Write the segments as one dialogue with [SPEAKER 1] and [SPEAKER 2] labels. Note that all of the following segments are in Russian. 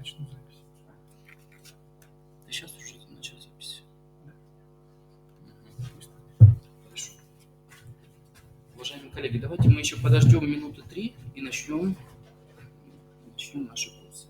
[SPEAKER 1] начну запись.
[SPEAKER 2] Ты сейчас уже начал запись?
[SPEAKER 1] Да.
[SPEAKER 2] Хорошо. Уважаемые коллеги, давайте мы еще подождем минуты 3 и начнем наши курсы.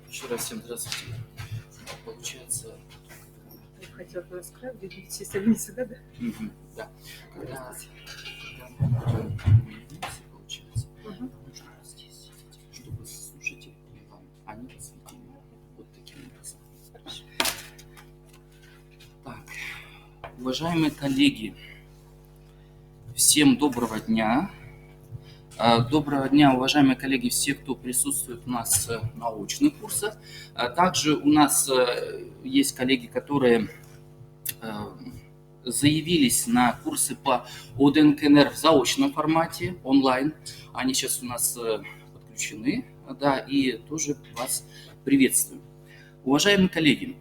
[SPEAKER 2] Еще раз всем здравствуйте. получается...
[SPEAKER 1] Я хотела бы рассказать, видите, стабилизация, да?
[SPEAKER 2] Да. Когда мы будем двигаться, получается, нужно здесь сидеть, чтобы слушатели понимали, они вас видели вот таким образом. Так, уважаемые коллеги, всем доброго дня. Доброго дня, уважаемые коллеги, все, кто присутствует у нас на очных курсах. Также у нас есть коллеги, которые заявились на курсы по ОДН-КНР в заочном формате, онлайн. Они сейчас у нас подключены, да, и тоже вас приветствую. Уважаемые коллеги,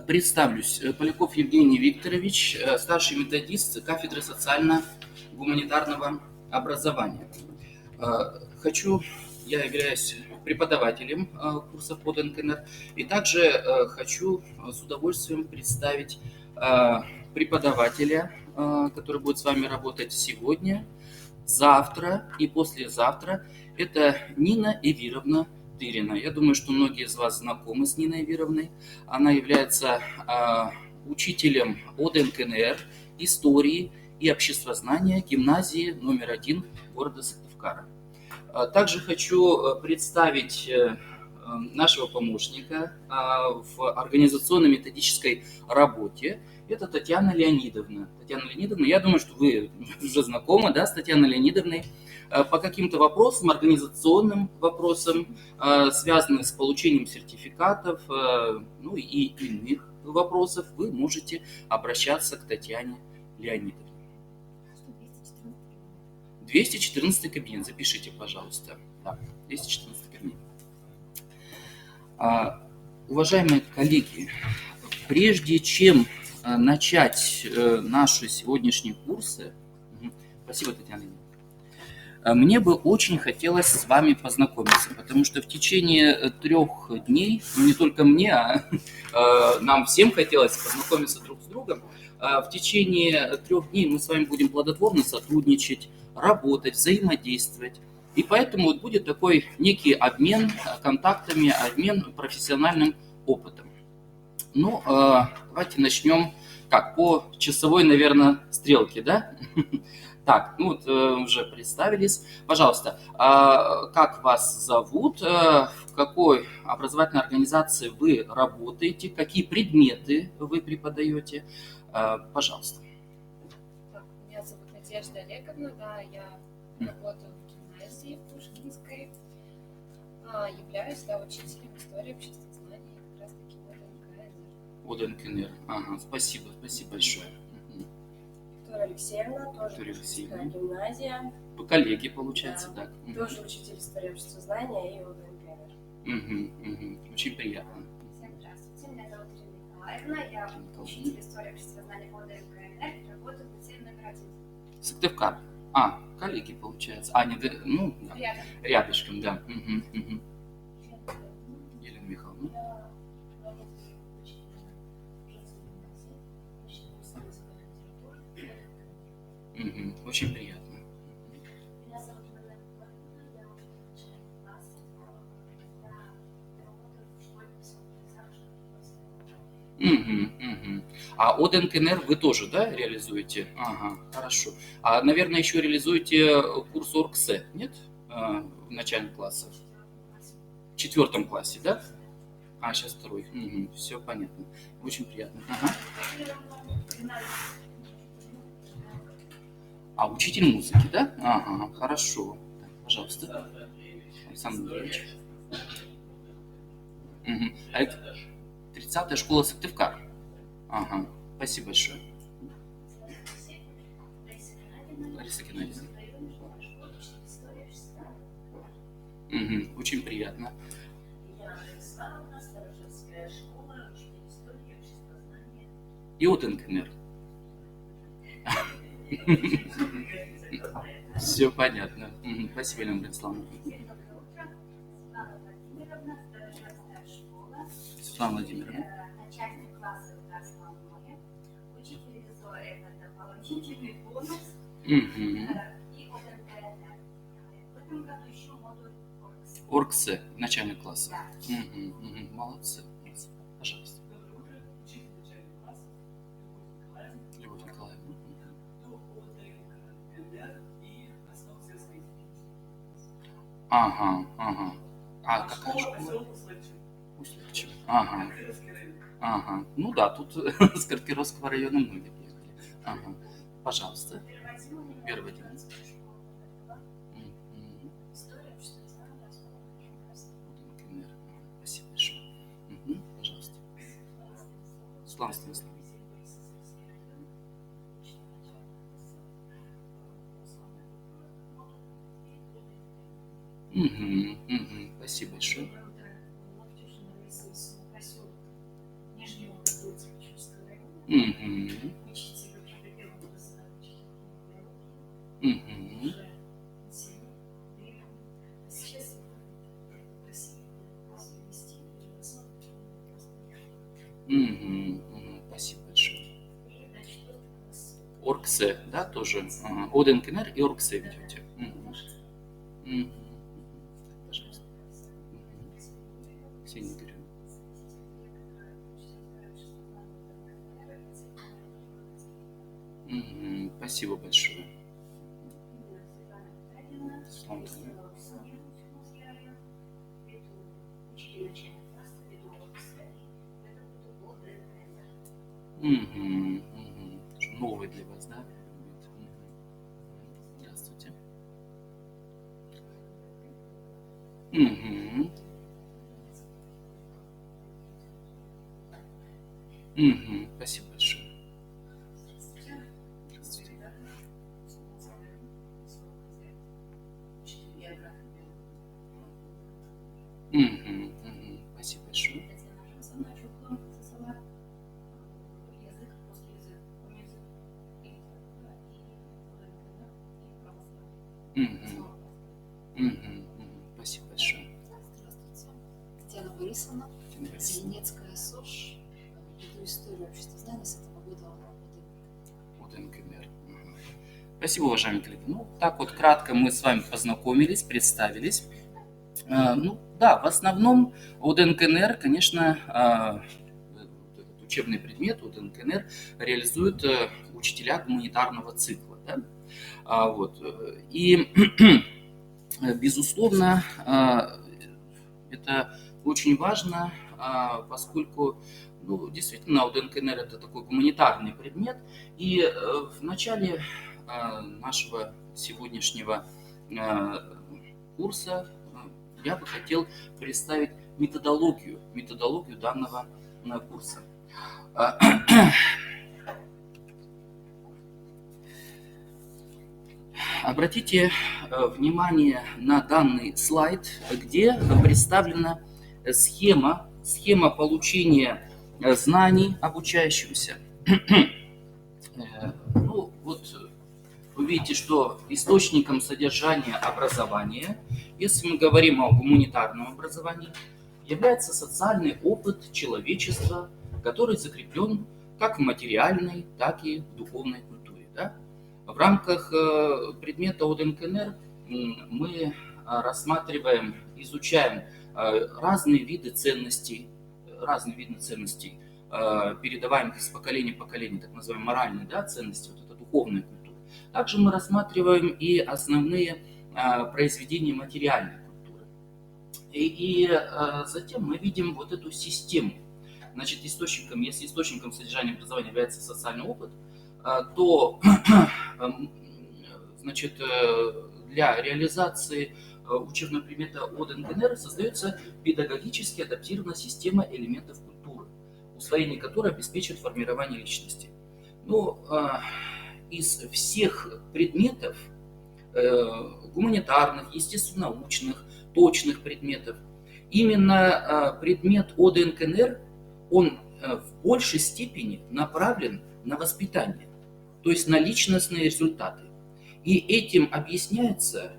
[SPEAKER 2] представлюсь. Поляков Евгений Викторович, старший методист кафедры социально-гуманитарного образования. Я являюсь преподавателем курсов по ОДН-КНР, и также хочу с удовольствием представить преподавателя, который будет с вами работать сегодня, завтра и послезавтра. Это Нина Эвировна Тырина. Я думаю, что многие из вас знакомы с Ниной Эвировной. Она является учителем ОДН-КНР, истории и обществознания гимназии номер 1 города Сыктывкара. Также хочу представить нашего помощника в организационно-методической работе. Это Татьяна Леонидовна. Татьяна Леонидовна, я думаю, что вы уже знакомы, да, с Татьяной Леонидовной. По каким-то вопросам, организационным вопросам, связанным с получением сертификатов, ну и иных вопросов, вы можете обращаться к Татьяне Леонидовне. 214 кабинет, запишите, пожалуйста. Да, 214 кабинет. Уважаемые коллеги, прежде чем начать наши сегодняшние курсы, спасибо, Татьяна, мне бы очень хотелось с вами познакомиться, потому что в течение 3 дней, ну не только мне, а нам всем хотелось познакомиться друг с другом. В течение 3 дней мы с вами будем плодотворно сотрудничать, работать, взаимодействовать. И поэтому вот будет такой некий обмен контактами, обмен профессиональным опытом. Ну, давайте начнем по часовой, наверное, стрелке, да? Так, ну вот уже представились. Пожалуйста, как вас зовут, в какой образовательной организации вы работаете, какие предметы вы преподаете? Пожалуйста.
[SPEAKER 3] Так, меня зовут Надежда Олеговна, да, я работаю в гимназии Пушкинской, являюсь, да, учителем истории обществознания и как раз таки
[SPEAKER 2] ОДН-КНР. Ага, спасибо большое.
[SPEAKER 4] Виктория Алексеевна, тоже Пушкинская гимназия.
[SPEAKER 2] Вы коллеги, получается, да?
[SPEAKER 4] Тоже учитель истории обществознания и ОДН-КНР.
[SPEAKER 2] Очень приятно.
[SPEAKER 5] Всем здравствуйте, меня зовут Ирина Николаевна, я учитель истории обществознания ОДН-КНР и работаю в лицее номер 1.
[SPEAKER 2] Сыктывкар. Коллеги, получается. Ну, да. Рядышком, да. Елена Михайловна. Очень приятно.
[SPEAKER 5] Меня зовут Елена Михайловна, я учитель класса, я работаю в школе
[SPEAKER 2] А ОДН-КНР вы тоже, да, реализуете? Ага, хорошо. Наверное, еще реализуете курс ОРГСЭ, нет? В начальных классах? В 4 классе, да? Сейчас 2. Все понятно. Очень приятно. Учитель музыки, да? Ага, хорошо. Так, пожалуйста. Александр Андреевич. 30-я школа Сыктывкар. Ага, спасибо большое. Лариса Геннадьевна. Очень приятно. И ОДН-КНР. Все понятно. Спасибо, Елена Владиславовна. Светлана Владимировна.
[SPEAKER 5] Начальник класса это основное. Учитель истории это дополнительный бонус. И ОДН-КНР. В этом году еще модуль ОРГСЭ.
[SPEAKER 2] ОРГСЭ, начальный класс.
[SPEAKER 5] Да.
[SPEAKER 2] Молодцы. Пожалуйста. Любовь Николаевна. Ага, ага. А какая школа? Условчиво. Ага, ага. Ну да, тут с Карпировского района многие приехали. Ага. Пожалуйста. Первый день. Мгм.
[SPEAKER 5] История общества знания, основана на
[SPEAKER 2] Например. Спасибо большое. Мгм. Пожалуйста. Славствуй, слава. Мгм, мгм. Спасибо большое. Мгм, мгм, мгм, мгм. Спасибо большое. Оргсе, да, тоже? Ага. ОДНКНР и Оргсе ведете. Мгм. Мгм. Пожалуйста. Мгм. Ксения Игоревна. Мгм. Спасибо большое. Слава Богу. Мгм, мгм. Новый для вас, да? будет? Мгм. Здравствуйте. Мгм. Мгм. Спасибо большое. Здравствуйте. Мгм, мгм. Спасибо большое. Мгм, мгм, мгм. Спасибо большое.
[SPEAKER 6] Здравствуйте. Татьяна Борисовна,
[SPEAKER 2] Татьяна Борисовна.
[SPEAKER 6] Зеленецкая СОЖ. Веду историю общества знания с этого года работы.
[SPEAKER 2] ОДНКНР. Мгм. Спасибо, уважаемые коллеги. Ну, так вот кратко мы с вами познакомились, представились. Ну, да, в основном ОДНКНР, конечно, вот этот учебный предмет ОДНКНР реализуют учителя гуманитарного цикла. Да? Вот. И, безусловно, это очень важно, поскольку, ну, действительно, ОДНКНР – это такой гуманитарный предмет. И в начале нашего сегодняшнего курса я бы хотел представить методологию данного курса. Обратите внимание на данный слайд, где представлена схема получения знаний обучающимся. Ну, вот вы видите, что источником содержания образования, если мы говорим о гуманитарном образовании, является социальный опыт человечества, который закреплен как в материальной, так и в духовной культуре. Да? В рамках предмета ОДНКНР мы рассматриваем, изучаем разные виды ценностей, передаваемых из поколения в поколение, так называемые моральные, да, ценности, вот это духовная культура. Также мы рассматриваем и основные произведения материальной культуры. И затем мы видим вот эту систему. Значит, если источником содержания образования является социальный опыт, то значит, для реализации учебного предмета ОДНКНР создается педагогически адаптированная система элементов культуры, усвоение которой обеспечивает формирование личности. Ну, из всех предметов, гуманитарных, естественно-научных, точных предметов, именно предмет ОДНКНР, он в большей степени направлен на воспитание, то есть на личностные результаты. И этим объясняется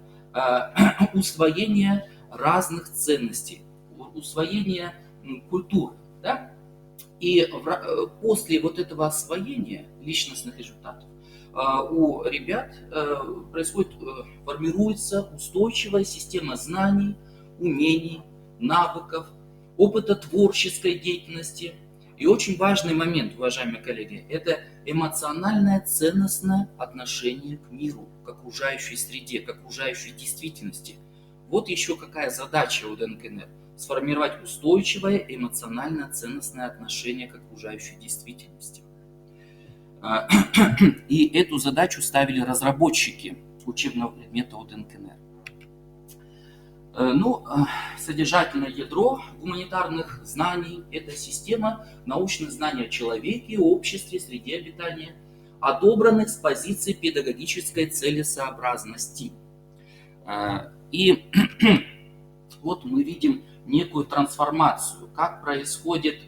[SPEAKER 2] усвоение разных ценностей, усвоение культуры. Да? И после вот этого освоения личностных результатов у ребят формируется устойчивая система знаний, умений, навыков, опыта творческой деятельности. И очень важный момент, уважаемые коллеги, это эмоциональное ценностное отношение к миру, к окружающей среде, к окружающей действительности. Вот еще какая задача у ДНКНР – сформировать устойчивое эмоционально ценностное отношение к окружающей действительности. И эту задачу ставили разработчики учебного предмета о ДНКНР. Ну, содержательное ядро гуманитарных знаний – это система научных знаний о человеке, обществе, среде обитания, отобранных с позиции педагогической целесообразности. И вот мы видим некую трансформацию, как происходит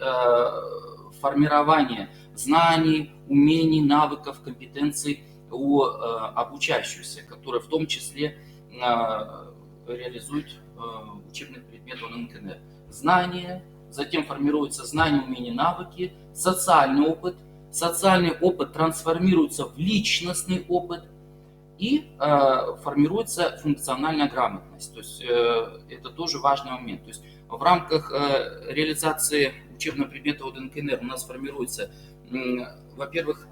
[SPEAKER 2] формирование знаний, умений, навыков, компетенций у обучающихся, которые в том числе реализуют учебный предмет ОНКНР. Знания, затем формируются знания, умения, навыки, социальный опыт. Социальный опыт трансформируется в личностный опыт и формируется функциональная грамотность. То есть это тоже важный момент. То есть в рамках реализации учебного предмета ОДНКНР у нас формируются, во-первых,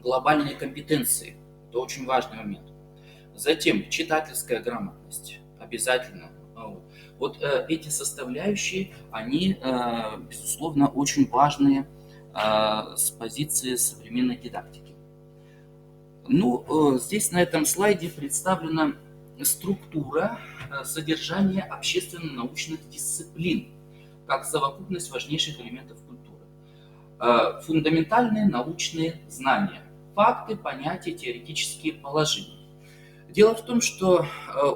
[SPEAKER 2] глобальные компетенции. Это очень важный момент. Затем читательская грамотность обязательно. Вот эти составляющие, они, безусловно, очень важные с позиции современной дидактики. Ну, здесь на этом слайде представлена структура содержания общественно-научных дисциплин как совокупность важнейших элементов культуры. Фундаментальные научные знания, факты, понятия, теоретические положения. Дело в том, что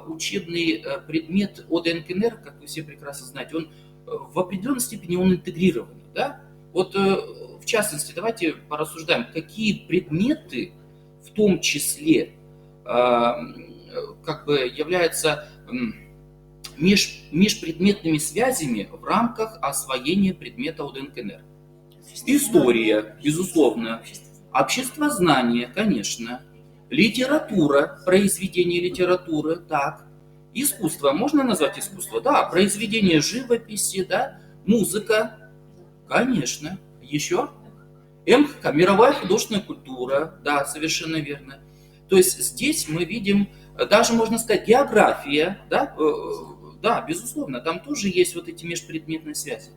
[SPEAKER 2] учебный предмет ОДНКНР, как вы все прекрасно знаете, он в определенной степени он интегрированный. Да? Вот в частности, давайте порассуждаем, какие предметы в том числе как бы являются межпредметными связями в рамках освоения предмета ОДНКНР. История, безусловно. Обществознание, конечно. Литература, произведение литературы, так. Искусство, можно назвать искусство? Да, произведение живописи, да. Музыка, конечно. Еще? МХК, мировая художественная культура, да, совершенно верно. То есть здесь мы видим, даже можно сказать, география, да, да, безусловно, там тоже есть вот эти межпредметные связи.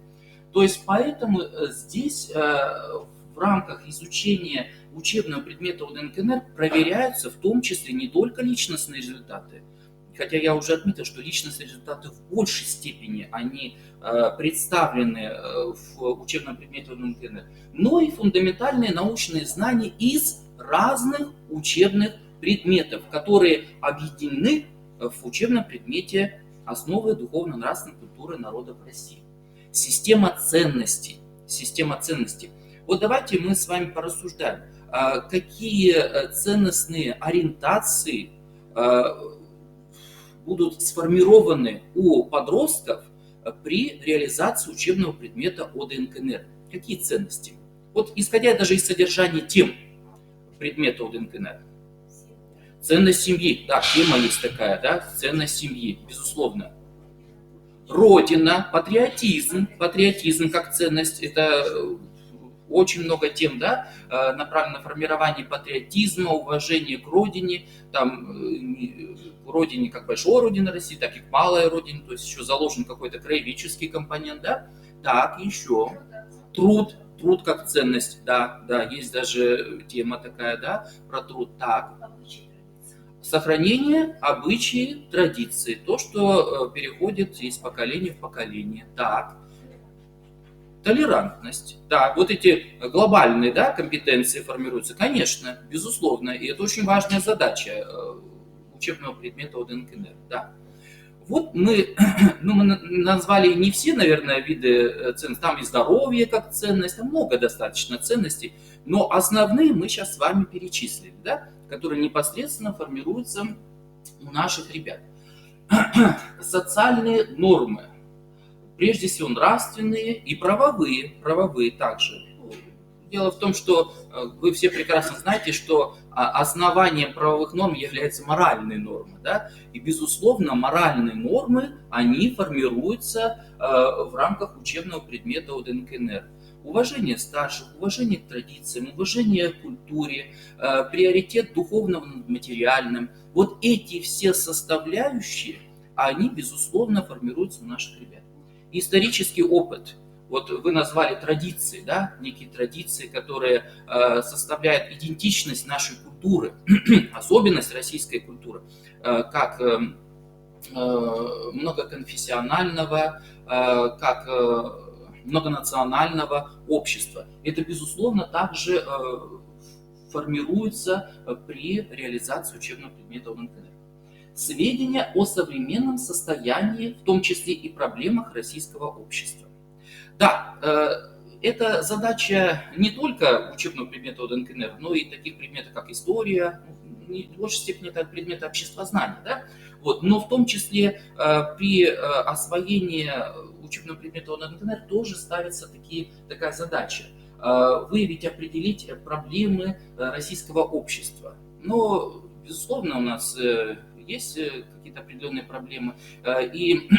[SPEAKER 2] То есть поэтому здесь в рамках изучения учебного предмета ОДНКНР проверяются в том числе не только личностные результаты, хотя я уже отметил, что личностные результаты в большей степени они представлены в учебном предмете ОДНКНР, но и фундаментальные научные знания из разных учебных предметов, которые объединены в учебном предмете «Основы духовно-нравственной культуры народов России». Система ценностей. Система ценностей. Вот давайте мы с вами порассуждаем, какие ценностные ориентации будут сформированы у подростков при реализации учебного предмета ОДНКНР. Какие ценности? Вот исходя даже из содержания тем предмета ОДНКНР. Ценность семьи. Да, тема есть такая, да, ценность семьи, безусловно. Родина, патриотизм. Патриотизм как ценность, это очень много тем, да, направлено на формирование патриотизма, уважение к родине, там, к родине как большой родине России, так и к малой родине, то есть еще заложен какой-то краеведческий компонент, да. Так, еще труд. Труд как ценность, да, да, есть даже тема такая, да, про труд. Так. Сохранение обычаи, традиции, то, что переходит из поколения в поколение. Так. Толерантность. Да, вот эти глобальные, да, компетенции формируются, конечно, безусловно, и это очень важная задача учебного предмета ОДНКНР. Да. Вот мы назвали не все, наверное, виды ценностей, там и здоровье как ценность, там много достаточно ценностей, но основные мы сейчас с вами перечислили, да, которые непосредственно формируются у наших ребят. Социальные нормы, прежде всего нравственные и правовые также. Дело в том, что вы все прекрасно знаете, что основанием правовых норм являются моральные нормы. Да? И, безусловно, моральные нормы, они формируются в рамках учебного предмета ОДНКНР. Уважение старших, уважение к традициям, уважение к культуре, приоритет духовного над материальным. Вот эти все составляющие, они, безусловно, формируются у наших ребят. Исторический опыт. Вот вы назвали традиции, да, некие традиции, которые составляют идентичность нашей культуры, особенность российской культуры, как многоконфессионального, как многонационального общества. Это, безусловно, также формируется при реализации учебного предмета ОДНКНР. Сведения о современном состоянии, в том числе и проблемах российского общества. Да, это задача не только учебного предмета ОДНКНР, но и таких предметов, как история, в большей степени это предметы обществознания, да? Вот, но в том числе при освоении учебного предмета ОДНКНР тоже ставится такая задача выявить, определить проблемы российского общества. Но, безусловно, у нас есть какие-то определенные проблемы, и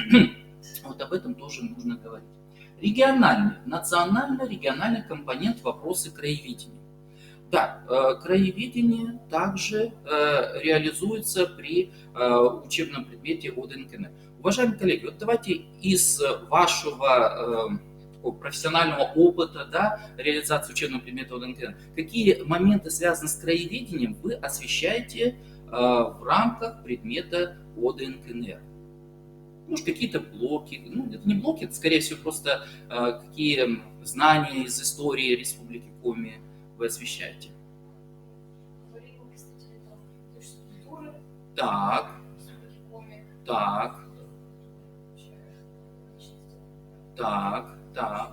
[SPEAKER 2] вот об этом тоже нужно говорить. Региональный, национально-региональный компонент вопросы краеведения. Да, краеведение также реализуется при учебном предмете ОДНКНР. Уважаемые коллеги, вот давайте из вашего профессионального опыта, да, реализации учебного предмета ОДНКНР, какие моменты, связанные с краеведением, вы освещаете в рамках предмета ОДНКНР? Может, какие-то блоки, ну, это не блоки, это, скорее всего, просто какие знания из истории Республики Коми вы освещаете. Так, так, так, так.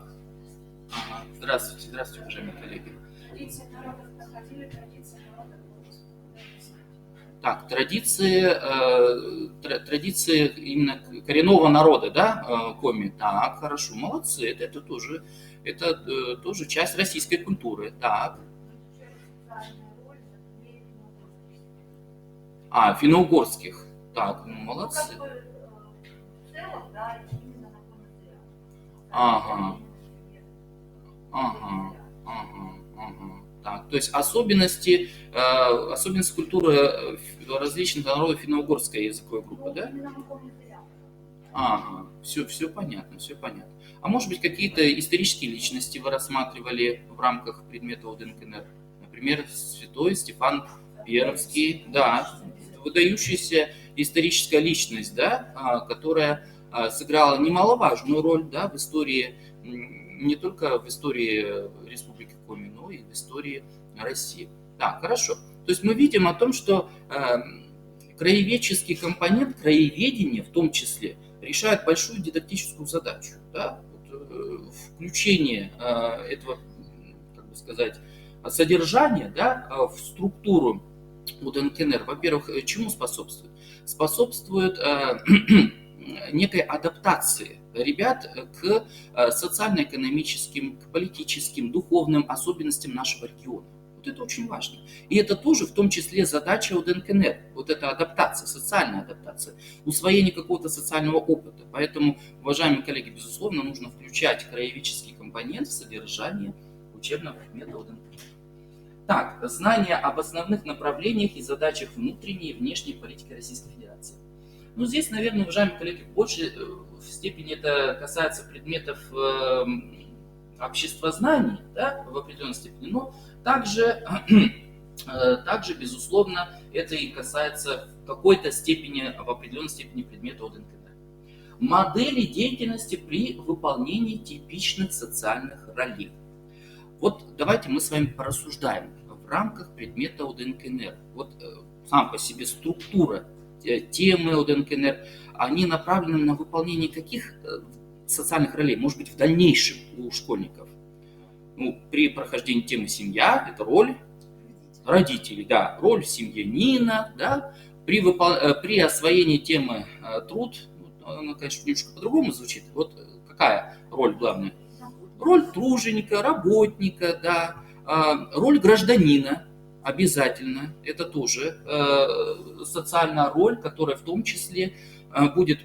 [SPEAKER 2] Ага. Здравствуйте, здравствуйте, уважаемые коллеги.
[SPEAKER 5] Традиции народов проходили, традиции народов.
[SPEAKER 2] Так, традиции именно коренного народа, да, Коми. Так, хорошо, молодцы, это тоже часть российской культуры. Так. Финно-угорских. Так, ну, молодцы.
[SPEAKER 5] В целом, да, именно на Коми.
[SPEAKER 2] Ага. Так, то есть особенности культуры различных народов финно-угорской языковой группы, да? Ага, все понятно, все понятно. А может быть, какие-то исторические личности вы рассматривали в рамках предмета ОДНКНР? Например, святой Стефан Пермский, да, выдающаяся историческая личность, да, которая сыграла немаловажную роль, да, в истории, не только в истории Республики Коми, но и в истории России. Так, хорошо. То есть мы видим о том, что краеведческий компонент, краеведение в том числе, решает большую дидактическую задачу. Да? Вот, включение этого, как бы сказать, содержания, да, в структуру ОДНКНР, во-первых, чему способствует? Способствует некой адаптации ребят к социально-экономическим, к политическим, духовным особенностям нашего региона. Вот это очень важно. И это тоже в том числе задача ОДНКНР. Вот эта адаптация, социальная адаптация, усвоение какого-то социального опыта. Поэтому, уважаемые коллеги, безусловно, нужно включать краеведческий компонент в содержание учебного предмета ОДНКНР. Так, знания об основных направлениях и задачах внутренней и внешней политики Российской Федерации. Ну, здесь, наверное, уважаемые коллеги, в большей степени это касается предметов обществознания, да, в определенной степени, но также, безусловно, это и касается в какой-то степени, в определенной степени предмета ОДНКНР. Модели деятельности при выполнении типичных социальных ролей. Вот давайте мы с вами порассуждаем в рамках предмета ОДНКНР. Вот сам по себе структура темы ОДНКНР, они направлены на выполнение каких социальных ролей, может быть, в дальнейшем у школьников. Ну, при прохождении темы семья, это роль родителей, да, роль семьянина, да, при освоении темы труд, она, конечно, немножко по-другому звучит. Вот какая роль главная? Роль труженика, работника, да, Роль гражданина обязательно, это тоже социальная роль, которая в том числе будет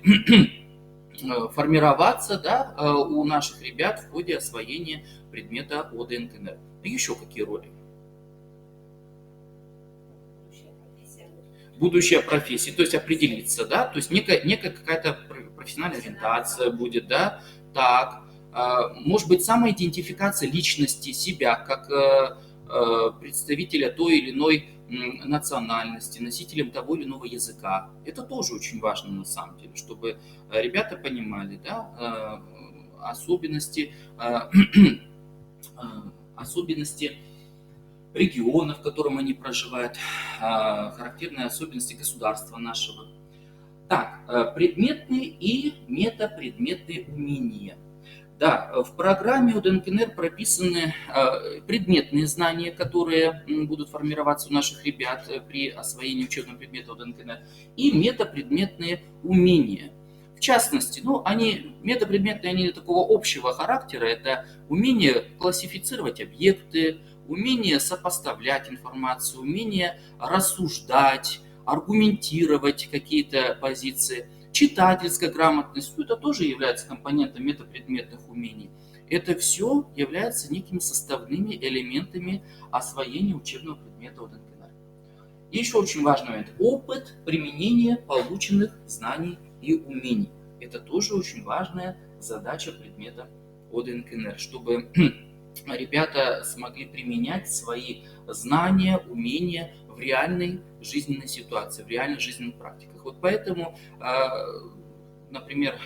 [SPEAKER 2] формироваться, да, у наших ребят в ходе освоения предмета ОДНКНР. Еще какие роли? Будущая профессия, то есть определиться, да, то есть некая какая-то профессиональная ориентация будет, да, так, может быть, самоидентификация личности себя как представителя той или иной национальности, носителем того или иного языка. Это тоже очень важно на самом деле, чтобы ребята понимали, да, особенности региона, в котором они проживают, характерные особенности государства нашего. Так, предметные и метапредметные умения. Да, в программе ОДНКНР прописаны предметные знания, которые будут формироваться у наших ребят при освоении учебного предмета ОДНКНР, и метапредметные умения. В частности, метапредметные, они такого общего характера, это умение классифицировать объекты, умение сопоставлять информацию, умение рассуждать, аргументировать какие-то позиции. Читательская грамотность, это тоже является компонентом метапредметных умений. Это все является некими составными элементами освоения учебного предмета ОДНКНР. И еще очень важный момент – опыт применения полученных знаний и умений. Это тоже очень важная задача предмета ОДНКНР, чтобы ребята смогли применять свои знания, умения в реальной жизненной ситуации, в реальных жизненных практиках. Вот поэтому, например,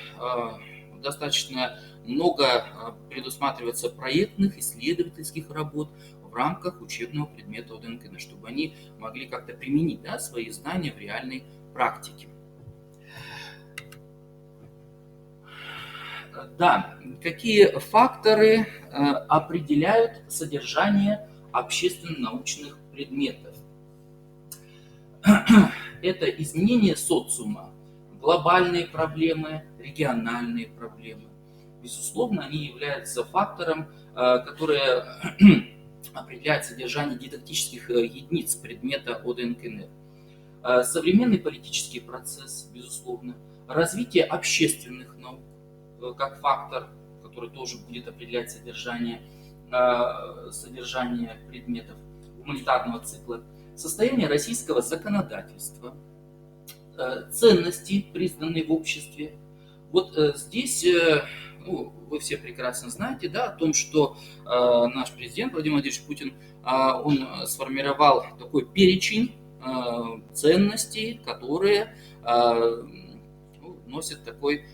[SPEAKER 2] достаточно много предусматривается проектных, исследовательских работ в рамках учебного предмета ОДНКНР, чтобы они могли как-то применить, да, свои знания в реальной практике. Да, какие факторы определяют содержание общественно-научных предметов? Это изменение социума, глобальные проблемы, региональные проблемы. Безусловно, они являются фактором, который определяет содержание дидактических единиц предмета ОДНКНР. Современный политический процесс, безусловно, развитие общественных наук как фактор, который тоже будет определять содержание предметов гуманитарного цикла, состояние российского законодательства, ценности, признанные в обществе. Вот здесь, вы все прекрасно знаете, да, о том, что наш президент Владимир Владимирович Путин, он сформировал такой перечень ценностей, которые носят такой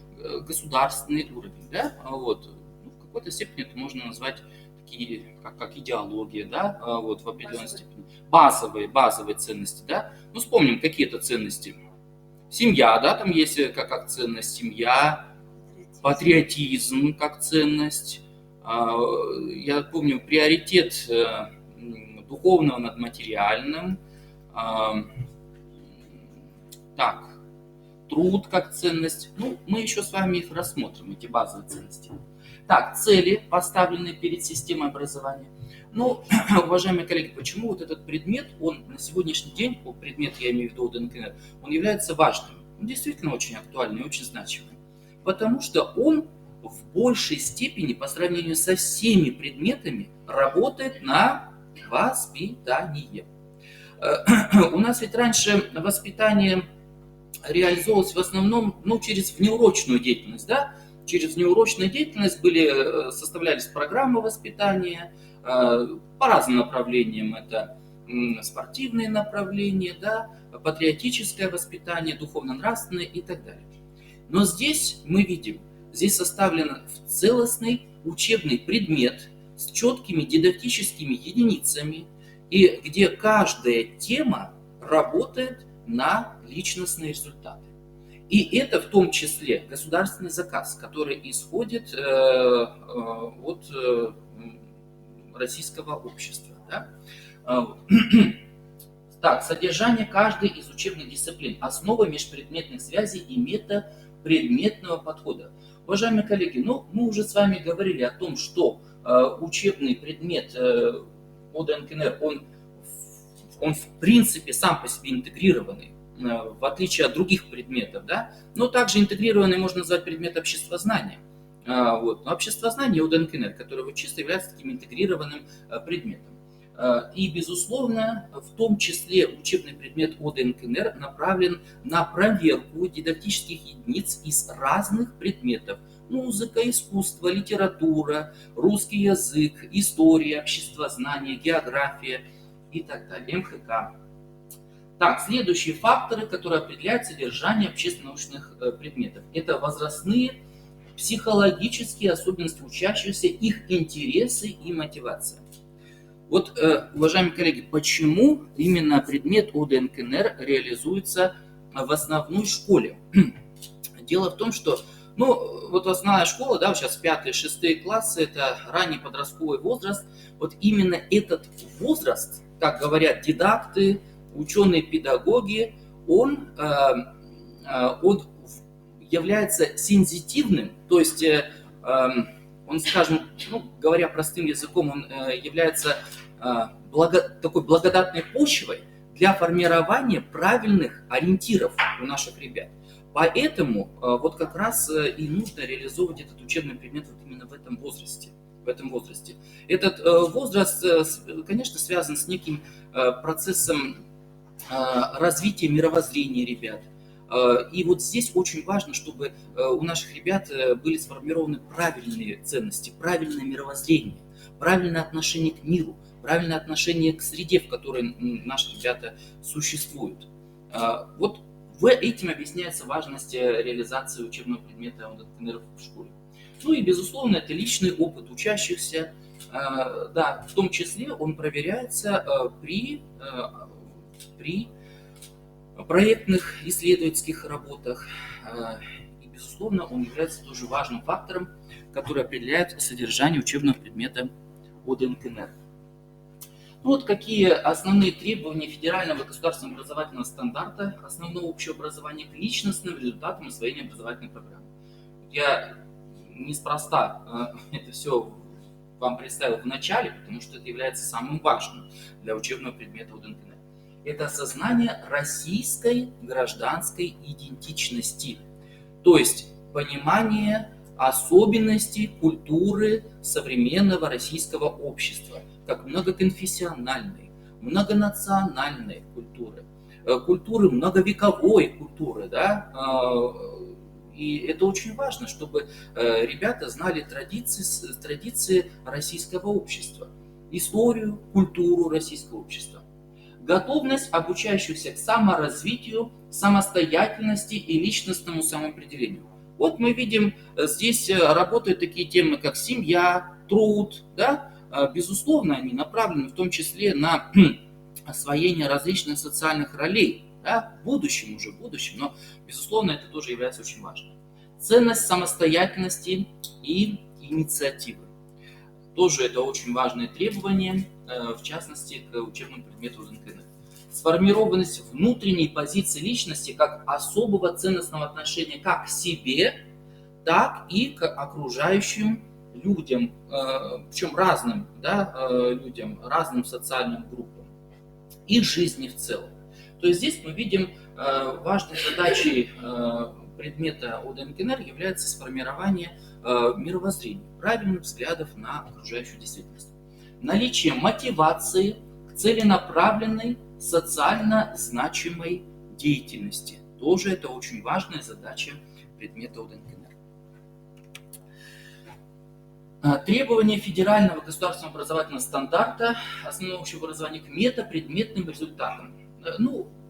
[SPEAKER 2] государственный уровень, да, вот. В какой-то степени это можно назвать такие, как идеология, да, вот в определенной степени. Базовые ценности, да. Ну, вспомним какие-то ценности. Семья, да, там есть как ценность семья, патриотизм как ценность. Я помню приоритет духовного над материальным. Так, труд как ценность. Ну, мы еще с вами их рассмотрим, эти базовые ценности. Так, цели, поставленные перед системой образования. Ну, уважаемые коллеги, почему вот этот предмет, он на сегодняшний день, предмет, я имею в виду ОДНКНР, он является важным, он действительно очень актуальный и очень значимым, потому что он в большей степени по сравнению со всеми предметами работает на воспитание. У нас ведь раньше воспитание реализовывалось в основном, через внеурочную деятельность, да? Через внеурочную деятельность составлялись программы воспитания по разным направлениям. Это спортивные направления, да, патриотическое воспитание, духовно-нравственное и так далее. Но здесь мы видим, здесь составлен целостный учебный предмет с четкими дидактическими единицами, и где каждая тема работает на личностные результаты. И это в том числе государственный заказ, который исходит от российского общества. Да? Так, содержание каждой из учебных дисциплин, основа межпредметных связей и метапредметного подхода. Уважаемые коллеги, мы уже с вами говорили о том, что учебный предмет ОДНКНР, он в принципе сам по себе интегрированный, в отличие от других предметов, да, но также интегрированный можно назвать предмет обществознания. Вот. Но обществознание ОДНКНР, которое вот чисто является таким интегрированным предметом. И, безусловно, в том числе учебный предмет ОДНКНР направлен на проверку дидактических единиц из разных предметов. Музыка, искусство, литература, русский язык, история, обществознание, география и так далее, МХК. Так, следующие факторы, которые определяют содержание общественно-научных предметов. Это возрастные, психологические особенности учащихся, их интересы и мотивация. Вот, уважаемые коллеги, почему именно предмет ОДНКНР реализуется в основной школе? Дело в том, что, вот основная школа, да, вот сейчас 5-6 классы, это ранний подростковый возраст. Вот именно этот возраст, как говорят дидакты, ученые-педагоги, он является сензитивным, то есть он, скажем, говоря простым языком, он является такой благодатной почвой для формирования правильных ориентиров у наших ребят. Поэтому вот как раз и нужно реализовывать этот учебный предмет вот именно в этом возрасте. Этот возраст, конечно, связан с неким процессом развития мировоззрения ребят. И вот здесь очень важно, чтобы у наших ребят были сформированы правильные ценности, правильное мировоззрение, правильное отношение к миру, правильное отношение к среде, в которой наши ребята существуют. Вот этим объясняется важность реализации учебного предмета ОДНКНР в школе. Ну и, безусловно, это личный опыт учащихся. Да, в том числе он проверяется при проектных исследовательских работах. И, безусловно, он является тоже важным фактором, который определяет содержание учебного предмета ОДНКНР. Вот какие основные требования федерального государственного образовательного стандарта основного общего образования к личностным результатам освоения образовательной программы. Я неспроста это все вам представил в начале, потому что это является самым важным для учебного предмета ОДНКНР. Это осознание российской гражданской идентичности, то есть понимание особенностей культуры современного российского общества, как многоконфессиональной, многонациональной культуры, культуры многовековой культуры, да, и это очень важно, чтобы ребята знали традиции российского общества, историю, культуру российского общества. Готовность обучающихся к саморазвитию, самостоятельности и личностному самоопределению. Вот мы видим, здесь работают такие темы, как семья, труд, да? Безусловно, они направлены в том числе на освоение различных социальных ролей, да? в будущем, но, безусловно, это тоже является очень важным. Ценность самостоятельности и инициативы. Тоже это очень важное требование, в частности, к учебному предмету ОДНКНР. Сформированность внутренней позиции личности как особого ценностного отношения как к себе, так и к окружающим людям, причем разным, да, людям, разным социальным группам и жизни в целом. То есть здесь мы видим важной задачей предмета ОДНКНР является сформирование мировоззрения, правильных взглядов на окружающую действительность. Наличие мотивации к целенаправленной, социально значимой деятельности. Тоже это очень важная задача предмета ОДНКНР. Требования федерального государственного образовательного стандарта основного общего образования к метапредметным результатам.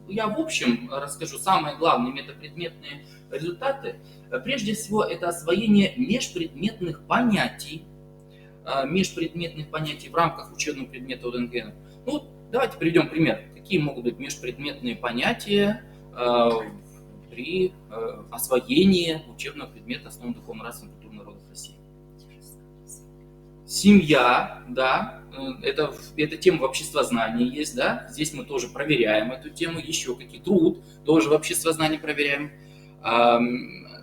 [SPEAKER 2] Я в общем расскажу самые главные метапредметные результаты. Прежде всего, это освоение межпредметных понятий в рамках учебного предмета ОДНКНР. Давайте приведем пример. Какие могут быть межпредметные понятия при освоении учебного предмета основы духовно-нравственной культуры народов России? Семья, да, это тема в обществознании есть, да, здесь мы тоже проверяем эту тему, еще какие труд, тоже в обществознании проверяем.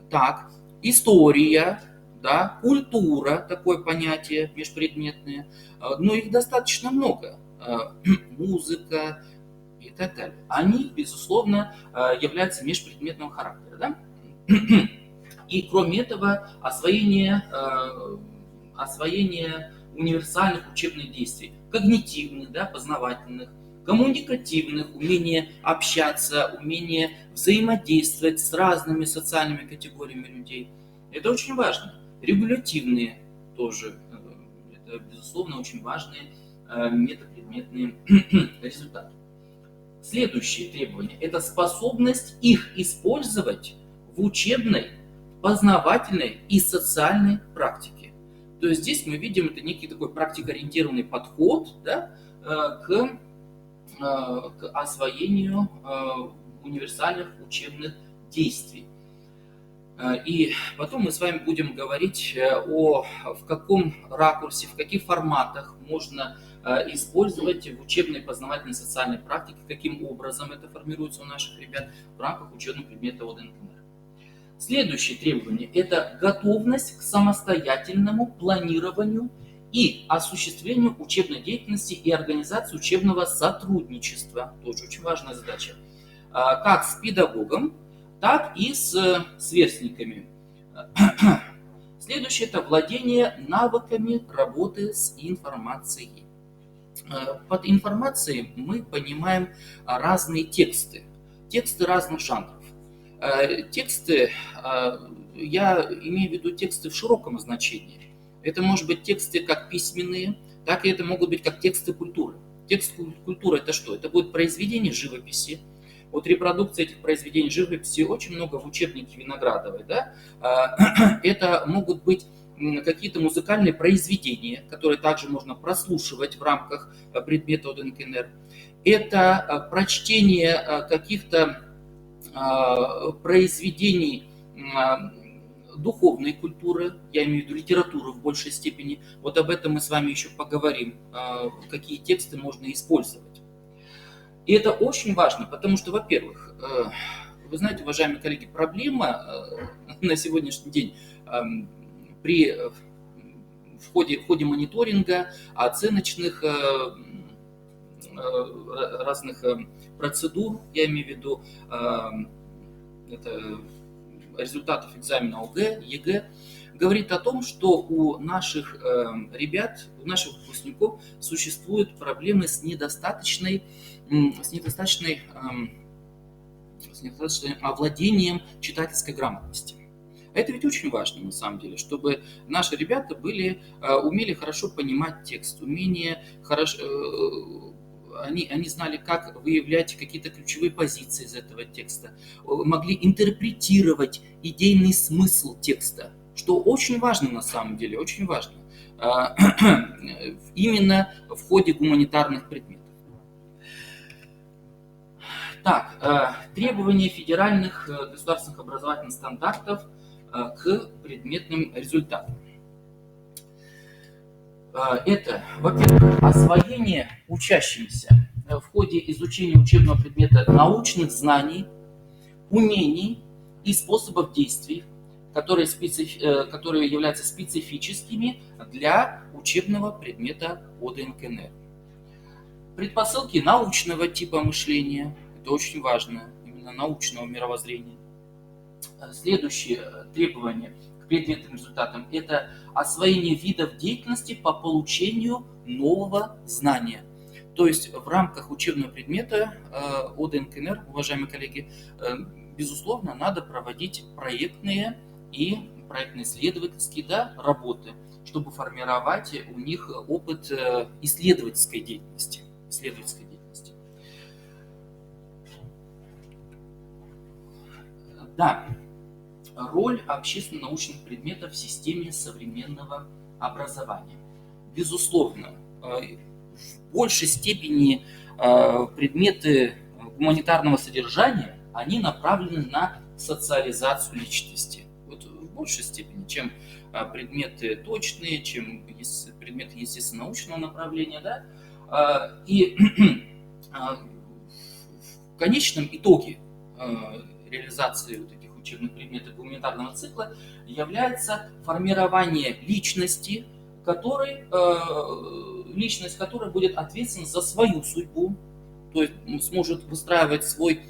[SPEAKER 2] Так, история, да, культура, такое понятие межпредметное, но их достаточно много. Музыка и так далее. Они, безусловно, являются межпредметного характера. Да? И кроме этого, освоение универсальных учебных действий, когнитивных, да, познавательных, коммуникативных, умение общаться, умение взаимодействовать с разными социальными категориями людей. Это очень важно. Регулятивные тоже, это, безусловно, очень важные метапредметные результаты. Следующее требование – это способность их использовать в учебной, познавательной и социальной практике. То есть здесь мы видим, это некий такой практикоориентированный подход, да, к освоению универсальных учебных действий. И потом мы с вами будем говорить в каком ракурсе, в каких форматах можно использовать в учебной, познавательной, социальной практике, каким образом это формируется у наших ребят в рамках учебного предмета ОДНКНР. Следующее требование – это готовность к самостоятельному планированию и осуществлению учебной деятельности и организации учебного сотрудничества. Тоже очень важная задача. Как с педагогом, так и с сверстниками. Следующее – это владение навыками работы с информацией. Под информацией мы понимаем разные тексты разных жанров. Тексты, я имею в виду тексты в широком значении. Это может быть тексты как письменные, так и это могут быть как тексты культуры. Текст культуры – это что? Это будет произведение живописи. Вот репродукции этих произведений живописи очень много в учебнике Виноградовой. Да? Это могут быть какие-то музыкальные произведения, которые также можно прослушивать в рамках предмета ОДНКНР. Это прочтение каких-то произведений духовной культуры, я имею в виду литературу в большей степени. Вот об этом мы с вами еще поговорим, какие тексты можно использовать. И это очень важно, потому что, во-первых, вы знаете, уважаемые коллеги, проблема на сегодняшний день в ходе мониторинга, оценочных разных процедур, я имею в виду это результатов экзамена ОГЭ, ЕГЭ, говорит о том, что у наших ребят, у наших выпускников существуют проблемы с недостаточным овладением читательской грамотности. Это ведь очень важно, на самом деле, чтобы наши ребята умели хорошо понимать текст, они знали, как выявлять какие-то ключевые позиции из этого текста, могли интерпретировать идейный смысл текста, что очень важно на самом деле, очень важно, именно в ходе гуманитарных предметов. Так, требования федеральных государственных образовательных стандартов к предметным результатам. Это, во-первых, освоение учащимся в ходе изучения учебного предмета научных знаний, умений и способов действий, которые являются специфическими для учебного предмета ОДНКНР. Предпосылки научного типа мышления, это очень важно, именно научного мировоззрения. Следующее требование к предметным результатам – это освоение видов деятельности по получению нового знания. То есть в рамках учебного предмета ОДНКНР, уважаемые коллеги, безусловно, надо проводить проектные и проектно-исследовательские работы, чтобы формировать у них опыт исследовательской деятельности. Да, роль общественно-научных предметов в системе современного образования. Безусловно, в большей степени предметы гуманитарного содержания, они направлены на социализацию личности. Вот в большей степени, чем предметы точные, чем предметы естественно-научного направления. Да? И в конечном итоге реализации вот этих учебных предметов гуманитарного цикла является формирование личности, личность которой будет ответственна за свою судьбу, то есть сможет выстраивать свой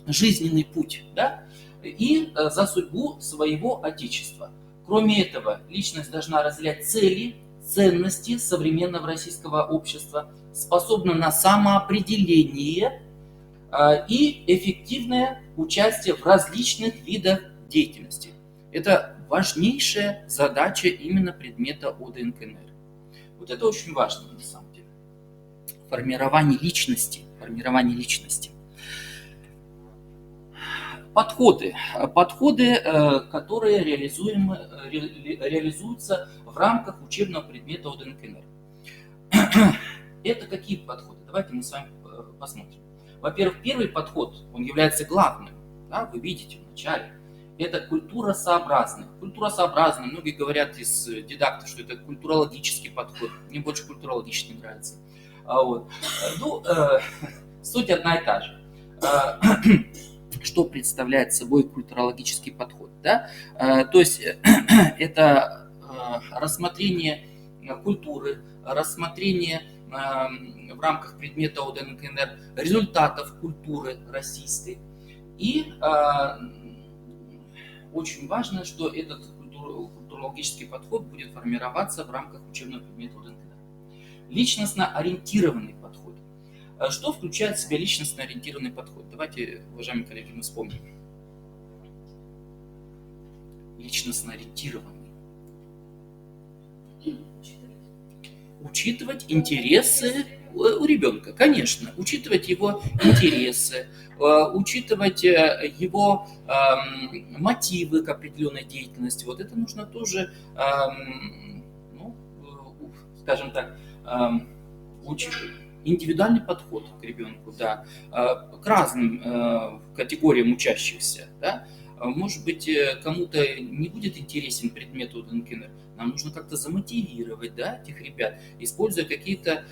[SPEAKER 2] жизненный путь, да, и за судьбу своего отечества. Кроме этого, личность должна разделять цели, ценности современного российского общества, способна на самоопределение и эффективное участие в различных видах деятельности. Это важнейшая задача именно предмета ОДНКНР. Вот это очень важно на самом деле. Формирование личности. Подходы, которые реализуются в рамках учебного предмета ОДНКНР. Это какие подходы? Давайте мы с вами посмотрим. Во-первых, первый подход, он является главным. Да, вы видите в начале. Это культуросообразный. Культуросообразный, многие говорят из дидактов, что это культурологический подход. Мне больше культурологический нравится. Суть одна и та же. Что представляет собой культурологический подход? Да? То есть это рассмотрение культуры, рассмотрение в рамках предмета ОДНКНР результатов культуры российской. И очень важно, что этот культурологический подход будет формироваться в рамках учебного предмета ОДНКНР. Личностно-ориентированный подход. Что включает в себя личностно-ориентированный подход? Давайте, уважаемые коллеги, мы вспомним. Личностно-ориентированный. Учитывать интересы у ребенка, конечно. Учитывать его интересы, учитывать его мотивы к определенной деятельности. Вот это нужно тоже, скажем так, индивидуальный подход к ребенку, да, к разным категориям учащихся. Да. Может быть, кому-то не будет интересен предмет ОДНКНР, нам нужно как-то замотивировать, да, этих ребят, используя какие-то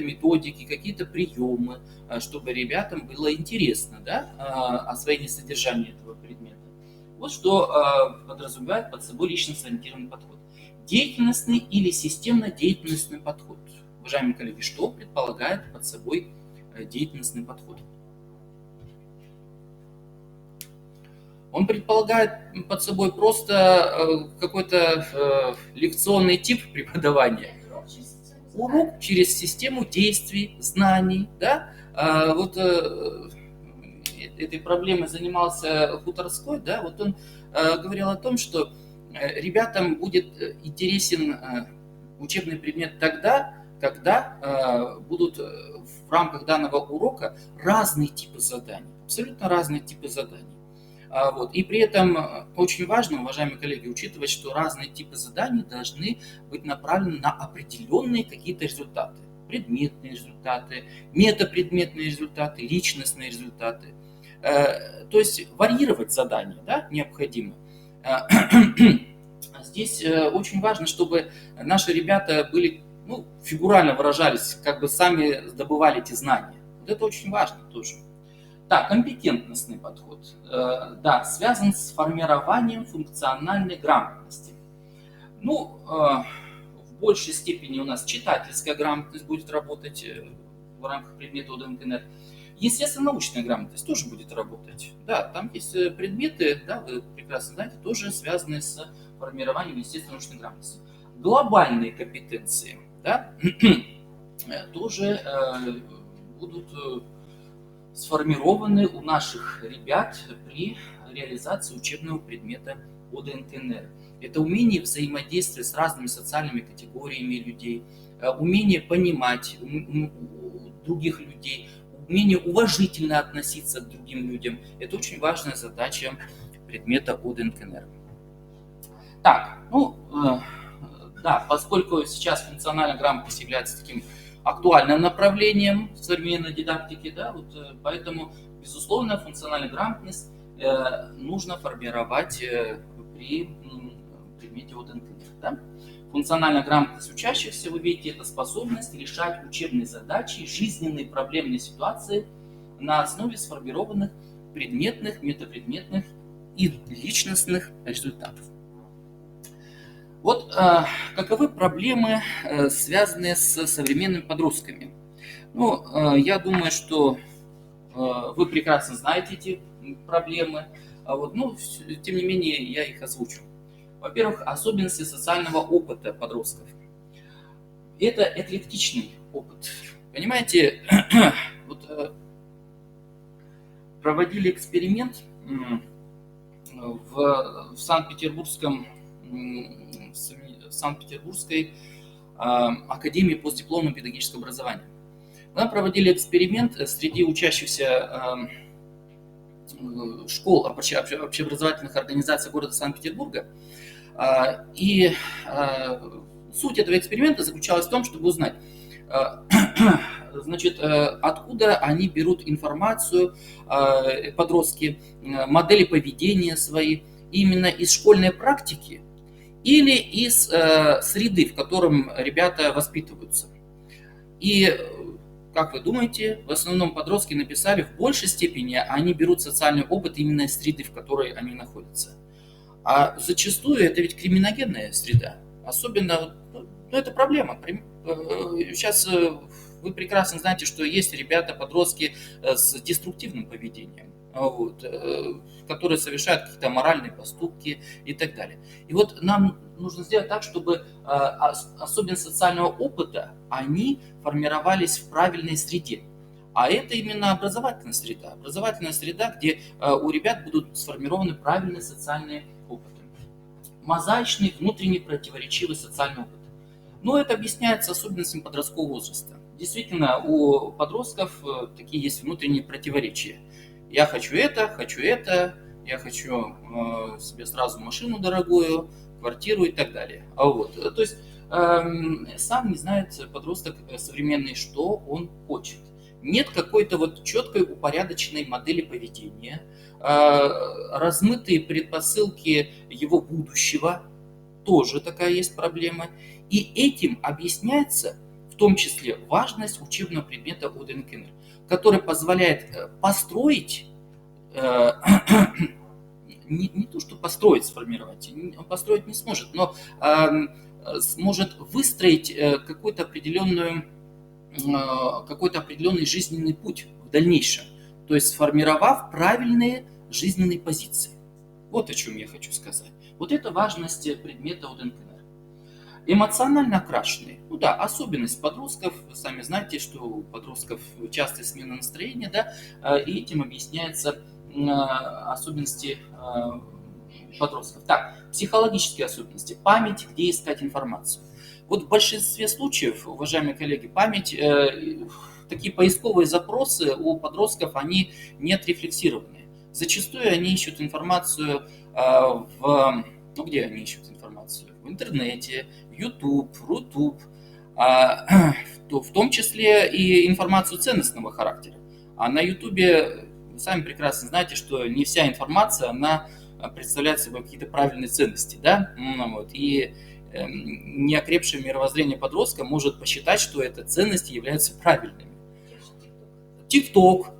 [SPEAKER 2] методики, какие-то приемы, чтобы ребятам было интересно, да, освоение содержания этого предмета. Вот что подразумевает под собой личностно-ориентированный подход. Деятельностный или системно-деятельностный подход. Уважаемые коллеги, что предполагает под собой деятельностный подход? Он предполагает под собой просто какой-то лекционный тип преподавания. Урок через систему действий, знаний. Да? Вот этой проблемой занимался Хуторской. Да? Вот он говорил о том, что ребятам будет интересен учебный предмет тогда, когда будут в рамках данного урока разные типы заданий, абсолютно разные типы заданий. И при этом очень важно, уважаемые коллеги, учитывать, что разные типы заданий должны быть направлены на определенные какие-то результаты. Предметные результаты, метапредметные результаты, личностные результаты. То есть варьировать задания, да, необходимо. Здесь очень важно, чтобы наши ребята были, фигурально выражались, как бы сами добывали эти знания. Вот это очень важно тоже. Так, компетентностный подход. Да, связан с формированием функциональной грамотности. В большей степени у нас читательская грамотность будет работать в рамках предмета ОДНКНР. Естественно-научная грамотность тоже будет работать. Да, там есть предметы, да, вы прекрасно знаете, тоже связанные с формированием естественно-научной грамотности. Глобальные компетенции, да, тоже будут сформированы у наших ребят при реализации учебного предмета ОДНКНР. Это умение взаимодействия с разными социальными категориями людей, умение понимать других людей, умение уважительно относиться к другим людям. Это очень важная задача предмета ОДНКНР. Так, да, поскольку сейчас функциональная грамотность является таким актуальным направлением в современной дидактике, да, поэтому, безусловно, функциональную грамотность нужно формировать при предмете ОДНКНР. Да? Функциональная грамотность учащихся, вы видите, это способность решать учебные задачи, жизненные проблемные ситуации на основе сформированных предметных, метапредметных и личностных результатов. Вот каковы проблемы, связанные с современными подростками? Ну, я думаю, что вы прекрасно знаете эти проблемы, но тем не менее я их озвучу. Во-первых, особенности социального опыта подростков. Это эклектичный опыт. Понимаете, вот проводили эксперимент в Санкт-Петербургской академии постдипломного педагогического образования. Мы проводили эксперимент среди учащихся школ общеобразовательных организаций города Санкт-Петербурга. И суть этого эксперимента заключалась в том, чтобы узнать, значит, откуда они берут информацию, подростки, модели поведения свои, именно из школьной практики или из среды, в котором ребята воспитываются. И, как вы думаете, в основном подростки написали, в большей степени они берут социальный опыт именно из среды, в которой они находятся. А зачастую это ведь криминогенная среда. Особенно, это проблема. Сейчас вы прекрасно знаете, что есть ребята, подростки с деструктивным поведением, которые совершают какие-то аморальные поступки и так далее. И вот нам нужно сделать так, чтобы особенно социального опыта, они формировались в правильной среде. А это именно образовательная среда. Образовательная среда, где у ребят будут сформированы правильные социальные опыты. Мозаичный, внутренний, противоречивый социальный опыт. Но это объясняется особенностями подросткового возраста. Действительно, у подростков такие есть внутренние противоречия. Я хочу это, я хочу себе сразу машину дорогую, квартиру и так далее. То есть сам не знает подросток современный, что он хочет. Нет какой-то вот четкой упорядоченной модели поведения, размытые предпосылки его будущего, тоже такая есть проблема. И этим объясняется в том числе важность учебного предмета ОДНКНР, который позволяет построить, не то что построить, сформировать, он построить не сможет, но сможет выстроить какой-то определенный жизненный путь в дальнейшем, то есть сформировав правильные жизненные позиции. Вот о чем я хочу сказать. Вот это важность предмета ОДНКНР. Эмоционально окрашенные. Особенность подростков. Вы сами знаете, что у подростков частая смена настроения, и этим объясняются особенности подростков. Так, психологические особенности. Память, где искать информацию. Вот в большинстве случаев, уважаемые коллеги, память, такие поисковые запросы у подростков, они не отрефлексированы. Зачастую они ищут информацию где они ищут информацию? В интернете, YouTube, Рутуб, в том числе и информацию ценностного характера. А на YouTube, вы сами прекрасно знаете, что не вся информация, она представляет собой какие-то правильные ценности, и неокрепшее мировоззрение подростка может посчитать, что эти ценности являются правильными. ТикТок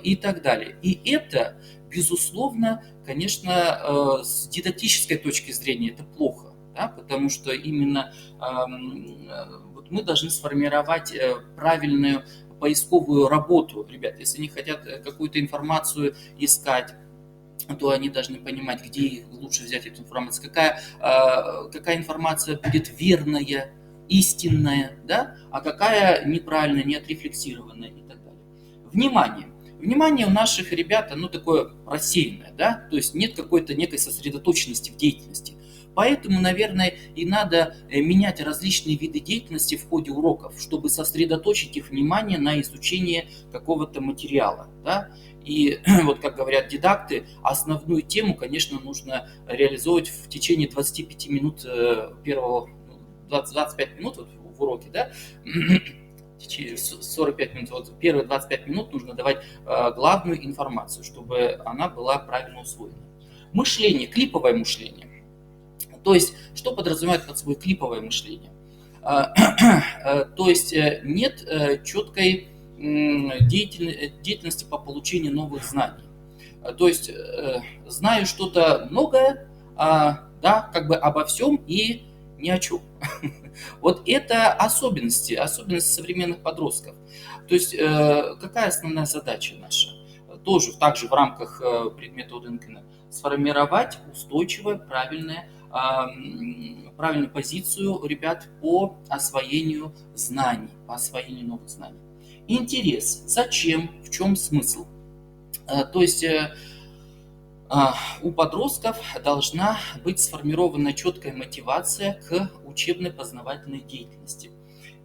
[SPEAKER 2] и так далее. И это, безусловно, конечно, с дидактической точки зрения это плохо, потому что именно мы должны сформировать правильную поисковую работу. Ребят, если они хотят какую-то информацию искать, то они должны понимать, где лучше взять эту информацию, какая информация будет верная, истинная, а какая неправильная, неотрефлексированная и так далее. Внимание у наших ребят, такое рассеянное, то есть нет какой-то некой сосредоточенности в деятельности. Поэтому, наверное, и надо менять различные виды деятельности в ходе уроков, чтобы сосредоточить их внимание на изучении какого-то материала, И вот, как говорят дидакты, основную тему, конечно, нужно реализовывать в течение 25 минут 25 минут в уроке, 45 минут, первые 25 минут нужно давать главную информацию, чтобы она была правильно усвоена. Мышление, клиповое мышление. То есть, что подразумевает под собой клиповое мышление? То есть, нет четкой деятельности по получению новых знаний. То есть знаю что-то многое, да, как бы обо всем и ни о чем. Вот это особенности современных подростков. То есть какая основная задача наша? Тоже также в рамках предмета ОДНКН сформировать устойчивую, правильную позицию ребят по освоению знаний, по освоению новых знаний. Интерес, зачем, в чем смысл? То есть у подростков должна быть сформирована четкая мотивация к учебно-познавательной деятельности.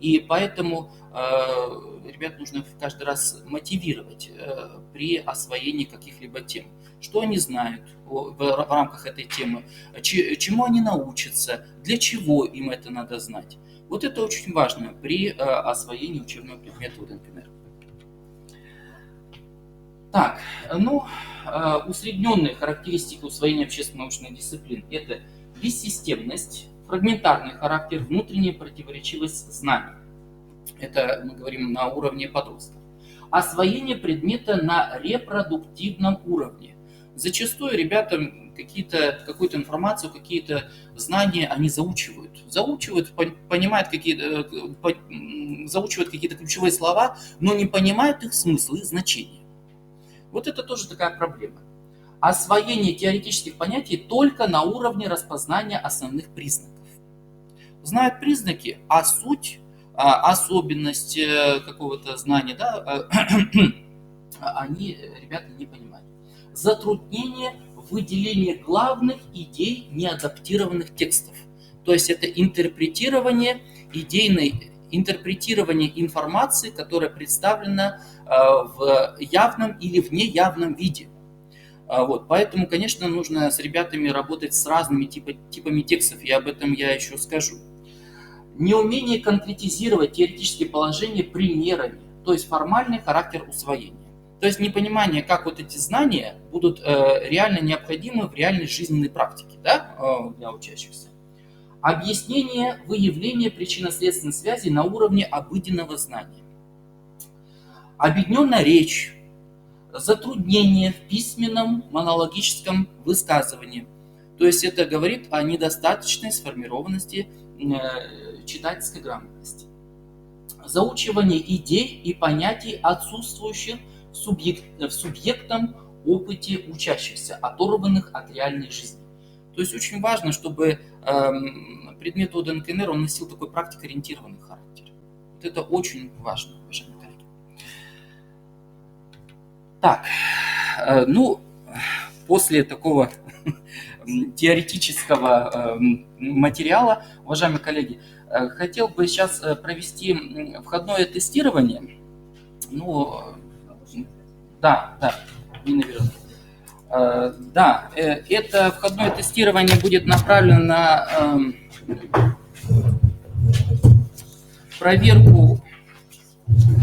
[SPEAKER 2] И поэтому ребят нужно каждый раз мотивировать при освоении каких-либо тем. Что они знают в рамках этой темы, чему они научатся, для чего им это надо знать. Вот это очень важно при освоении учебного предмета ОДНКНР. Так, ну, усредненные характеристики усвоения общественно-научных дисциплин – это бессистемность, фрагментарный характер, внутренняя противоречивость знаний. Это мы говорим на уровне подростков. Освоение предмета на репродуктивном уровне. Зачастую ребята какую-то информацию, какие-то знания они заучивают, понимают заучивают какие-то ключевые слова, но не понимают их смысл, их значение. Вот это тоже такая проблема. Освоение теоретических понятий только на уровне распознания основных признаков. Знают признаки, а суть, особенность какого-то знания, да, они, ребята, не понимают. Затруднение выделения главных идей неадаптированных текстов. То есть это интерпретирование информации, которая представлена в явном или в неявном виде. Вот. Поэтому, конечно, нужно с ребятами работать с разными типами текстов, и об этом я еще скажу. Неумение конкретизировать теоретические положения примерами, то есть формальный характер усвоения. То есть непонимание, как вот эти знания будут реально необходимы в реальной жизненной практике, да, для учащихся. Объяснение выявления причинно-следственной связи на уровне обыденного знания. Объединенная речь, затруднение в письменном монологическом высказывании. То есть это говорит о недостаточной сформированности читательской грамотности. Заучивание идей и понятий, отсутствующих в субъектном опыте учащихся, оторванных от реальной жизни. То есть очень важно, чтобы предмет ОДНКНР он носил такой практикоориентированный характер. Вот это очень важно, уважаемые коллеги. Так, ну, после такого теоретического материала, уважаемые коллеги, хотел бы сейчас провести входное тестирование. Ну, да, не наверное. Да, это входное тестирование будет направлено на проверку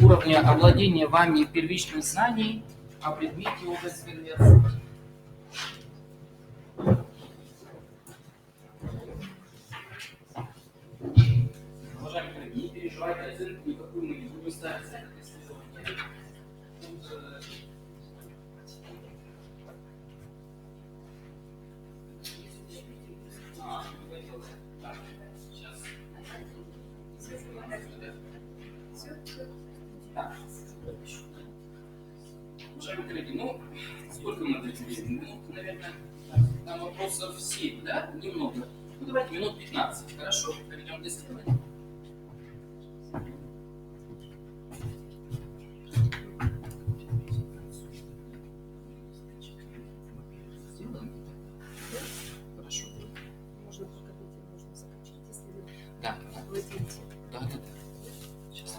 [SPEAKER 2] уровня овладения вами первичных знаний о предмете ОДНКНР. Уважаемые коллеги, не переживайте, оценку никакую мы не будем ставить за это тестирование. Уважаемые коллеги, ну, сколько мы дадим? Минут, наверное, там вопросов 7, да? Немного. Ну, давайте минут 15. Хорошо, перейдем к тестированию. Хорошо.
[SPEAKER 1] Можно прокатить, можно закачать, если
[SPEAKER 2] Да.
[SPEAKER 1] вы хотите.
[SPEAKER 2] Да. Сейчас.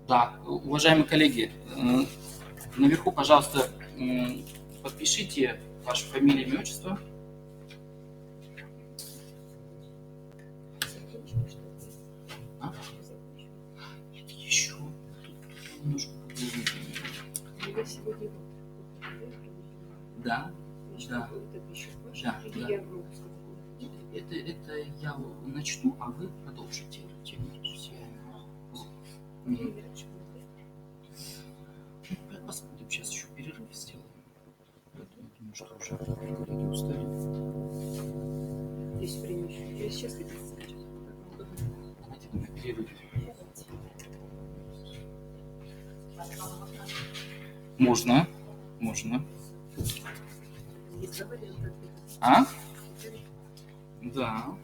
[SPEAKER 2] Да, уважаемые коллеги, наверху, пожалуйста, подпишите вашу фамилию, имя, отчество. Еще. Тут немножко.
[SPEAKER 1] Я сегодня
[SPEAKER 2] Да. Да. Да.
[SPEAKER 1] Или я могу сказать?
[SPEAKER 2] Это я начну, а вы продолжите тему. устали.
[SPEAKER 1] Есть время еще. Я сейчас хотела скачать.
[SPEAKER 2] Давайте мы на перерыве. Можно. Можно.
[SPEAKER 1] Есть два варианта.
[SPEAKER 2] А? Да.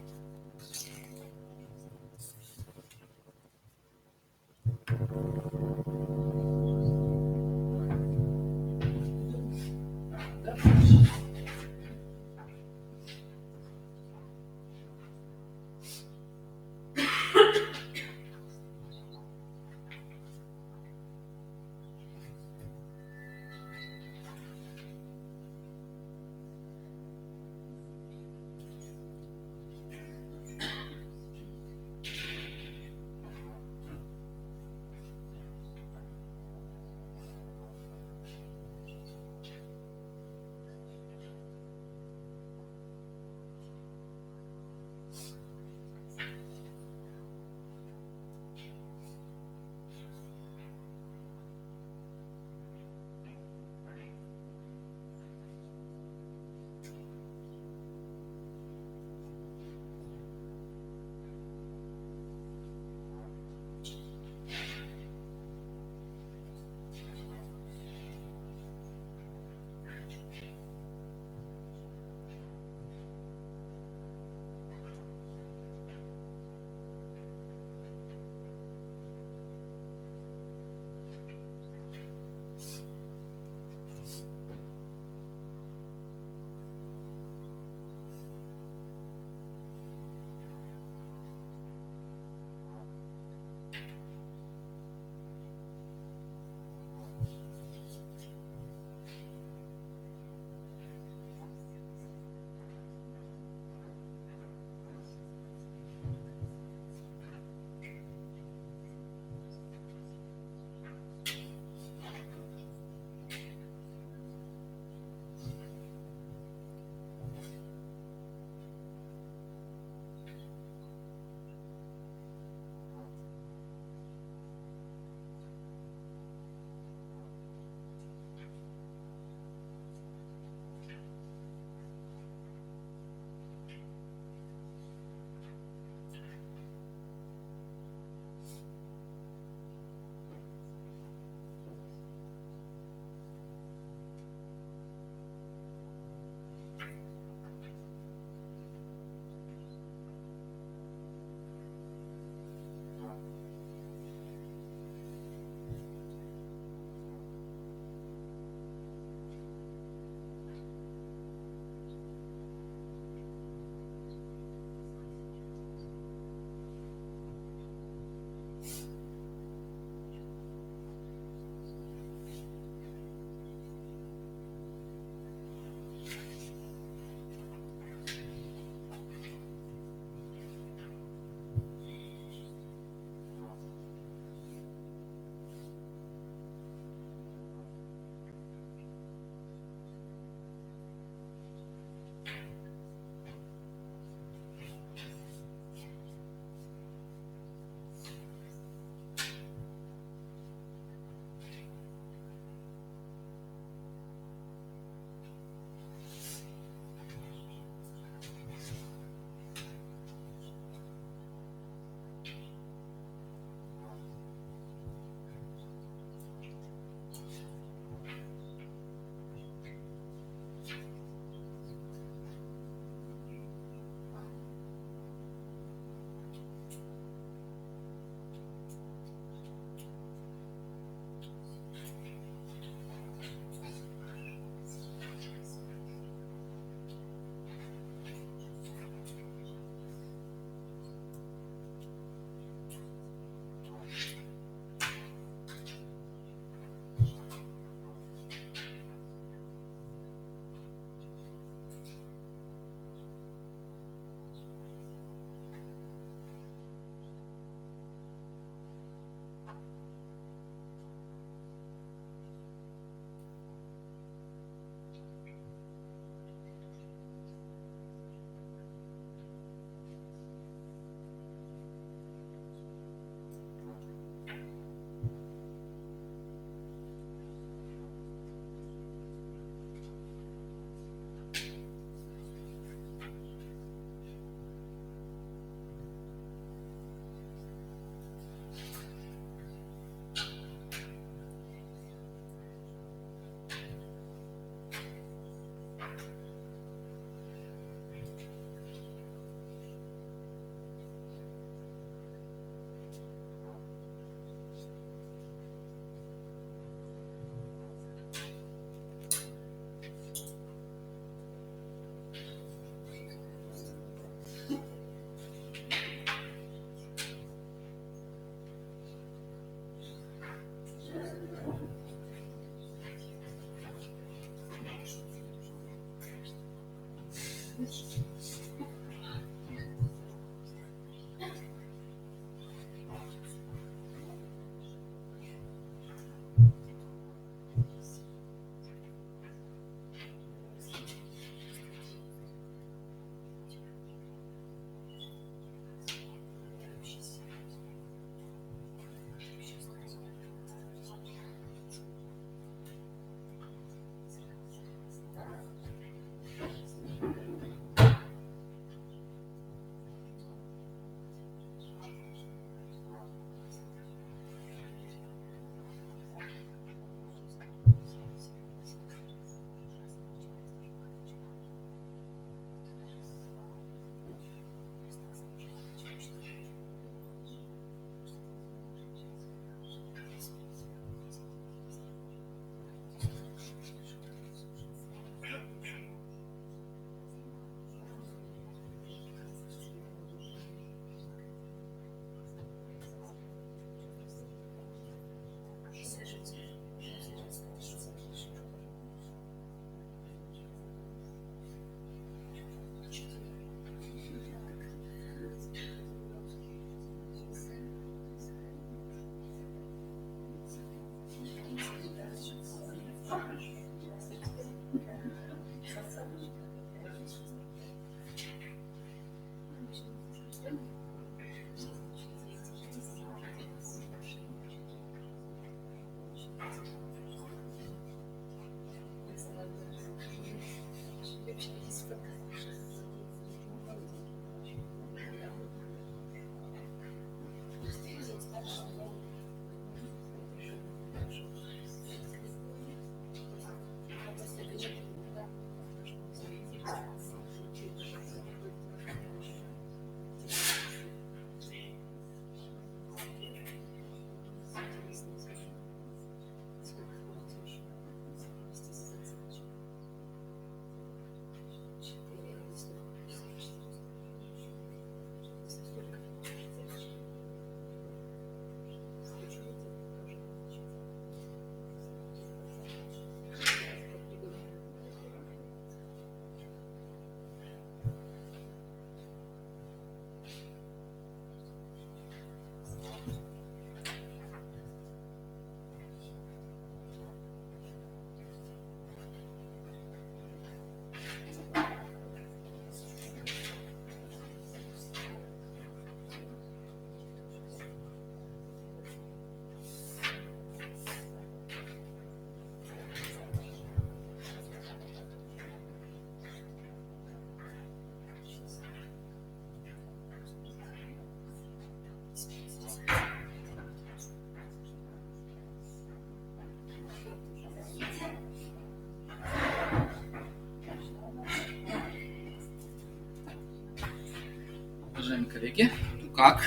[SPEAKER 2] Уважаемые коллеги, ну как?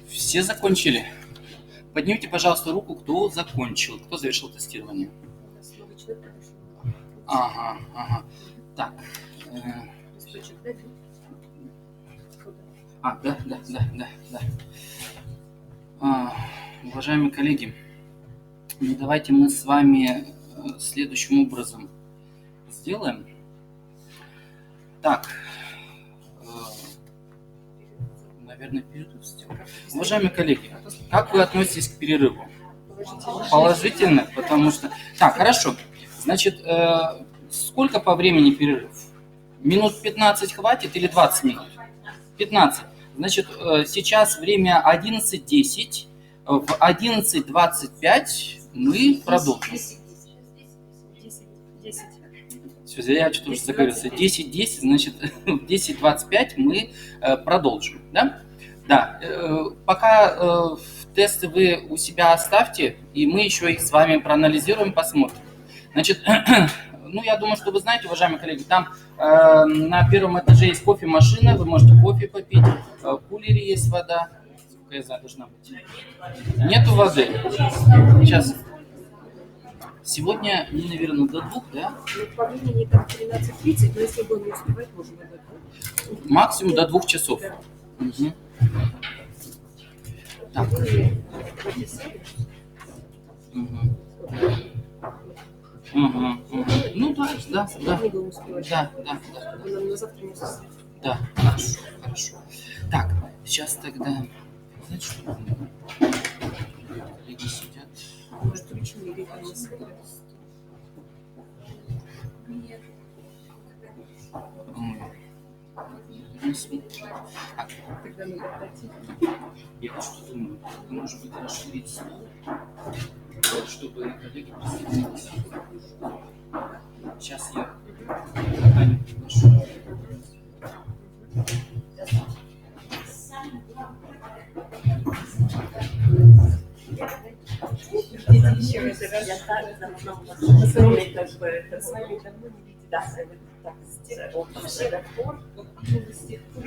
[SPEAKER 2] Все закончили? Поднимите, пожалуйста, руку, кто закончил, кто завершил тестирование.
[SPEAKER 1] У нас новый человек подошел.
[SPEAKER 2] Ага. Так.
[SPEAKER 1] Листочек дать?
[SPEAKER 2] Да. Уважаемые коллеги, ну, давайте мы с вами следующим образом сделаем. Так, наверное, перерыв сделаем. Уважаемые коллеги, как вы относитесь к перерыву? Положительно, потому что... Так, хорошо. Значит, сколько по времени перерыв? Минут 15 хватит или 20 минут? 15. Значит, сейчас время 11:10. В 11:25 мы продолжим.
[SPEAKER 1] 10.
[SPEAKER 2] Все, я что-то уже заговорился. 10:10, значит, в 10:25 мы продолжим. Да? Да. Пока тесты вы у себя оставьте, и мы еще их с вами проанализируем, посмотрим. Значит, ну, я думаю, что вы знаете, уважаемые коллеги, там на первом этаже есть кофемашина, вы можете кофе попить, в кулере есть вода. Сколько я знаю, должна быть. Нету воды. Сейчас. Сегодня, ну, наверное, до 2, да?
[SPEAKER 1] Ну, по времени там 13:30, но если будем не успевать, можем отдать.
[SPEAKER 2] Максимум до 2 часов.
[SPEAKER 1] Да.
[SPEAKER 2] Угу. Так.
[SPEAKER 1] Вы прописали?
[SPEAKER 2] Ну да.
[SPEAKER 1] Не будем успевать.
[SPEAKER 2] Да.
[SPEAKER 1] Вы нам на завтра не успеете.
[SPEAKER 2] Да, хорошо. Так, сейчас тогда, знаете, что коллеги сидят.
[SPEAKER 1] Может, ручные или там не сходят?
[SPEAKER 2] Так,
[SPEAKER 1] Тогда надо пройти.
[SPEAKER 2] я вот что думаю, может быть, расширить стол, чтобы коллеги присоединились. Сейчас я Аню приглашу.
[SPEAKER 1] Еще раз, я так давно с вами как бы это с вами давно не видела. Да, так, с тех пор, с тех пор.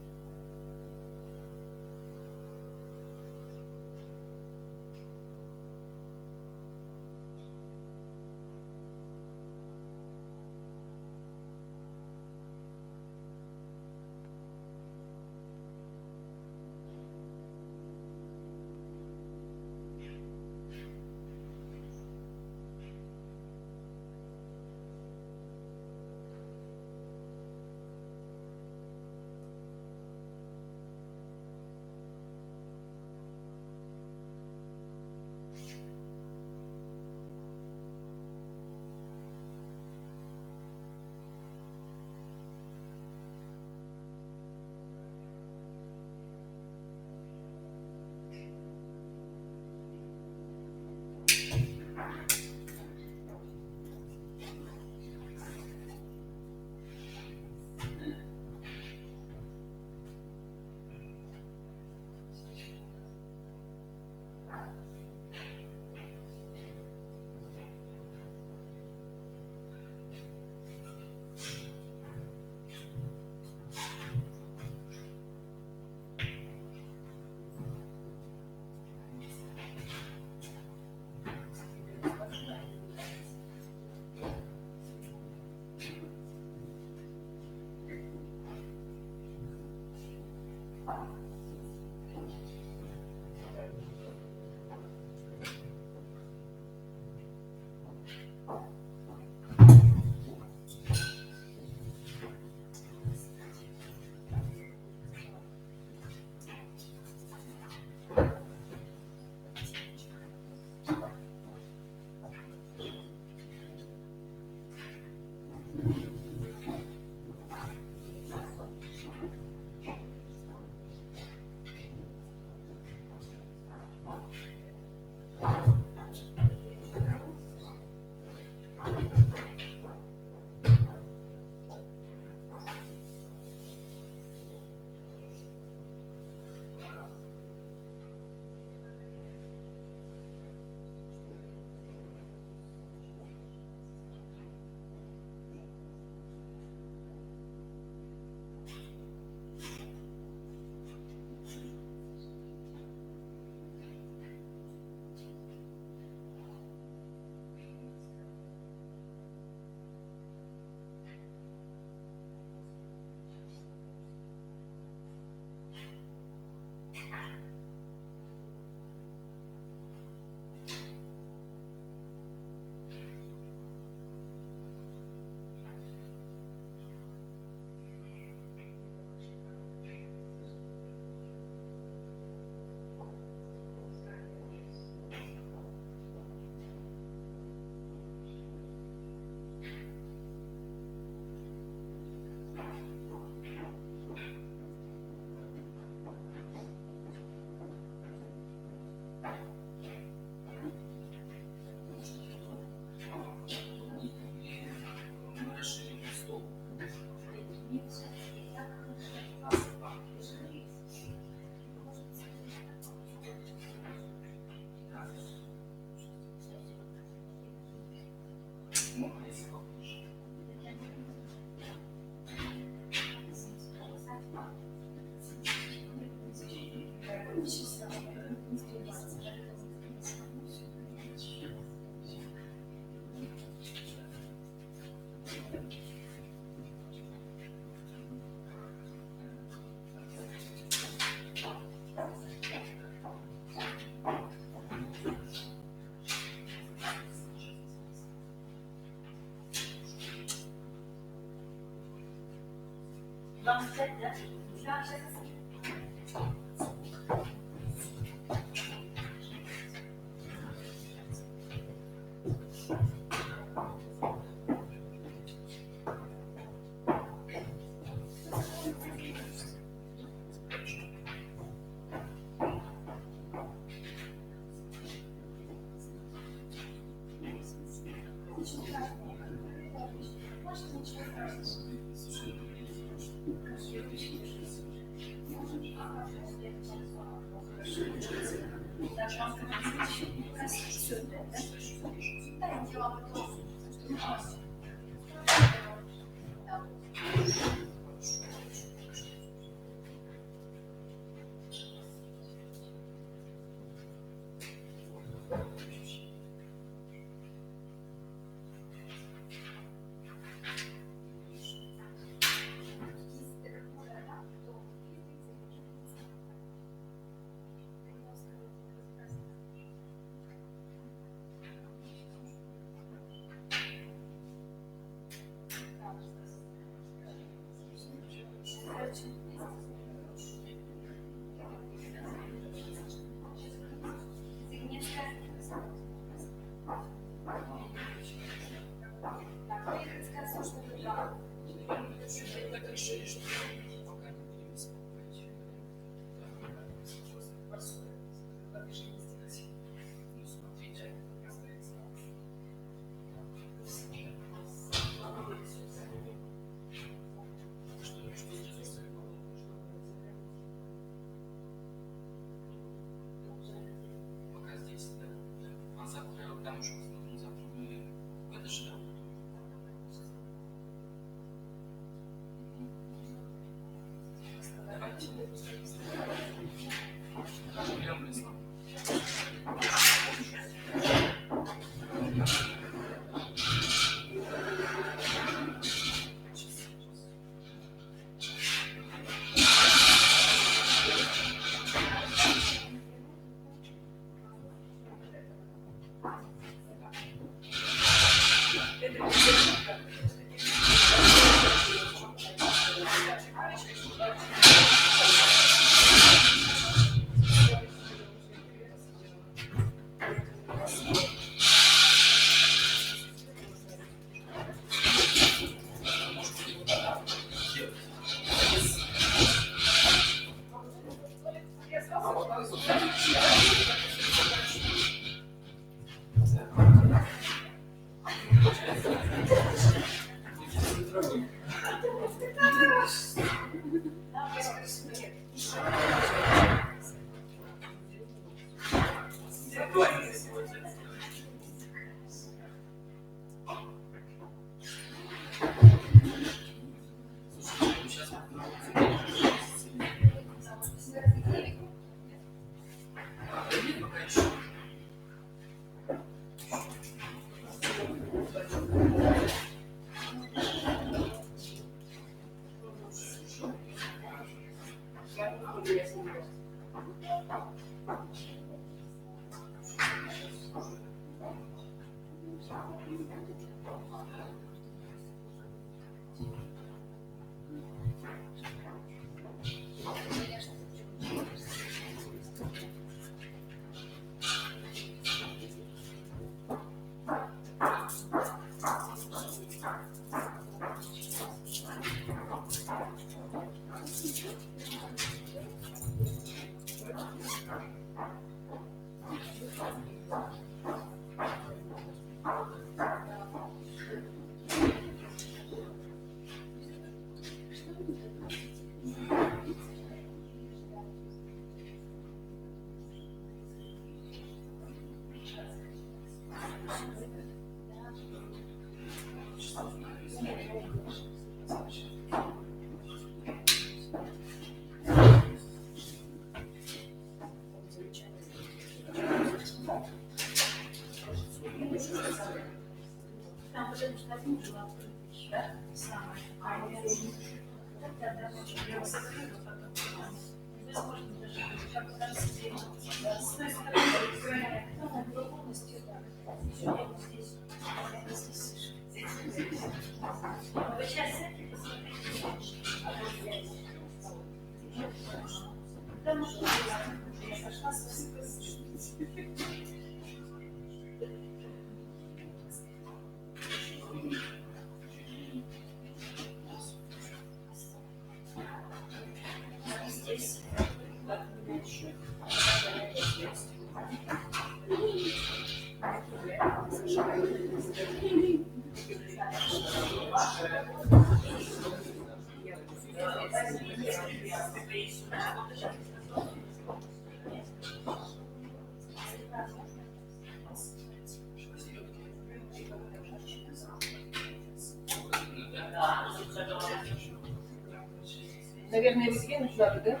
[SPEAKER 1] Наверное, выдвинуть надо, да?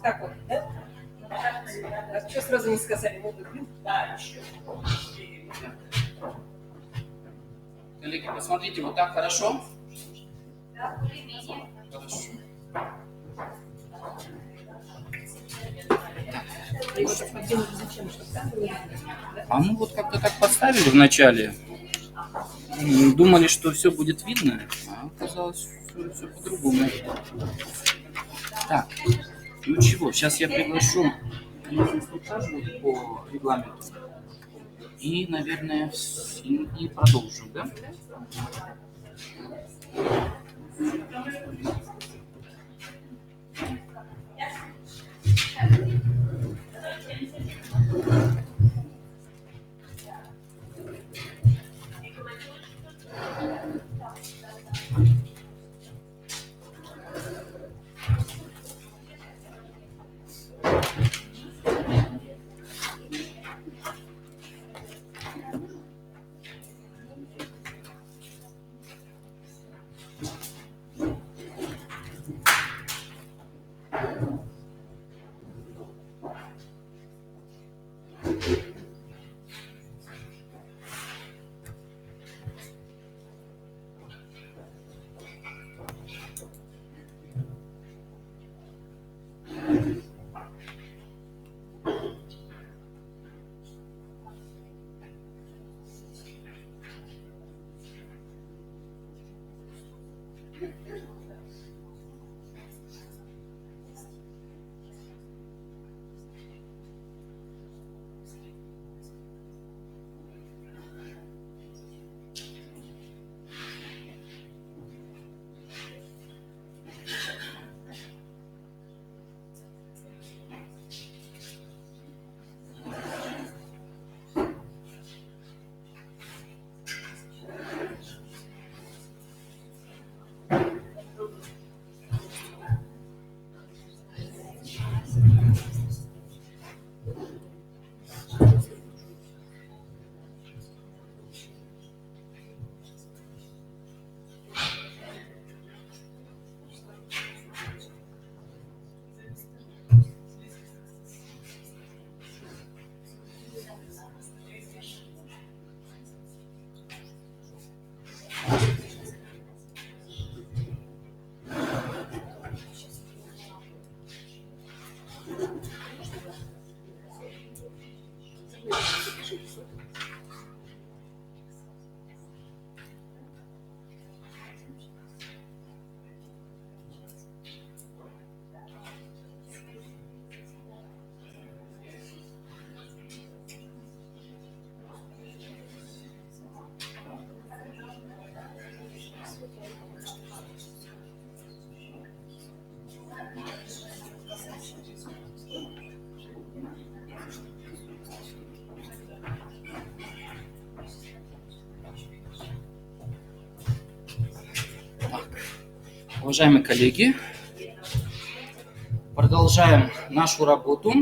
[SPEAKER 1] Так вот, да? А что сразу не сказали? Вот выдвинуть? Да, еще.
[SPEAKER 2] Коллеги, посмотрите, вот так хорошо?
[SPEAKER 5] Да, более-менее.
[SPEAKER 2] Хорошо.
[SPEAKER 1] И вот так подвинуть зачем? Чтобы там было видно, да?
[SPEAKER 2] А мы вот как-то так поставили в начале. Думали, что все будет видно, а оказалось все по-другому. Так, ну чего, сейчас я приглашу инструктаж вот по регламенту. И, наверное, и продолжим, да? Уважаемые коллеги, продолжаем нашу работу.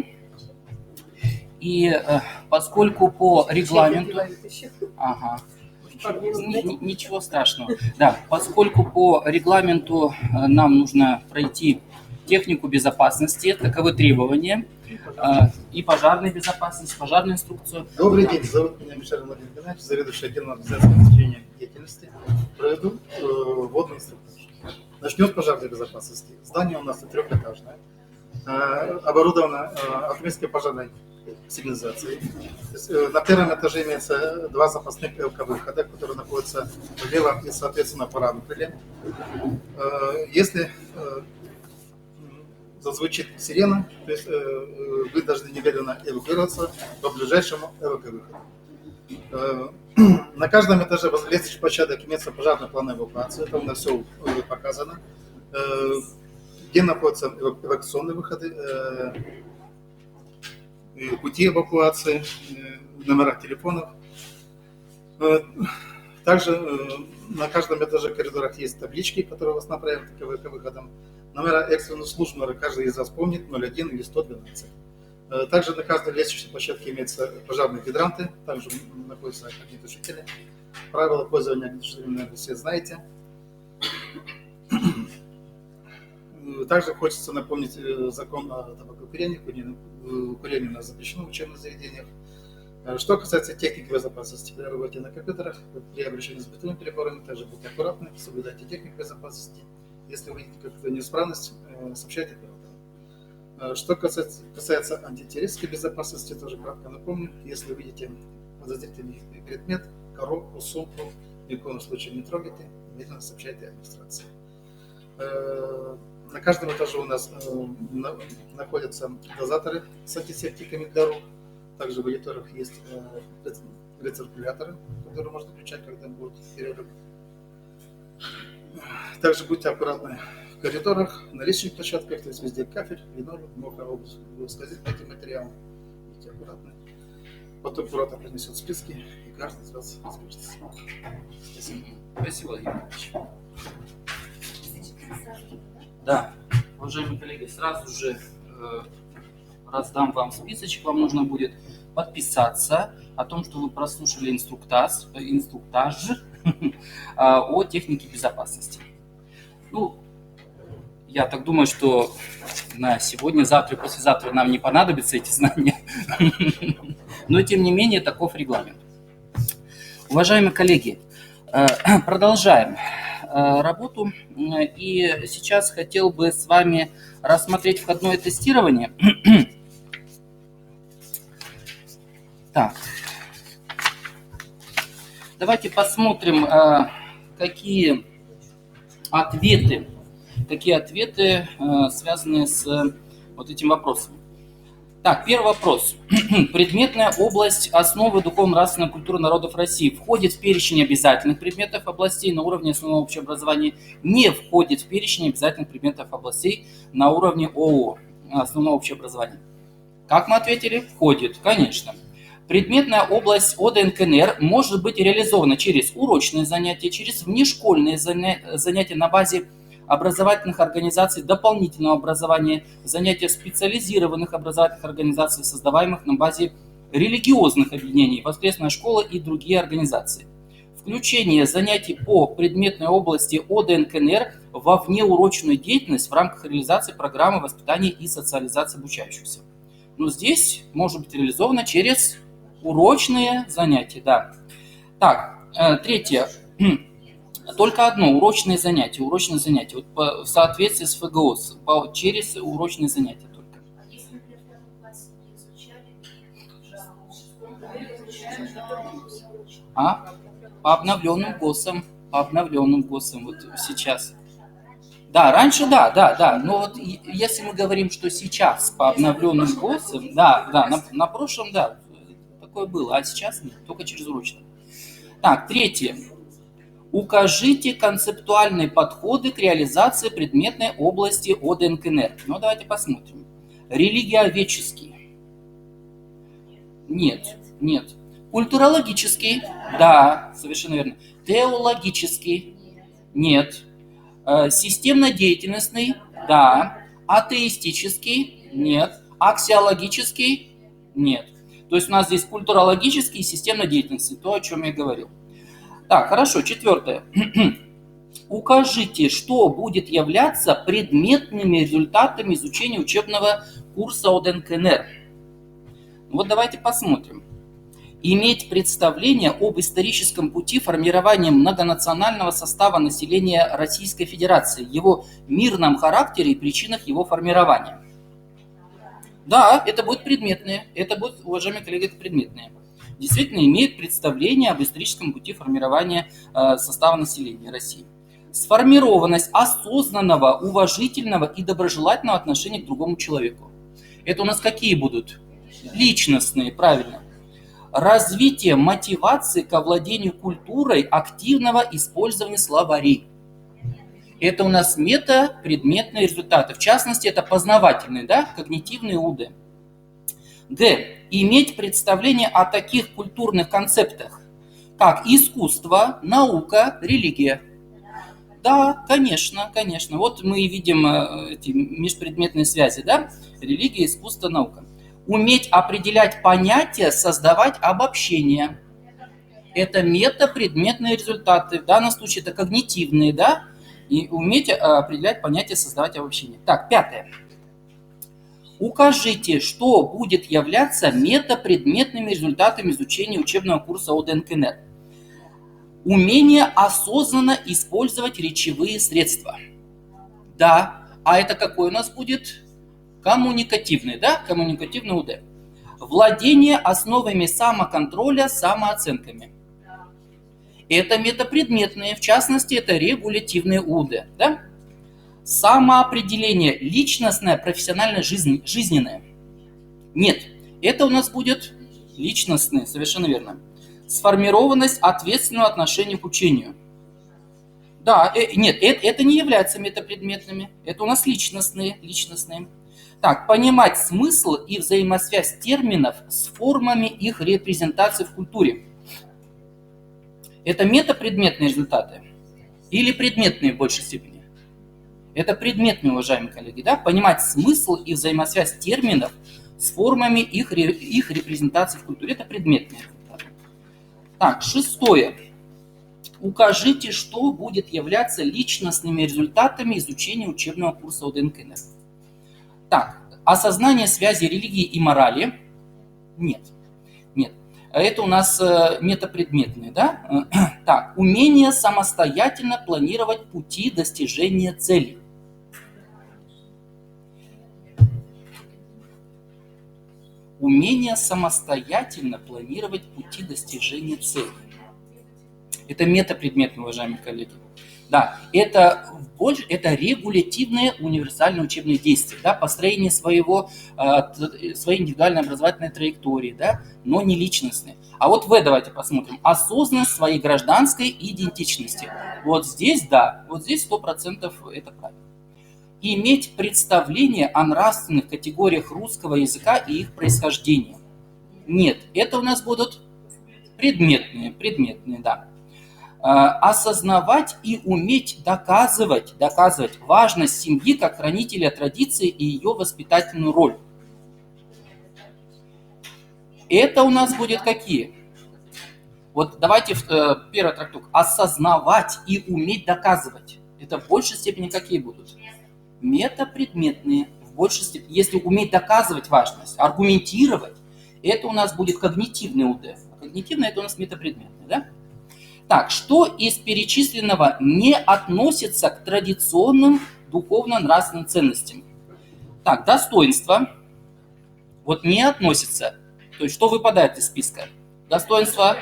[SPEAKER 2] И поскольку по регламенту... Ага. Ничего страшного. Да, поскольку по регламенту нам нужно пройти технику безопасности, таковы требования, и пожарной безопасности, пожарную инструкцию.
[SPEAKER 7] Добрый день, зовут меня Мишель Владимир Геннадьевич, заведующий отделом организации обеспечения деятельности. Проведу вводный инструктаж. Начнем с пожарной безопасности. Здание у нас трехэтажное, оборудовано отметкой пожарной сигнализацией. На первом этаже имеется два запасных ЛК-выхода, которые находятся в левом и, соответственно, правом крыле. Если зазвучит сирена, то есть вы должны немедленно эвакуироваться по ближайшему ЛК-выходу. На каждом этаже возле лестничных площадок имеется пожарный план эвакуации, это у нас все показано. Где находятся эвакуационные выходы, пути эвакуации, номера телефонов. Также на каждом этаже коридорах есть таблички, которые вас направят к выходам. Номера экстренных служб, наверное, каждый из вас помнит, 01 или 112. Также на каждой лестничной площадке имеются пожарные гидранты, также находятся огнетушители. Правила пользования огнетушителями, наверное, все знаете. Также хочется напомнить закон о табакокурении. Курение у нас запрещено в учебных заведениях. Что касается техники безопасности, при работе на компьютерах, при обращении с бытовыми приборами, также будьте аккуратны, соблюдайте технику безопасности. Если вы видите какую-то неисправность, сообщайте оператору. Что касается антитеррористской безопасности, тоже кратко напомню, если вы видите подозрительный предмет, коробку, сумку, ни в коем случае не трогайте, немедленно сообщайте администрации. На каждом этаже у нас находятся дозаторы с антисептиками для рук. Также в мониторах есть рециркуляторы, которые можно включать, когда будет перерыв. Также будьте аккуратны в коридорах, на лестничных площадках, то есть везде кафель, линолеум, мокрая обувь, скользит по этим материалам. Будьте аккуратны. Потом куратор принесет списки, и каждый из вас спишется. Спасибо.
[SPEAKER 2] Спасибо, Владимир Ильич. Да, уважаемые коллеги, сразу же раздам вам списочек. Вам нужно будет подписаться о том, что вы прослушали инструктаж о технике безопасности. Ну, я так думаю, что на сегодня, завтра и послезавтра нам не понадобятся эти знания. Но, тем не менее, таков регламент. Уважаемые коллеги, продолжаем работу. И сейчас хотел бы с вами рассмотреть входное тестирование. Так, давайте посмотрим, какие ответы связаны с вот этим вопросом. Так, первый вопрос. Предметная область основы духовно-нравственной культуры народов России входит в перечень обязательных предметов областей на уровне основного общеобразования, не входит в перечень обязательных предметов областей на уровне ООО, основного общеобразования. Как мы ответили? Входит, конечно. Предметная область ОДНКНР может быть реализована через урочные занятия, через внешкольные занятия на базе образовательных организаций дополнительного образования, занятия специализированных образовательных организаций, создаваемых на базе религиозных объединений, воскресная школа и другие организации. Включение занятий по предметной области ОДНКНР во внеурочную деятельность в рамках реализации программы воспитания и социализации обучающихся. Но здесь может быть реализовано через урочные занятия, да. Так, третье. Только одно урочные занятия. Вот в соответствии с ФГО, через урочные занятия только.
[SPEAKER 5] А если, например, в первом классе не изучали,
[SPEAKER 2] По обновленным ГОСам, вот сейчас. Да, раньше, да. Но вот если мы говорим, что сейчас по обновленным ГОСам, да, на прошлом, да, такое было, а сейчас нет, только через урочные. Так, третье. Укажите концептуальные подходы к реализации предметной области ОДНКНР. Ну, давайте посмотрим. Религиоведческий. Нет. Культурологический. Да, совершенно верно. Теологический. Нет. Системно-деятельностный? Да. Атеистический? Нет. Аксиологический? Нет. То есть у нас здесь культурологический и системно-деятельностный, то, о чем я говорил. Так, хорошо, 4. Укажите, что будет являться предметными результатами изучения учебного курса ОДН-КНР. Вот давайте посмотрим. Иметь представление об историческом пути формирования многонационального состава населения Российской Федерации, его мирном характере и причинах его формирования. Да, это будет предметные, это будет, уважаемые коллеги, это предметные. Действительно имеют представление об историческом пути формирования состава населения России. Сформированность осознанного, уважительного и доброжелательного отношения к другому человеку. Это у нас какие будут? Личностные, правильно. Развитие мотивации к овладению культурой активного использования словарей. Это у нас метапредметные результаты. В частности, это познавательные, да, когнитивные УД. Г. Иметь представление о таких культурных концептах, как искусство, наука, религия. Да, конечно, конечно. Вот мы видим эти межпредметные связи, да? Религия, искусство, наука. Уметь определять понятия, создавать обобщения. Это метапредметные результаты. В данном случае это когнитивные, да? И уметь определять понятия, создавать обобщения. Так, 5. Укажите, что будет являться метапредметными результатами изучения учебного курса ОДН-КНР. Умение осознанно использовать речевые средства. Да, а это какой у нас будет? Коммуникативный, да? Коммуникативный УД. Владение основами самоконтроля, самооценками. Это метапредметные, в частности, это регулятивные УД, да? Самоопределение личностное, профессионально, жизненное. Нет, это у нас будет личностное, совершенно верно. Сформированность ответственного отношения к учению. Да, нет, это не является метапредметными, это у нас личностные. Так, понимать смысл и взаимосвязь терминов с формами их репрезентации в культуре. Это метапредметные результаты или предметные в большей степени? Это предметные, уважаемые коллеги, да? Понимать смысл и взаимосвязь терминов с формами их репрезентации в культуре. Это предметные результаты. Так, 6. Укажите, что будет являться личностными результатами изучения учебного курса ОДН-КНР. Так, осознание связи религии и морали. Нет. Это у нас метапредметные, да? Так, умение самостоятельно планировать пути достижения целей. Умение самостоятельно планировать пути достижения целей. Это метапредметные, уважаемые коллеги. Да, это регулятивные универсальные учебные действия, да, построение своей индивидуальной образовательной траектории, да, но не личностные. А вот давайте посмотрим. Осознанность своей гражданской идентичности. Вот здесь, да, вот здесь 100% это правильно. Иметь представление о нравственных категориях русского языка и их происхождения. Нет, это у нас будут предметные, да. Осознавать и уметь доказывать важность семьи как хранителя традиции и ее воспитательную роль. Это у нас будет какие? Вот давайте первый трактовка. Осознавать и уметь доказывать. Это в большей степени какие будут? Метапредметные. В большей степени. Если уметь доказывать важность, аргументировать, это у нас будет когнитивный УД. Когнитивный это у нас метапредметный, да? Так, что из перечисленного не относится к традиционным духовно-нравственным ценностям? Так, достоинство. Вот не относится. То есть, что выпадает из списка? Достоинство.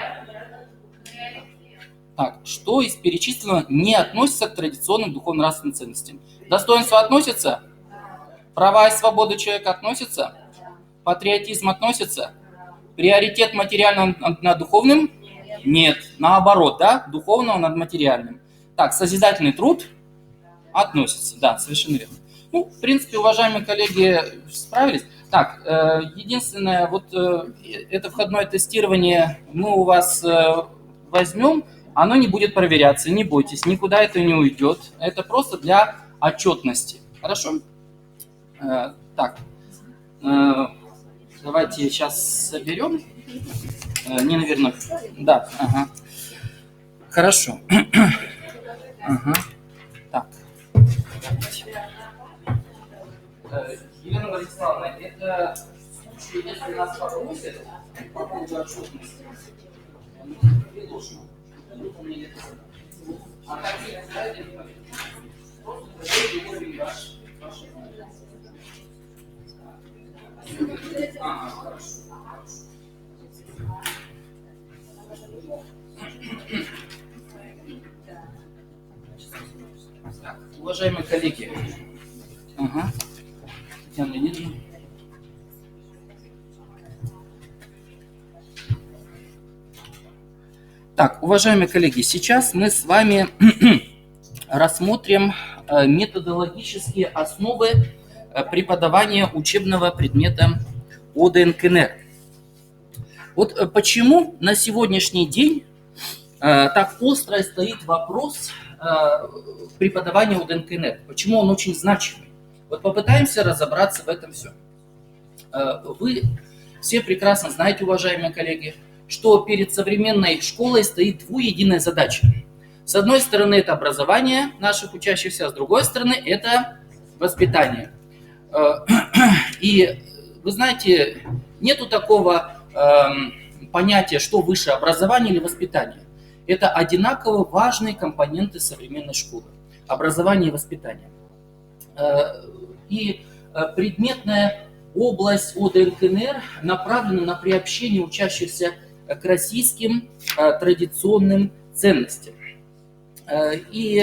[SPEAKER 2] Так, что из перечисленного не относится к традиционным духовно-нравственным ценностям? Достоинство относится? Права и свободы человека относятся? Патриотизм относится? Приоритет материального над духовным? Нет, наоборот, да, духовного над материальным. Так, созидательный труд относится, да, совершенно верно. Ну, в принципе, уважаемые коллеги, справились. Так, единственное, вот это входное тестирование мы у вас возьмем Оно не будет проверяться, не бойтесь, никуда это не уйдет. Это просто для отчетности. Хорошо? Так, давайте сейчас соберем. Не, наверное, да, ага. Хорошо. Ага. Так. Елена Владиславовна, это в случае, если нас попросят по поводу отчетности, приложим. А какие слайды просто такой уровень ваш. Ага, хорошо. Так, уважаемые коллеги. Ага. Татьяна Леонидовна. Так, уважаемые коллеги, сейчас мы с вами рассмотрим методологические основы преподавания учебного предмета ОДНКНР. Вот почему на сегодняшний день так остро стоит вопрос преподавания ОДНКНР? Почему он очень значимый? Вот попытаемся разобраться в этом все. Вы все прекрасно знаете, уважаемые коллеги, что перед современной школой стоит двуединая задача. С одной стороны, это образование наших учащихся, а с другой стороны, это воспитание. И вы знаете, нету такого понятия, что выше, образование или воспитание. Это одинаково важные компоненты современной школы. Образование и воспитание. И предметная область ОДНКНР направлена на приобщение учащихся к российским традиционным ценностям. И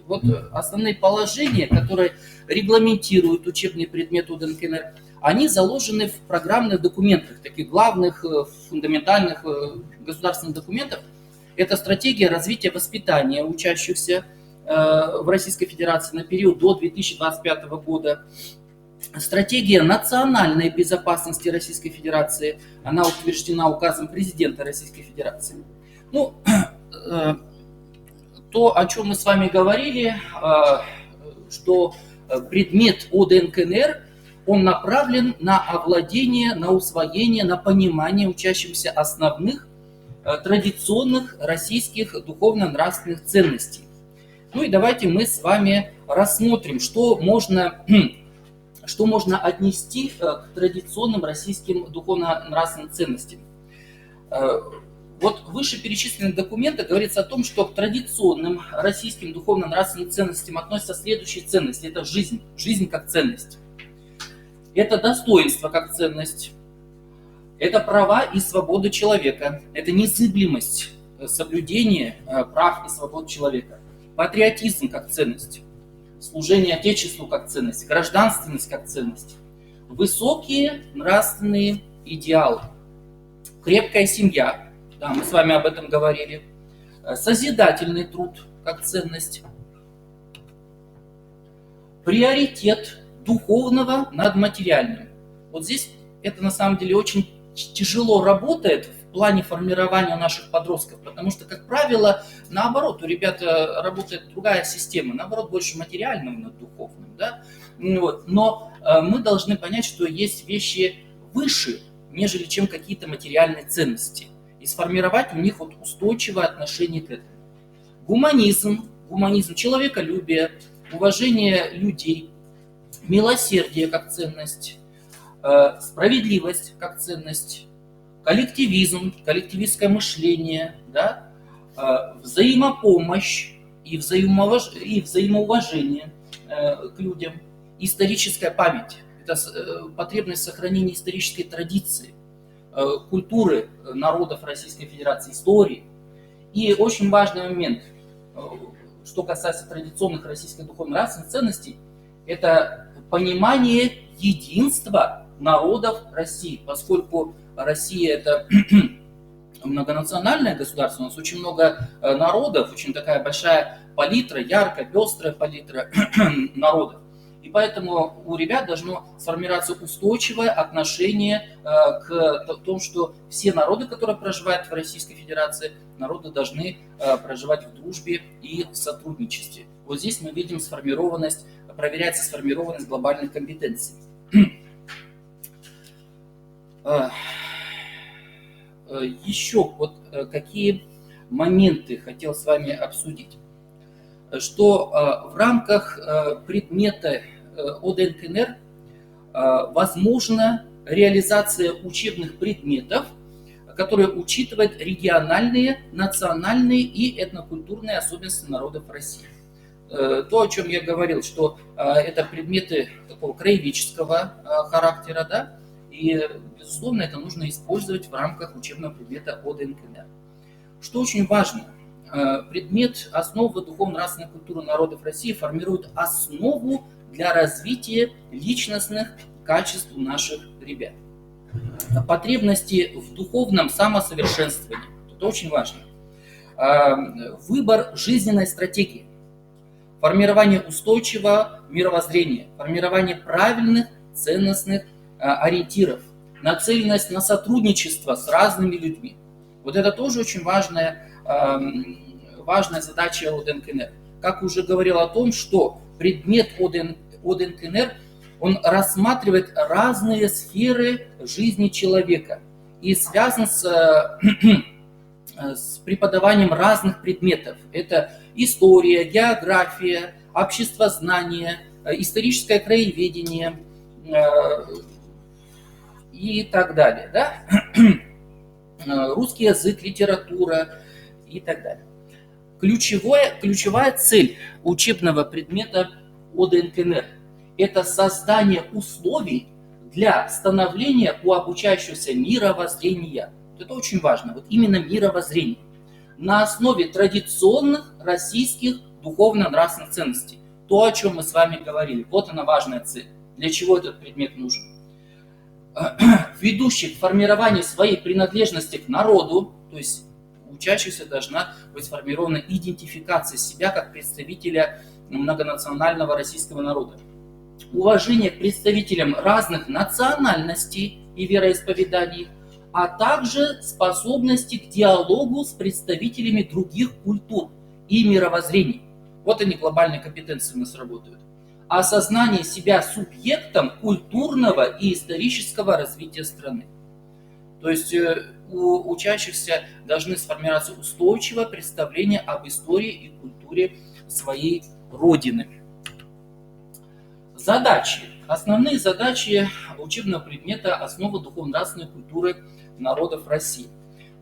[SPEAKER 2] вот основные положения, которые регламентируют учебный предмет ОДНКНР, они заложены в программных документах, таких главных, фундаментальных государственных документах. Это стратегия развития воспитания учащихся в Российской Федерации на период до 2025 года. Стратегия национальной безопасности Российской Федерации, она утверждена указом президента Российской Федерации. Ну, то, о чем мы с вами говорили, что предмет ОДНКНР, он направлен на овладение, на усвоение, на понимание учащимся основных традиционных российских духовно-нравственных ценностей. Ну и давайте мы с вами рассмотрим, что можно отнести к традиционным российским духовно-нравственным ценностям. Вот в вышеперечисленных документах говорится о том, что к традиционным российским духовно-нравственным ценностям относятся следующие ценности. Это жизнь, жизнь как ценность. Это достоинство как ценность. Это права и свободы человека. Это незыблемость соблюдения прав и свобод человека. Патриотизм как ценность. Служение Отечеству как ценность. Гражданственность как ценность. Высокие нравственные идеалы. Крепкая семья. Да, мы с вами об этом говорили. Созидательный труд как ценность. Приоритет духовного над материальным. Вот здесь это на самом деле очень тяжело работает в плане формирования наших подростков, потому что, как правило, наоборот, у ребят работает другая система, наоборот, больше материального над духовным. Да? Вот. Но мы должны понять, что есть вещи выше, нежели чем какие-то материальные ценности, и сформировать у них вот устойчивое отношение к этому. Гуманизм, человеколюбие, уважение людей, милосердие как ценность, справедливость как ценность, коллективизм, коллективистское мышление, да? Взаимопомощь и взаимоуважение к людям, историческая память, это потребность сохранения исторической традиции, культуры народов Российской Федерации, истории. И очень важный момент, что касается традиционных российских духовно-нравственных ценностей, это понимание единства народов России, поскольку Россия – это многонациональное государство, у нас очень много народов, очень такая большая палитра, яркая, пестрая палитра народов. И поэтому у ребят должно сформироваться устойчивое отношение к тому, что все народы, которые проживают в Российской Федерации, народы должны проживать в дружбе и в сотрудничестве. Вот здесь мы видим проверяется сформированность глобальных компетенций. Еще вот какие моменты хотел с вами обсудить. Что в рамках предмета ОДНКНР возможна реализация учебных предметов, которые учитывают региональные, национальные и этнокультурные особенности народов России. То, о чем я говорил, что это предметы такого краеведческого характера, да, и, безусловно, это нужно использовать в рамках учебного предмета ОДНКНР. Что очень важно, предмет «Основы духовно-нравственной культуры народов России» формирует основу для развития личностных качеств наших ребят. Потребности в духовном самосовершенствовании – это очень важно. Выбор жизненной стратегии, формирование устойчивого мировоззрения, формирование правильных ценностных ориентиров, нацеленность на сотрудничество с разными людьми. Вот это тоже очень важная задача ОДНКНР. Как уже говорил о том, что предмет ОДНКНР, он рассматривает разные сферы жизни человека и связан с преподаванием разных предметов. Это история, география, обществознание, историческое краеведение и так далее. Да? Русский язык, литература и так далее. Ключевая цель учебного предмета ОДНКНР – это создание условий для становления у обучающегося мировоззрения. Это очень важно, вот именно мировоззрение. На основе традиционных российских духовно-нравственных ценностей. То, о чем мы с вами говорили. Вот она важная цель. Для чего этот предмет нужен? Ведущих к формированию своей принадлежности к народу, то есть учащихся должна быть сформирована идентификация себя как представителя многонационального российского народа. Уважение к представителям разных национальностей и вероисповеданий, а также способности к диалогу с представителями других культур и мировоззрений. Вот они, глобальные компетенции у нас работают. Осознание себя субъектом культурного и исторического развития страны. То есть у учащихся должны сформироваться устойчивое представление об истории и культуре своей родины. Задачи. Основные задачи учебного предмета «Основы духовно-нравственной культуры народов России».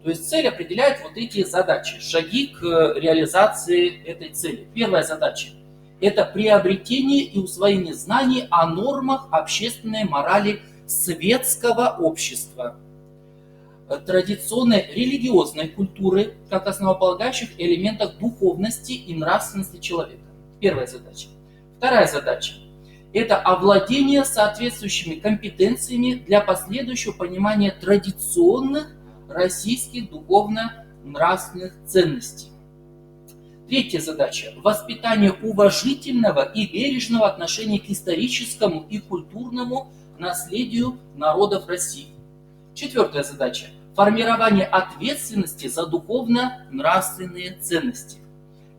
[SPEAKER 2] То есть цель определяет вот эти задачи, шаги к реализации этой цели. Первая задача – это приобретение и усвоение знаний о нормах общественной морали светского общества, традиционной религиозной культуры как основополагающих элементах духовности и нравственности человека. Первая задача. Вторая задача – это овладение соответствующими компетенциями для последующего понимания традиционных российских духовно-нравственных ценностей. Третья задача – воспитание уважительного и бережного отношения к историческому и культурному наследию народов России. Четвертая задача – формирование ответственности за духовно-нравственные ценности.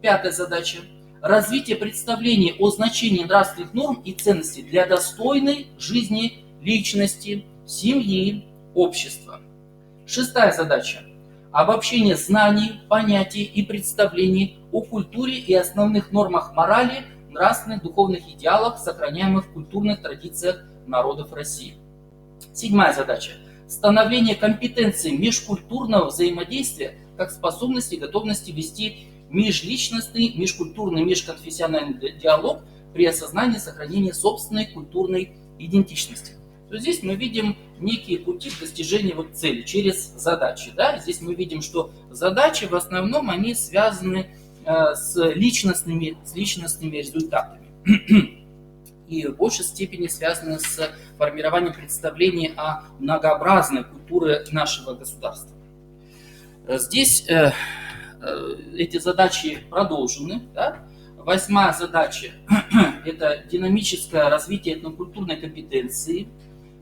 [SPEAKER 2] Пятая задача – развитие представлений о значении нравственных норм и ценностей для достойной жизни личности, семьи, общества. Шестая задача – обобщение знаний, понятий и представлений о культуре и основных нормах морали, нравственных духовных идеалах, сохраняемых в культурных традициях народов России. Седьмая задача – становление компетенции межкультурного взаимодействия как способности и готовности вести межличностный, межкультурный, межконфессиональный диалог при осознании и сохранении собственной культурной идентичности. То есть здесь мы видим некие пути к достижению вот цели через задачи. Да? Здесь мы видим, что задачи в основном они связаны с личностными результатами. И в большей степени связаны с формированием представлений о многообразной культуре нашего государства. Здесь эти задачи продолжены. Да? Восьмая задача – это динамическое развитие этнокультурной компетенции,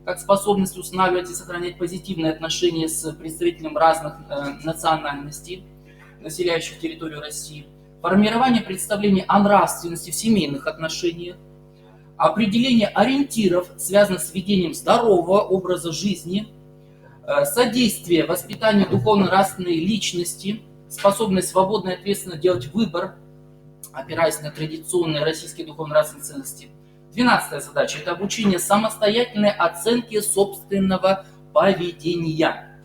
[SPEAKER 2] как способность устанавливать и сохранять позитивные отношения с представителями разных национальностей, населяющих территорию России, формирование представлений о нравственности в семейных отношениях, определение ориентиров, связанных с ведением здорового образа жизни, содействие воспитанию духовно-нравственной личности, способность свободно и ответственно делать выбор, опираясь на традиционные российские духовно-нравственные ценности. 12-я задача – это обучение самостоятельной оценке собственного поведения,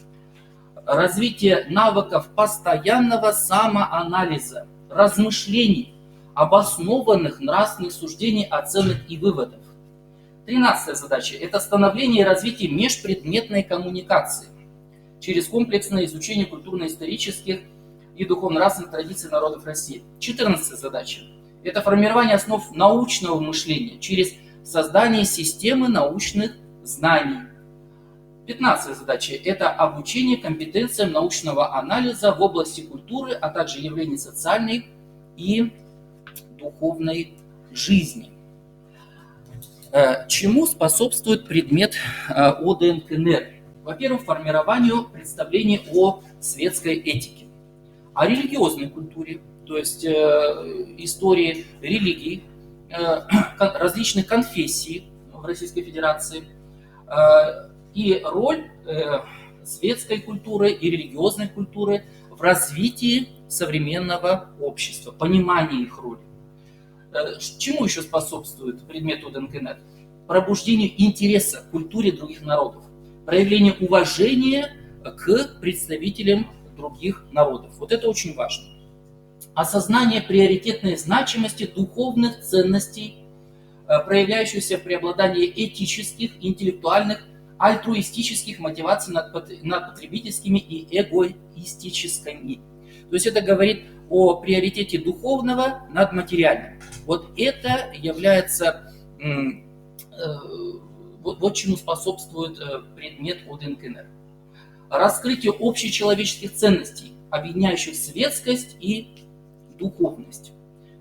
[SPEAKER 2] развитие навыков постоянного самоанализа, размышлений, обоснованных нравственных суждений, оценок и выводов. 13-я задача – это становление и развитие межпредметной коммуникации через комплексное изучение культурно-исторических и духовно-нравственных традиций народов России. 14-я задача – это формирование основ научного мышления через создание системы научных знаний. 15-я задача – это обучение компетенциям научного анализа в области культуры, а также явлений социальной и духовной жизни. Чему способствует предмет о ДНКНР? Во-первых, формированию представлений о светской этике, о религиозной культуре, то есть истории религий, различных конфессий в Российской Федерации, и роль светской культуры и религиозной культуры в развитии современного общества, понимании их роли. Чему еще способствует предмет ОДНКНР? Пробуждению интереса к культуре других народов, проявлению уважения к представителям других народов. Вот это очень важно. Осознание приоритетной значимости духовных ценностей, проявляющихся в преобладании этических, интеллектуальных, альтруистических мотиваций над потребительскими и эгоистическими. То есть это говорит о приоритете духовного над материальным. Вот это является, вот чему способствует предмет ОДНКНР. Раскрытие общечеловеческих ценностей, объединяющих светскость и духовность.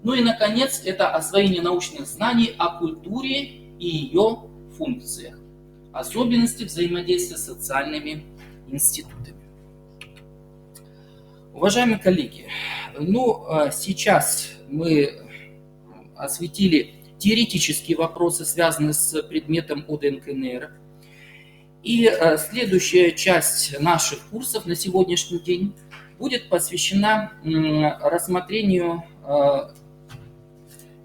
[SPEAKER 2] Ну и, наконец, это освоение научных знаний о культуре и ее функциях, особенности взаимодействия с социальными институтами. Уважаемые коллеги, сейчас мы осветили теоретические вопросы, связанные с предметом ОДНКНР. И следующая часть наших курсов на сегодняшний день будет посвящена рассмотрению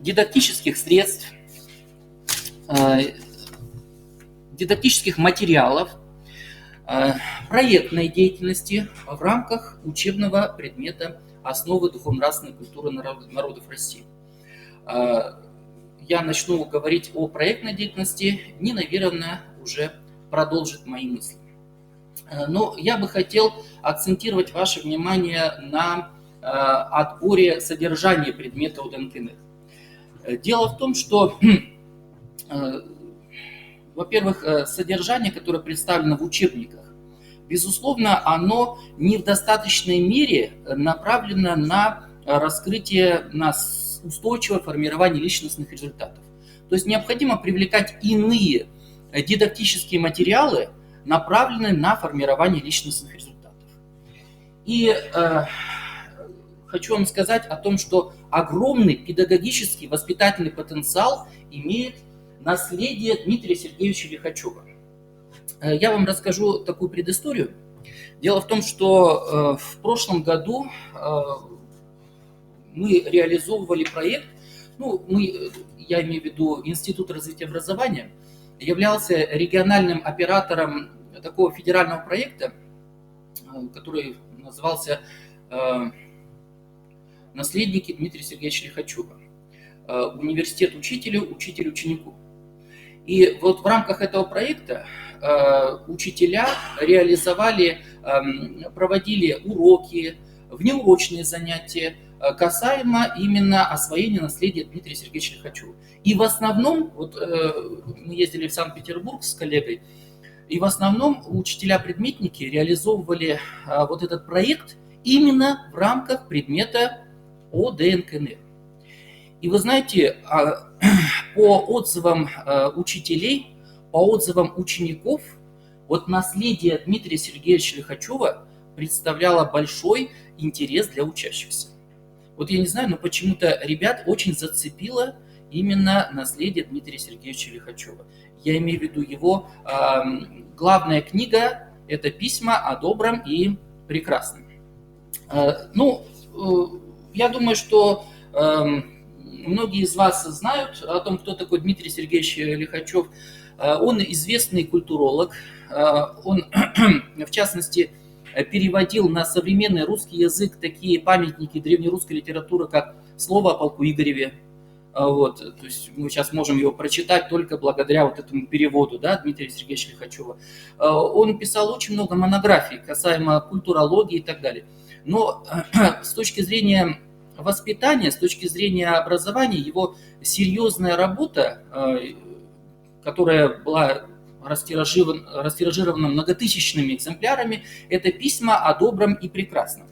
[SPEAKER 2] дидактических средств, дидактических материалов, проектной деятельности в рамках учебного предмета «Основы духовно-нравственной культуры народов России». Я начну говорить о проектной деятельности, Нина Юрьевна уже продолжит мои мысли. Но я бы хотел акцентировать ваше внимание на отборе содержания предмета ОДНКНР. Дело в том, что, во-первых, содержание, которое представлено в учебниках, безусловно, оно не в достаточной мере направлено на раскрытие, на устойчивое формирование личностных результатов. То есть необходимо привлекать иные дидактические материалы, направленные на формирование личностных результатов. И хочу вам сказать о том, что огромный педагогический воспитательный потенциал имеет наследие Дмитрия Сергеевича Лихачева. Я вам расскажу такую предысторию. Дело в том, что в прошлом году мы реализовывали проект, я имею в виду Институт развития образования, являлся региональным оператором такого федерального проекта, который назывался «Наследники Дмитрия Сергеевича Лихачева. Университет учителю, учитель ученику». И вот в рамках этого проекта учителя реализовали, проводили уроки, внеурочные занятия касаемо именно освоения наследия Дмитрия Сергеевича Лихачева. И в основном, вот мы ездили в Санкт-Петербург с коллегой, и в основном учителя-предметники реализовывали вот этот проект именно в рамках предмета ОДНКНР. И вы знаете, по отзывам учителей, по отзывам учеников, вот наследие Дмитрия Сергеевича Лихачева представляло большой интерес для учащихся. Вот я не знаю, но почему-то ребят очень зацепило именно наследие Дмитрия Сергеевича Лихачева. Я имею в виду его главная книга – это «Письма о добром и прекрасном». Я думаю, что многие из вас знают о том, кто такой Дмитрий Сергеевич Лихачев. Он известный культуролог. Он, в частности, переводил на современный русский язык такие памятники древнерусской литературы, как «Слово о полку Игореве». Вот, то есть мы сейчас можем его прочитать только благодаря вот этому переводу, да, Дмитрия Сергеевича Лихачева. Он писал очень много монографий касаемо культурологии и так далее. Но с точки зрения воспитания, с точки зрения образования, его серьезная работа, которая была растиражирована многотысячными экземплярами, это «Письма о добром и прекрасном».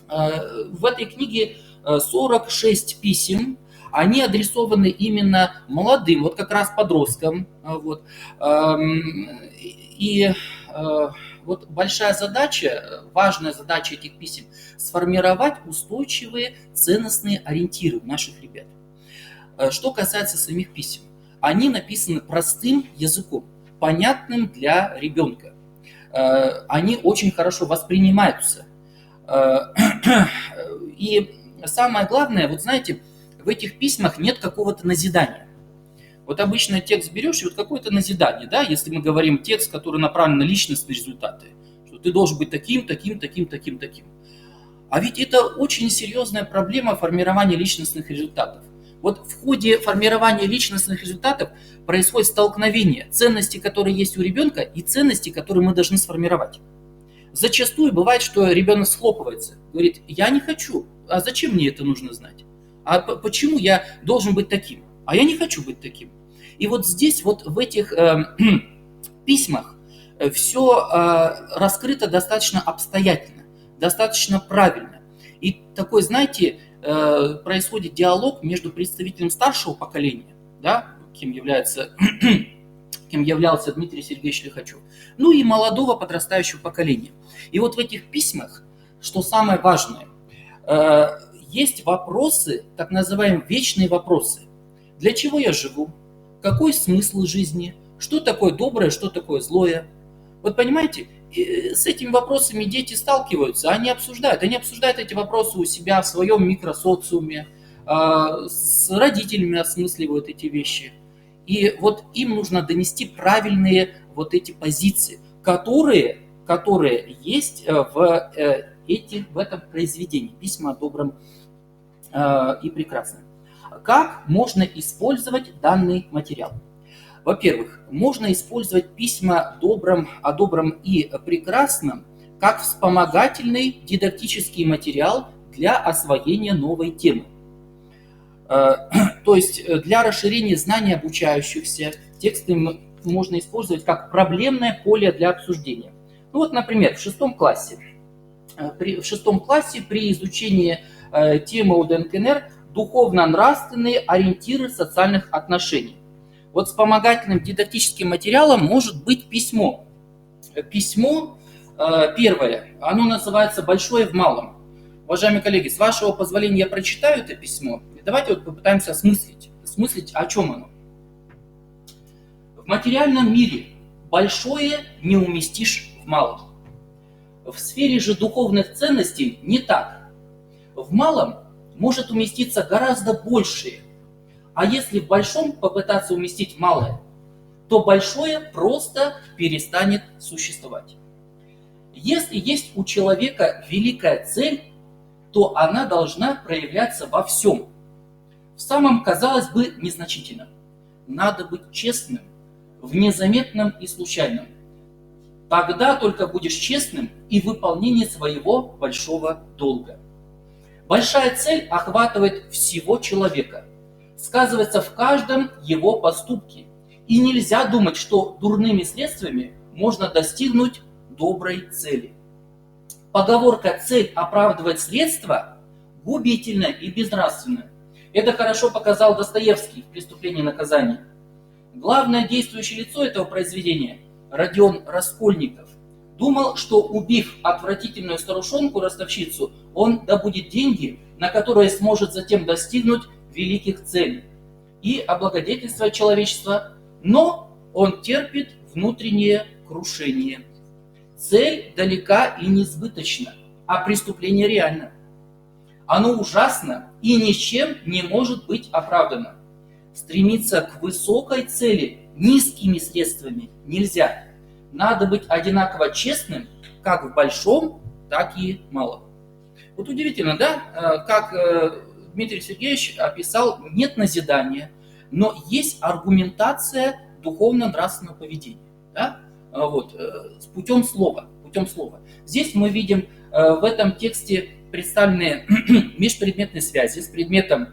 [SPEAKER 2] В этой книге 46 писем, они адресованы именно молодым, вот как раз подросткам. Вот. Вот большая задача, важная задача этих писем – сформировать устойчивые ценностные ориентиры у наших ребят. Что касается самих писем, они написаны простым языком, понятным для ребенка. Они очень хорошо воспринимаются. И самое главное, вот знаете, в этих письмах нет какого-то назидания. Вот обычно текст берешь, и вот какое-то назидание, да, если мы говорим текст, который направлен на личностные результаты, что ты должен быть таким, таким, таким, таким, таким. А ведь это очень серьезная проблема формирования личностных результатов. Вот в ходе формирования личностных результатов происходит столкновение ценностей, которые есть у ребенка, и ценностей, которые мы должны сформировать. Зачастую бывает, что ребенок схлопывается, говорит: я не хочу, а зачем мне это нужно знать? А почему я должен быть таким? А я не хочу быть таким. И вот здесь, вот в этих письмах все раскрыто достаточно обстоятельно, достаточно правильно. И такой, знаете, происходит диалог между представителем старшего поколения, да, кем являлся Дмитрий Сергеевич Лихачев, ну и молодого подрастающего поколения. И вот в этих письмах, что самое важное, есть вопросы, так называемые вечные вопросы. Для чего я живу? Какой смысл жизни? Что такое доброе, что такое злое? Вот понимаете, с этими вопросами дети сталкиваются, они обсуждают эти вопросы у себя в своем микросоциуме, с родителями осмысливают эти вещи. И вот им нужно донести правильные вот эти позиции, которые есть в этом произведении «Письма о добром и прекрасном». Как можно использовать данный материал? Во-первых, можно использовать письма о добром и прекрасном как вспомогательный дидактический материал для освоения новой темы. То есть для расширения знаний обучающихся тексты можно использовать как проблемное поле для обсуждения. Ну вот, например, в шестом классе при изучении темы ОДНКНР духовно-нравственные ориентиры социальных отношений. Вот вспомогательным дидактическим материалом может быть письмо. Письмо первое, оно называется «Большое в малом». Уважаемые коллеги, с вашего позволения я прочитаю это письмо. И давайте вот попытаемся осмыслить, о чем оно. В материальном мире большое не уместишь в малом. В сфере же духовных ценностей не так. В малом может уместиться гораздо большее. А если в большом попытаться уместить малое, то большое просто перестанет существовать. Если есть у человека великая цель, то она должна проявляться во всем. В самом, казалось бы, незначительном. Надо быть честным в незаметном и случайном. Тогда только будешь честным и в выполнении своего большого долга. Большая цель охватывает всего человека, сказывается в каждом его поступке. И нельзя думать, что дурными средствами можно достигнуть доброй цели. Поговорка «цель оправдывает средства» губительна и безнравственна. Это хорошо показал Достоевский в «Преступлении и наказании». Главное действующее лицо этого произведения, Родион Раскольников, думал, что, убив отвратительную старушонку-ростовщицу, он добудет деньги, на которые сможет затем достигнуть великих целей и облагодетельствовать человечество, но он терпит внутреннее крушение. Цель далека и несбыточна, а преступление реально. Оно ужасно и ни с чем не может быть оправдано. Стремиться к высокой цели низкими средствами нельзя. Надо быть одинаково честным как в большом, так и в малом. Вот удивительно, да, как Дмитрий Сергеевич описал, нет назидания, но есть аргументация духовно-нравственного поведения, да? Вот, путем слова. Здесь мы видим в этом тексте представлены межпредметные связи с предметом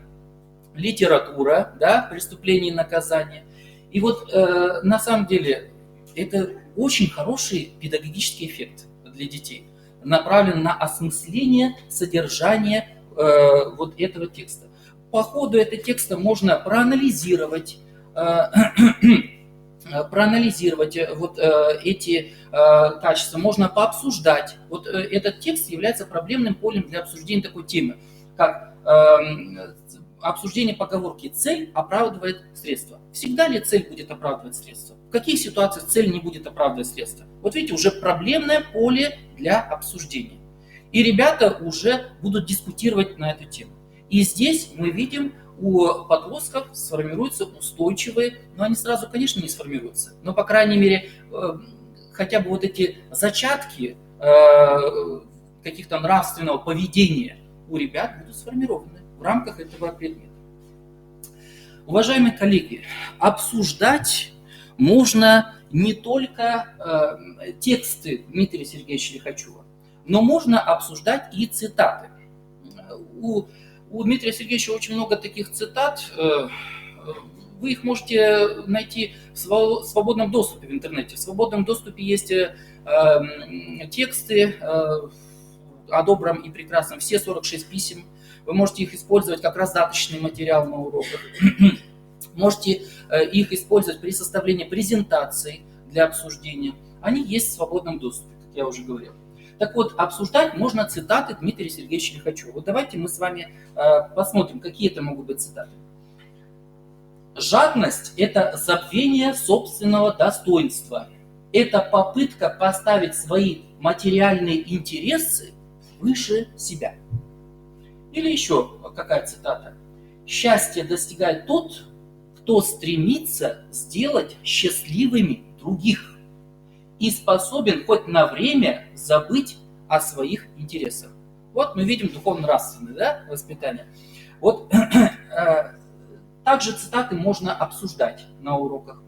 [SPEAKER 2] литература, да, преступление и наказание. И вот на самом деле это очень хороший педагогический эффект для детей, направлен на осмысление содержания вот этого текста. По ходу этого текста можно проанализировать вот эти качества, можно пообсуждать. Вот этот текст является проблемным полем для обсуждения такой темы, как обсуждение поговорки «цель оправдывает средства». Всегда ли цель будет оправдывать средства? В каких ситуациях цель не будет оправдывать средства? Вот видите, уже проблемное поле для обсуждения. И ребята уже будут дискутировать на эту тему. И здесь мы видим, у подростков сформируются устойчивые, но они сразу, конечно, не сформируются, но, по крайней мере, хотя бы вот эти зачатки каких-то нравственного поведения у ребят будут сформированы в рамках этого предмета. Уважаемые коллеги, обсуждать можно не только тексты Дмитрия Сергеевича Лихачева, но можно обсуждать и цитаты. У Дмитрия Сергеевича очень много таких цитат. Вы их можете найти в свободном доступе в интернете. В свободном доступе есть тексты о добром и прекрасном, все 46 писем. Вы можете их использовать как раздаточный материал на уроках. Можете их использовать при составлении презентаций для обсуждения. Они есть в свободном доступе, как я уже говорил. Так вот, обсуждать можно цитаты Дмитрия Сергеевича Лихачева. Вот давайте мы с вами посмотрим, какие это могут быть цитаты. Жадность – это забвение собственного достоинства. Это попытка поставить свои материальные интересы выше себя. Или еще какая цитата. Счастье достигает тот, кто стремится сделать счастливыми других и способен хоть на время забыть о своих интересах. Вот мы видим духовно-нравственное, да, воспитание. Вот также цитаты можно обсуждать на уроках.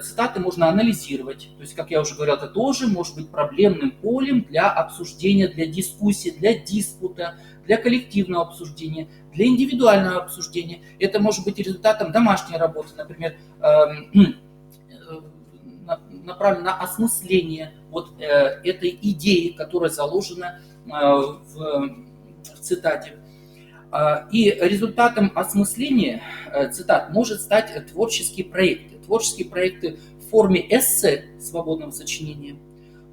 [SPEAKER 2] Цитаты можно анализировать. То есть, как я уже говорил, это тоже может быть проблемным полем для обсуждения, для дискуссии, для диспута, для коллективного обсуждения, для индивидуального обсуждения. Это может быть результатом домашней работы, например, направлено на осмысление вот этой идеи, которая заложена в цитате. И результатом осмысления цитат может стать творческие проекты. Творческие проекты в форме эссе, свободного сочинения,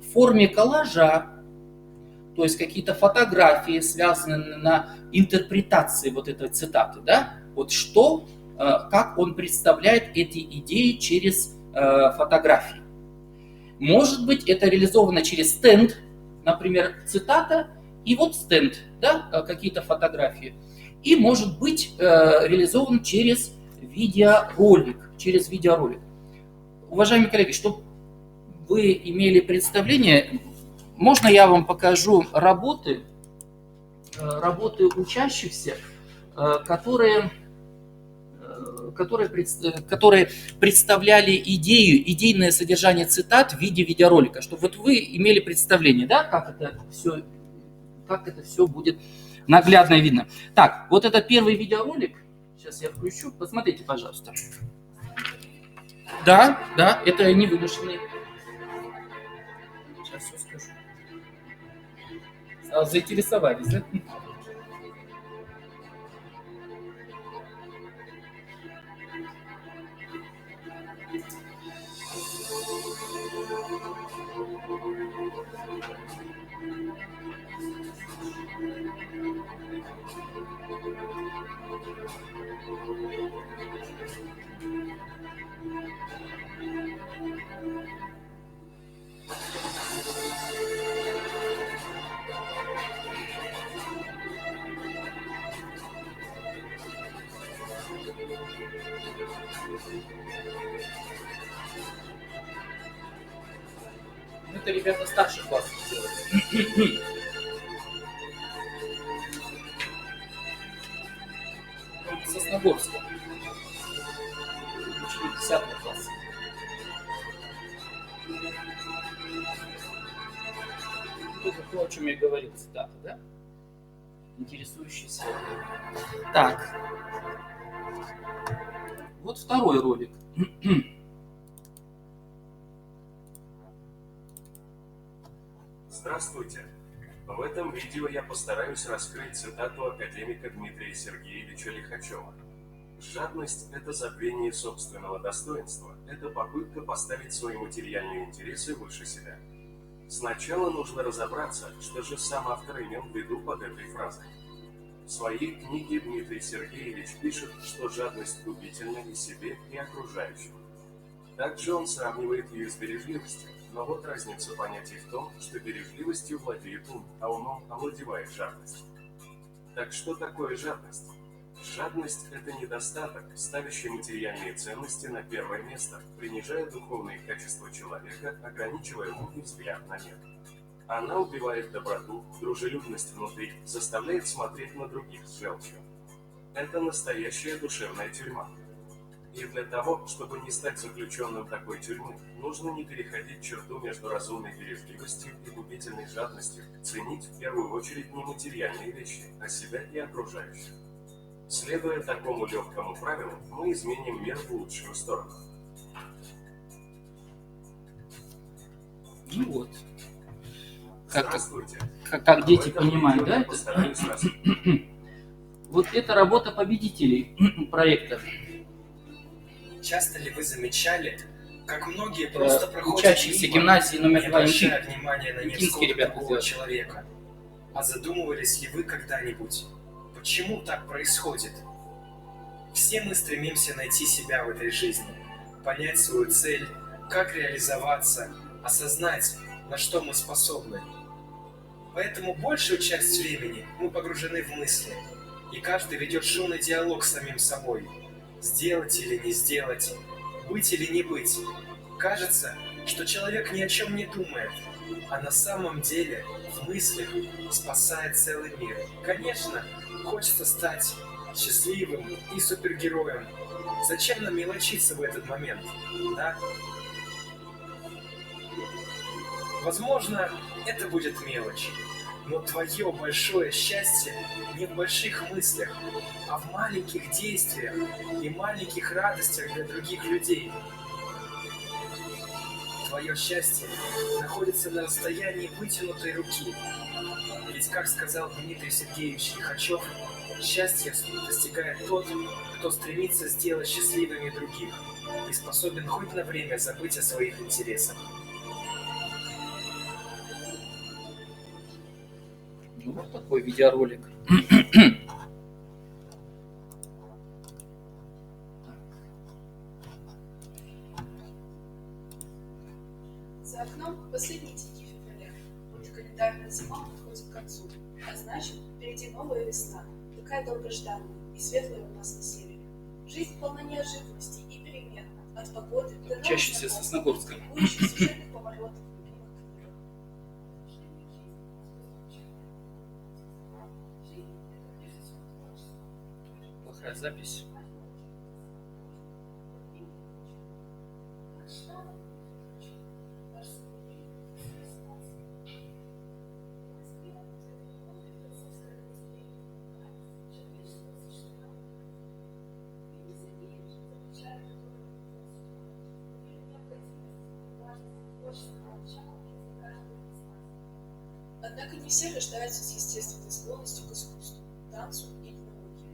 [SPEAKER 2] в форме коллажа, то есть какие-то фотографии, связанные на интерпретации вот этой цитаты, да? Вот что, как он представляет эти идеи через фотографии. Может быть, это реализовано через стенд, например, цитата, и вот стенд, да, какие-то фотографии. И может быть реализован через видеоролик. Уважаемые коллеги, чтобы вы имели представление, можно я вам покажу работы учащихся, которые представляли идейное содержание цитат в виде видеоролика, чтобы вот вы имели представление, да, как это все будет наглядно видно. Так, вот этот первый видеоролик, сейчас я включу, посмотрите, пожалуйста. Да, это не вымышленный. Сейчас все скажу. Заинтересовались, да? Это ребята старших классов делали. Сосногорска. Ученик 10 класса. Это то, о чем я говорил, цитата, да? Интересующийся. Так. Вот второй ролик.
[SPEAKER 8] Здравствуйте! В этом видео я постараюсь раскрыть цитату академика Дмитрия Сергеевича Лихачева. Жадность – это забвение собственного достоинства, это попытка поставить свои материальные интересы выше себя. Сначала нужно разобраться, что же сам автор имел в виду под этой фразой. В своей книге Дмитрий Сергеевич пишет, что жадность губительна и себе, и окружающим. Также он сравнивает ее с бережливостью, но вот разница понятий в том, что бережливостью владеет ум, а умом овладевает жадность. Так что такое жадность? Жадность – это недостаток, ставящий материальные ценности на первое место, принижая духовные качества человека, ограничивая ум и взгляд на мир. Она убивает доброту, дружелюбность внутри, заставляет смотреть на других с желчью. Это настоящая душевная тюрьма. И для того, чтобы не стать заключенным такой тюрьмы, нужно не переходить черту между разумной бережливостью и губительной жадностью, ценить в первую очередь не материальные вещи, а себя и окружающих. Следуя такому легкому правилу, мы изменим мир в лучшую сторону.
[SPEAKER 2] Ну вот.
[SPEAKER 8] Здравствуйте.
[SPEAKER 2] Как дети понимают, да?
[SPEAKER 8] Постараюсь
[SPEAKER 2] Вот это работа победителей проекта.
[SPEAKER 9] Часто ли вы замечали, как многие просто проходят
[SPEAKER 2] Учащиеся гимназии номер
[SPEAKER 9] не
[SPEAKER 2] 2
[SPEAKER 9] обращая внимания на
[SPEAKER 2] Инкинские
[SPEAKER 9] невзгоды
[SPEAKER 2] ребята
[SPEAKER 9] другого
[SPEAKER 2] сделали.
[SPEAKER 9] человека? А задумывались ли вы когда-нибудь, почему так происходит? Все мы стремимся найти себя в этой жизни, понять свою цель, как реализоваться, осознать, на что мы способны. Поэтому большую часть времени мы погружены в мысли, и каждый ведет шумный диалог с самим собой. Сделать или не сделать, быть или не быть. Кажется, что человек ни о чем не думает, а на самом деле в мыслях спасает целый мир. Конечно, хочется стать счастливым и супергероем. Зачем нам мелочиться в этот момент, да? Возможно, это будет мелочь, но твое большое счастье не в больших мыслях, а в маленьких действиях и маленьких радостях для других людей. Твое счастье находится на расстоянии вытянутой руки. Ведь, как сказал Дмитрий Сергеевич Лихачев, счастье достигает тот, кто стремится сделать счастливыми других и способен хоть на время забыть о своих интересах.
[SPEAKER 2] Ну, вот такой видеоролик.
[SPEAKER 6] За окном последние деньги февраля. Вот календарная зима подходит к концу. А значит, впереди новая весна, такая долгожданная и светлая у нас на севере. Жизнь полна неожиданностей и перемен. От погоды до новых
[SPEAKER 2] Учащийся
[SPEAKER 6] знакомств,
[SPEAKER 2] Сосногорска.
[SPEAKER 6] ликующих сюжетных поворотов любимых книг.
[SPEAKER 2] Плохая запись.
[SPEAKER 6] Однако не все рождаются с естественной склонностью к искусству, танцу или науке.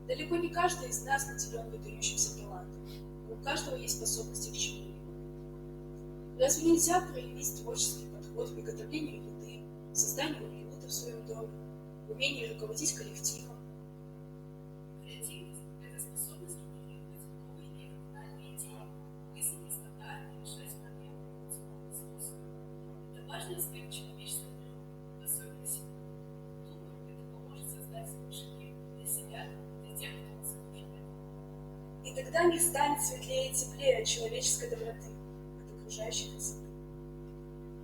[SPEAKER 6] Далеко не каждый из нас наделен выдающимся талантом, но у каждого есть способности к чему-либо. Разве нельзя проявить творческий подход к приготовлению еды, созданию уюта в своем доме, умению руководить коллективом?
[SPEAKER 5] Креативность – это способность формулировать новые и оригинальные идеи, мыслить стандарты, решать проблемы инновационным способом. Это важный аспект человеческой природы, особенности. Думаю, это поможет создать лучший мир для себя, для тех, кто нас окружает.
[SPEAKER 6] И тогда мир станет светлее и теплее от человеческой доброты, от окружающей красоты.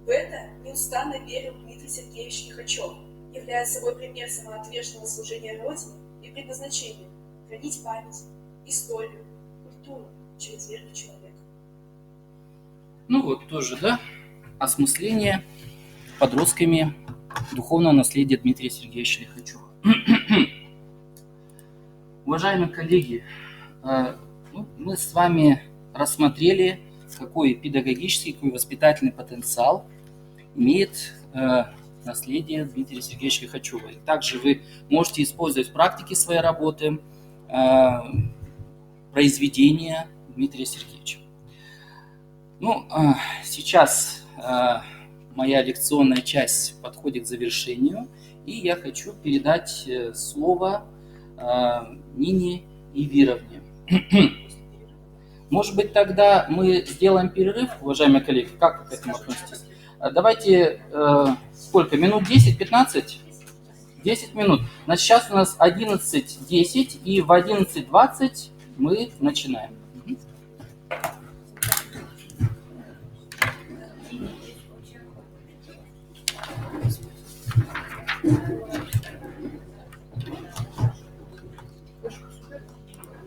[SPEAKER 6] В это неустанно верил Дмитрий Сергеевич Лихачев, являя собой пример самоотверженного служения Родине и предназначения – хранить память, историю, культуру через веру в человека.
[SPEAKER 2] Ну вот тоже, да, осмысление подростками духовного наследия Дмитрия Сергеевича Лихачева. Уважаемые коллеги, мы с вами рассмотрели, какой педагогический, какой воспитательный потенциал имеет наследие Дмитрия Сергеевича Лихачева. И также вы можете использовать в практике своей работы произведения Дмитрия Сергеевича. Ну, сейчас моя лекционная часть подходит к завершению, и я хочу передать слово Нине Ивировне. Может быть, тогда мы сделаем перерыв, уважаемые коллеги? Как вы к этому относитесь? Давайте, сколько, минут 10-15? 10 минут. Значит, сейчас у нас 11:10, и в 11:20 мы начинаем.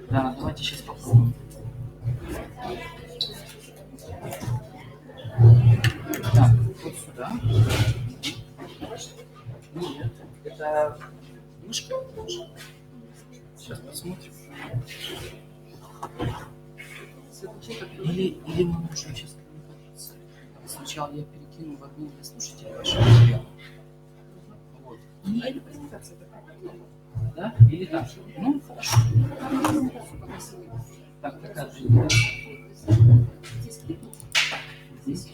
[SPEAKER 2] Да, давайте сейчас попробуем. Так, вот сюда. Нет, это мышка. Сейчас посмотрим. Или мы можем сейчас договориться. Сначала я перекину в одну для слушателей ваше материал. Вот. Или презентация такая. Да? Или так? Ну, хорошо. Так, такая презентация. Здесь.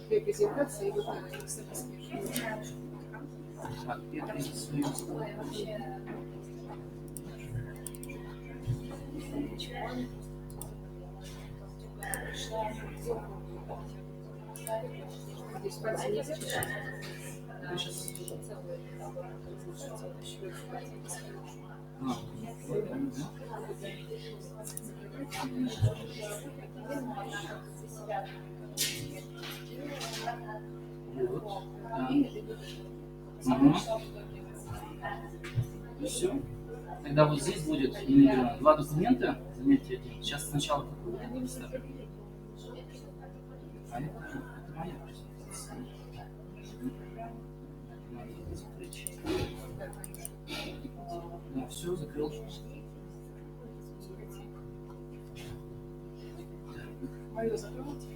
[SPEAKER 10] Две презентации и вот так.
[SPEAKER 2] Так, первый свою.
[SPEAKER 10] Здесь пальцы не зачищать.
[SPEAKER 2] Все. Тогда вот здесь будет два документа. Заметьте один. Сейчас сначала какой будет ставить. А это моя презентация. Да, все, закрыл.
[SPEAKER 10] Мою закройте.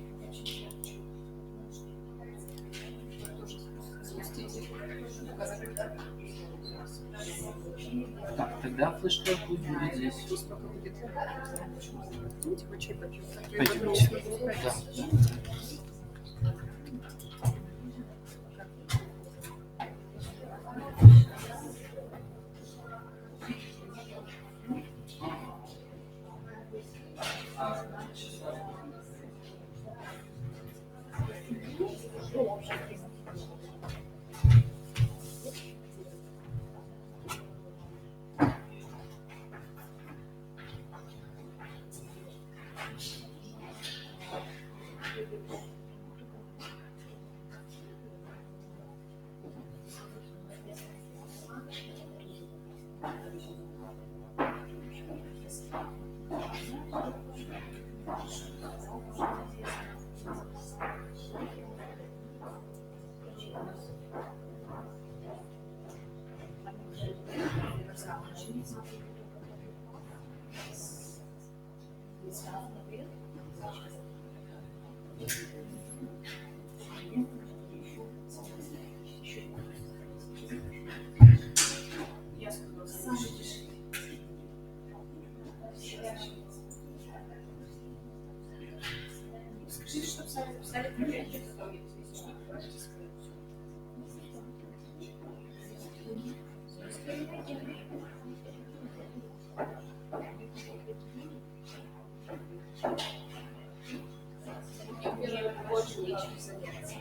[SPEAKER 2] Так, тогда флешка будет здесь. Пойдемте. Да.
[SPEAKER 10] Скажите, чтобы сами написали проверки, которые есть, что-то можете сказать.
[SPEAKER 3] Мне больше нечем заняться.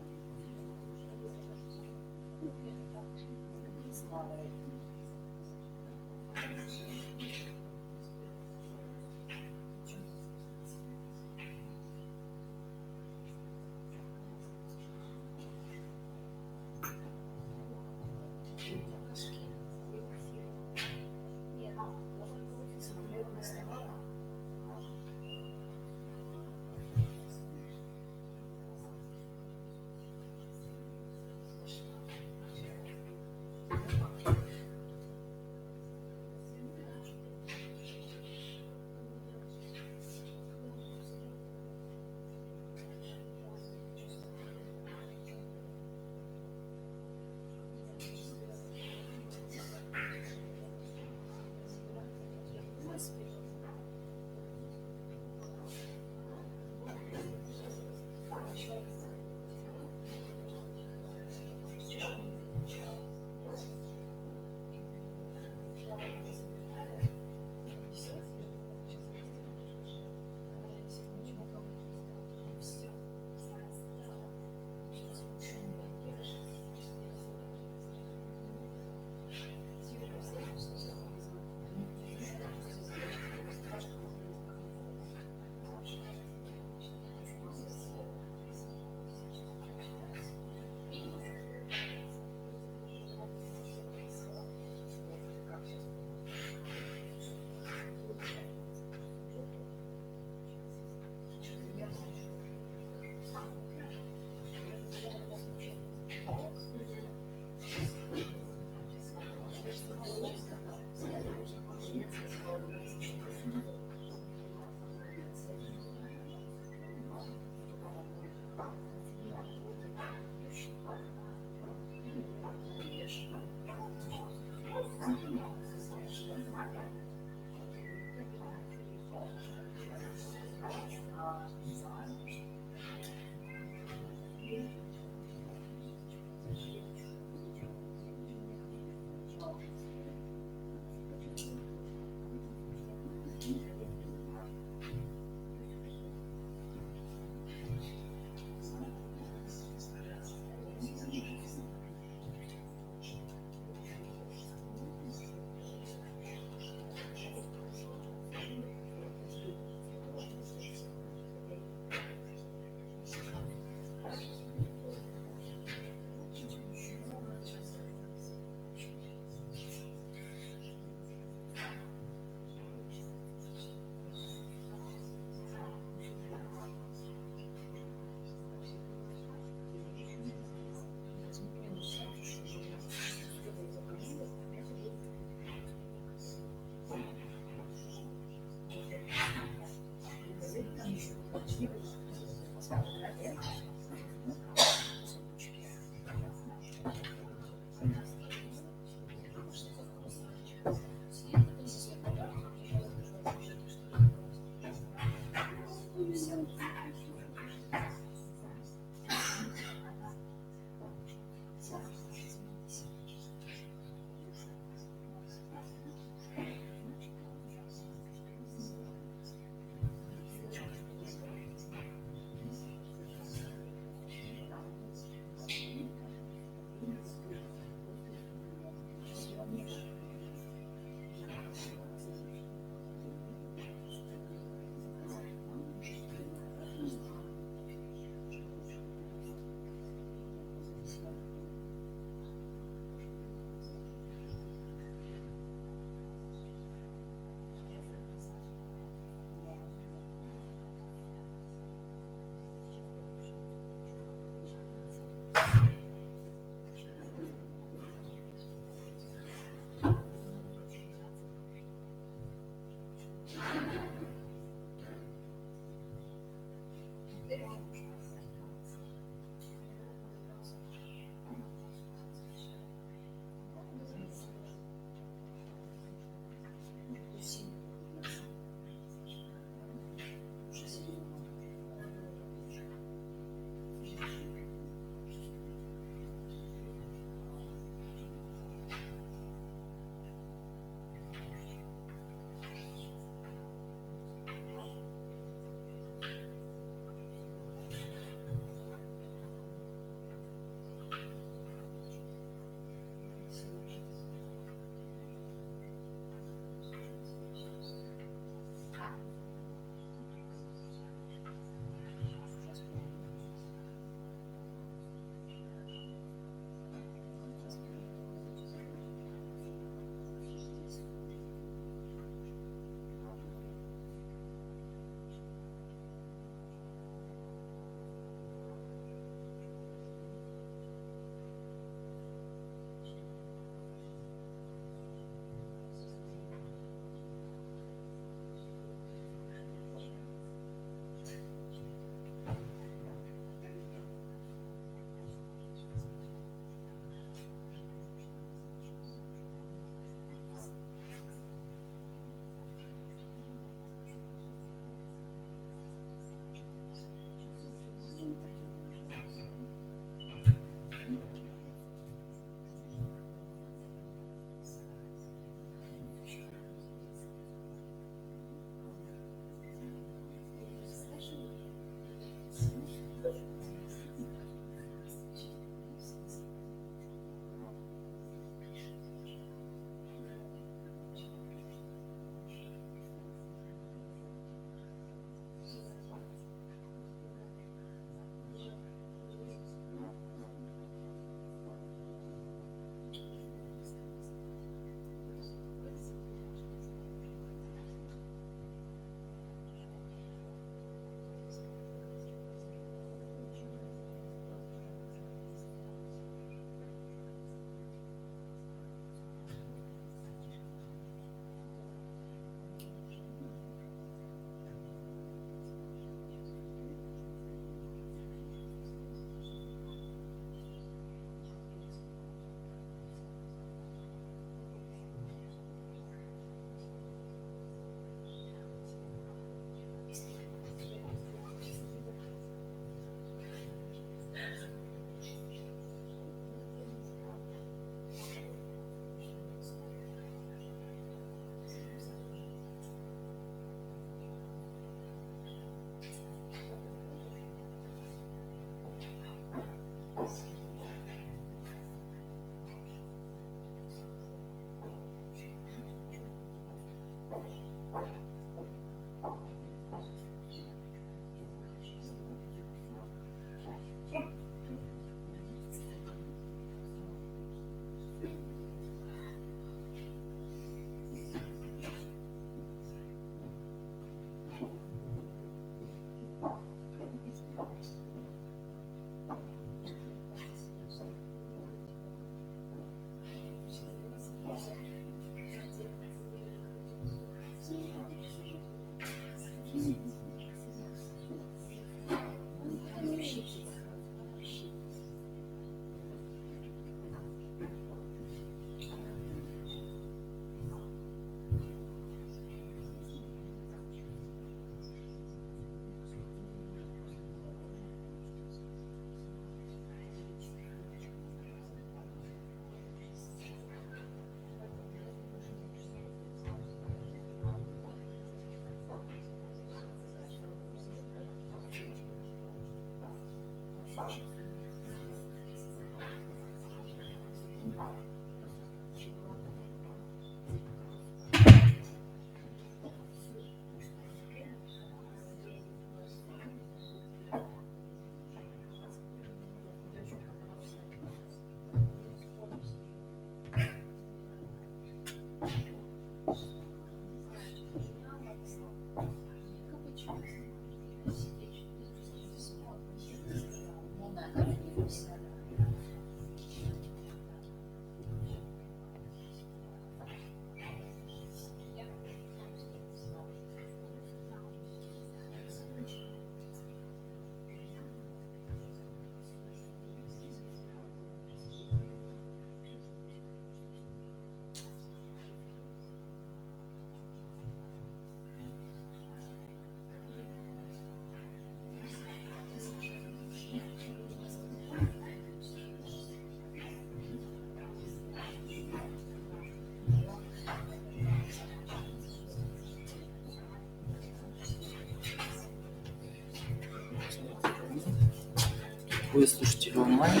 [SPEAKER 2] Вы слушатели онлайн,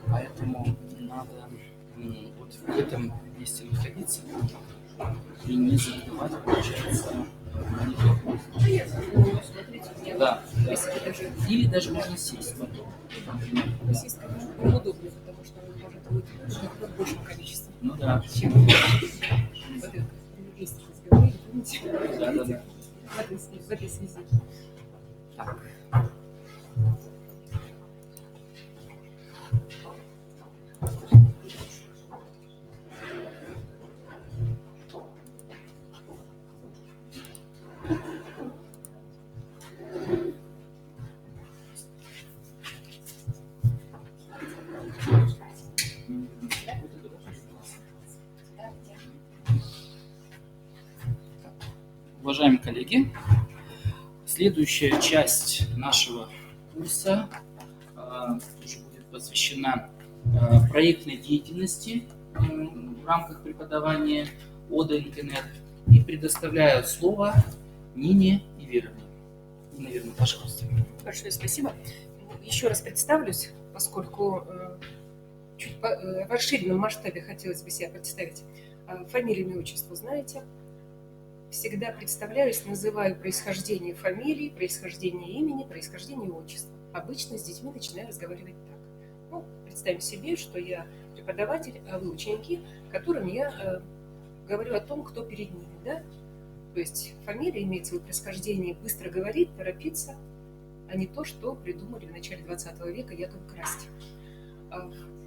[SPEAKER 2] поэтому надо вот в этом месте находиться и не забывать, получается, монитор. Да, да. Или даже можно сесть.
[SPEAKER 10] Сесть, конечно, неудобно, потому что он может быть в большем количестве.
[SPEAKER 2] Ну да.
[SPEAKER 10] Чем есть разговоры, помните?
[SPEAKER 2] Да, да, да.
[SPEAKER 10] В этой связи.
[SPEAKER 2] Так. Уважаемые коллеги, следующая часть нашего курса уже будет посвящена проектной деятельности в рамках преподавания ОДА Интернет. И предоставляю слово Нине Иверовне. Нина Иверовна, пожалуйста.
[SPEAKER 10] Большое спасибо. Еще раз представлюсь, поскольку чуть в расширенном масштабе хотелось бы себя представить. Фамилию, имя, отчество знаете. Всегда представляюсь, называю происхождение фамилии, происхождение имени, происхождение отчества. Обычно с детьми начинаю разговаривать так. Ну, представим себе, что я преподаватель, а вы ученики, которым я говорю о том, кто перед ними. Да? То есть фамилия имеет свое происхождение быстро говорить, торопиться, а не то, что придумали в начале 20 века Яков Красти.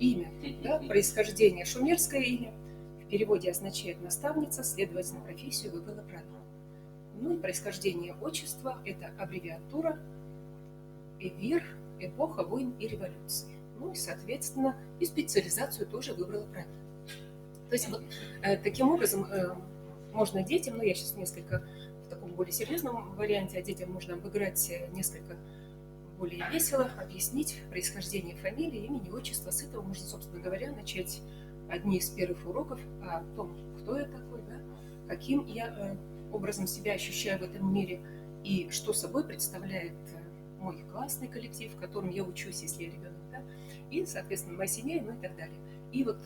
[SPEAKER 10] Имя, да, происхождение, шумерское имя, в переводе означает наставница, следовательно, профессию выбрала правильно. Ну и происхождение отчества – это аббревиатура ЭВИР, эпоха войн и революции. Ну и, соответственно, и специализацию тоже выбрала правильно. То есть вот таким образом можно детям, я сейчас несколько в таком более серьезном варианте, а детям можно обыграть несколько более весело, объяснить происхождение фамилии, имени, отчества. С этого можно, собственно говоря, начать одни из первых уроков о том, кто я такой, да, каким я образом себя ощущаю в этом мире и что собой представляет мой классный коллектив, в котором я учусь, если я ребенок, да, и, соответственно, моя семья, ну и так далее. И вот,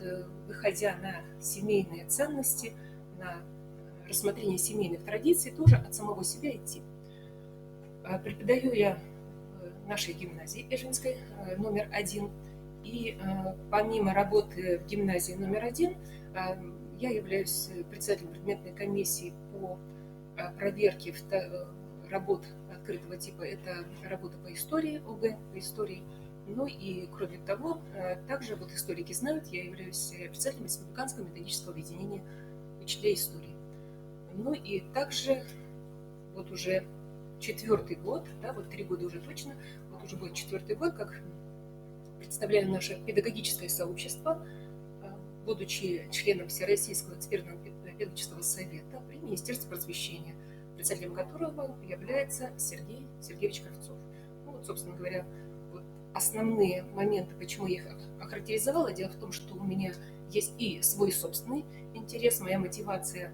[SPEAKER 10] выходя на семейные ценности, на рассмотрение семейных традиций, тоже от самого себя идти. Преподаю я в нашей гимназии Эжинской номер 1. И помимо работы в гимназии номер 1, я являюсь председателем предметной комиссии по проверке работ открытого типа. Это работа по истории, ОГЭ по истории. Ну и кроме того, также вот историки знают, я являюсь председателем Республиканского методического объединения учителей истории. Ну и также вот уже 4-й год, да, вот 3 года уже точно, вот уже будет 4-й год, как представляю наше педагогическое сообщество, будучи членом Всероссийского экспертного педагогического совета при Министерстве просвещения, председателем которого является Сергей Сергеевич Кравцов. Ну, вот, собственно говоря, вот основные моменты, почему я их охарактеризовала. Дело в том, что у меня есть и свой собственный интерес, моя мотивация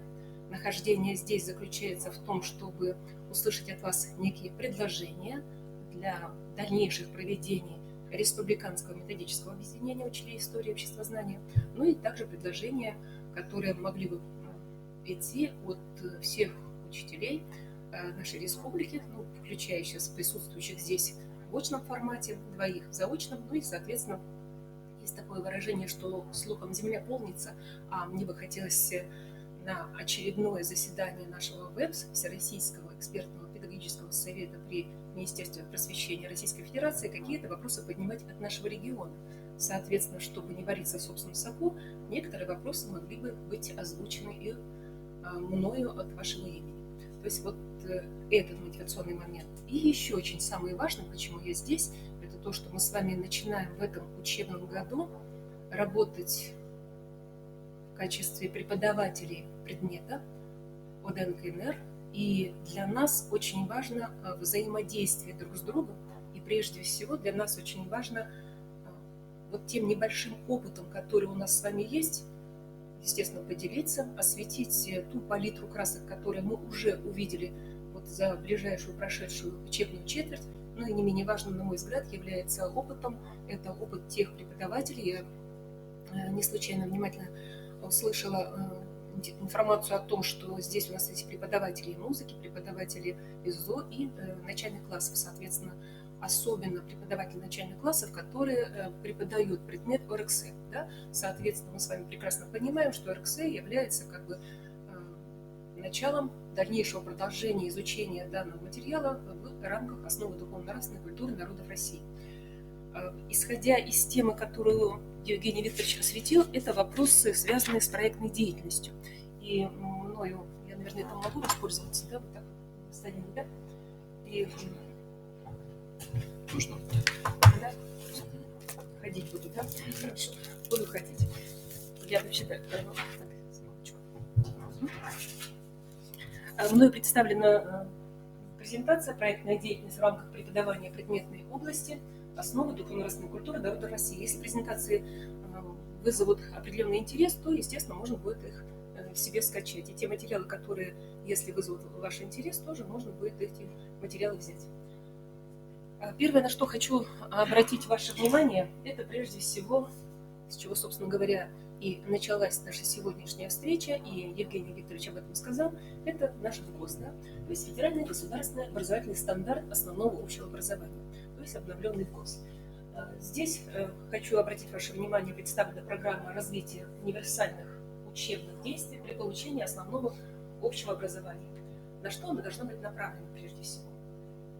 [SPEAKER 10] нахождения здесь заключается в том, чтобы услышать от вас некие предложения для дальнейших проведений Республиканского методического объединения учителей истории и обществознания, ну и также предложения, которые могли бы идти от всех учителей нашей республики, ну, включая сейчас присутствующих здесь в очном формате, 2 в заочном, ну и, соответственно, есть такое выражение, что слухом земля полнится, а мне бы хотелось на очередное заседание нашего ВЭПС, Всероссийского экспертного педагогического совета при Министерстве просвещения Российской Федерации, какие-то вопросы поднимать от нашего региона. Соответственно, чтобы не вариться в собственном соку, некоторые вопросы могли бы быть озвучены и мною от вашего имени. То есть вот этот мотивационный момент. И еще очень самое важное, почему я здесь, это то, что мы с вами начинаем в этом учебном году работать в качестве преподавателей предмета ОДНКНР. И для нас очень важно взаимодействие друг с другом. И прежде всего для нас очень важно вот тем небольшим опытом, который у нас с вами есть, естественно, поделиться, осветить ту палитру красок, которые мы уже увидели вот за ближайшую прошедшую учебную четверть. Ну и не менее важным, на мой взгляд, является опытом. Это опыт тех преподавателей. Я не случайно внимательно услышала информацию о том, что здесь у нас есть преподаватели музыки, преподаватели ИЗО и начальных классов, соответственно, особенно преподаватели начальных классов, которые преподают предмет ОРКС. Да? Соответственно, мы с вами прекрасно понимаем, что ОРКС является как бы началом дальнейшего продолжения изучения данного материала в рамках основы духовно-нравственной культуры народов России. Исходя из темы, которую Евгений Викторович осветил, это вопросы, связанные с проектной деятельностью. И мною, я, наверное, это могу воспользоваться, да, вот так, встанем, да? И
[SPEAKER 2] Можно?
[SPEAKER 10] да, ходить буду, да? Хорошо, буду ходить. Я вообще так, мною представлена презентация «Проектная деятельность в рамках преподавания предметной области. Основы духовно-нравственной культуры народа России». Если презентации вызовут определенный интерес, то, естественно, можно будет их себе скачать. И те материалы, которые, если вызовут ваш интерес, тоже можно будет эти материалы взять. Первое, на что хочу обратить ваше внимание, это прежде всего, с чего, собственно говоря, и началась наша сегодняшняя встреча, и Евгений Викторович об этом сказал, это наш ВГОС, да? То есть Федеральный государственный образовательный стандарт основного общего образования, то есть обновленный ВГОС. Здесь хочу обратить ваше внимание, представлена программа развития универсальных учебных действий при получении основного общего образования. На что она должна быть направлена прежде всего?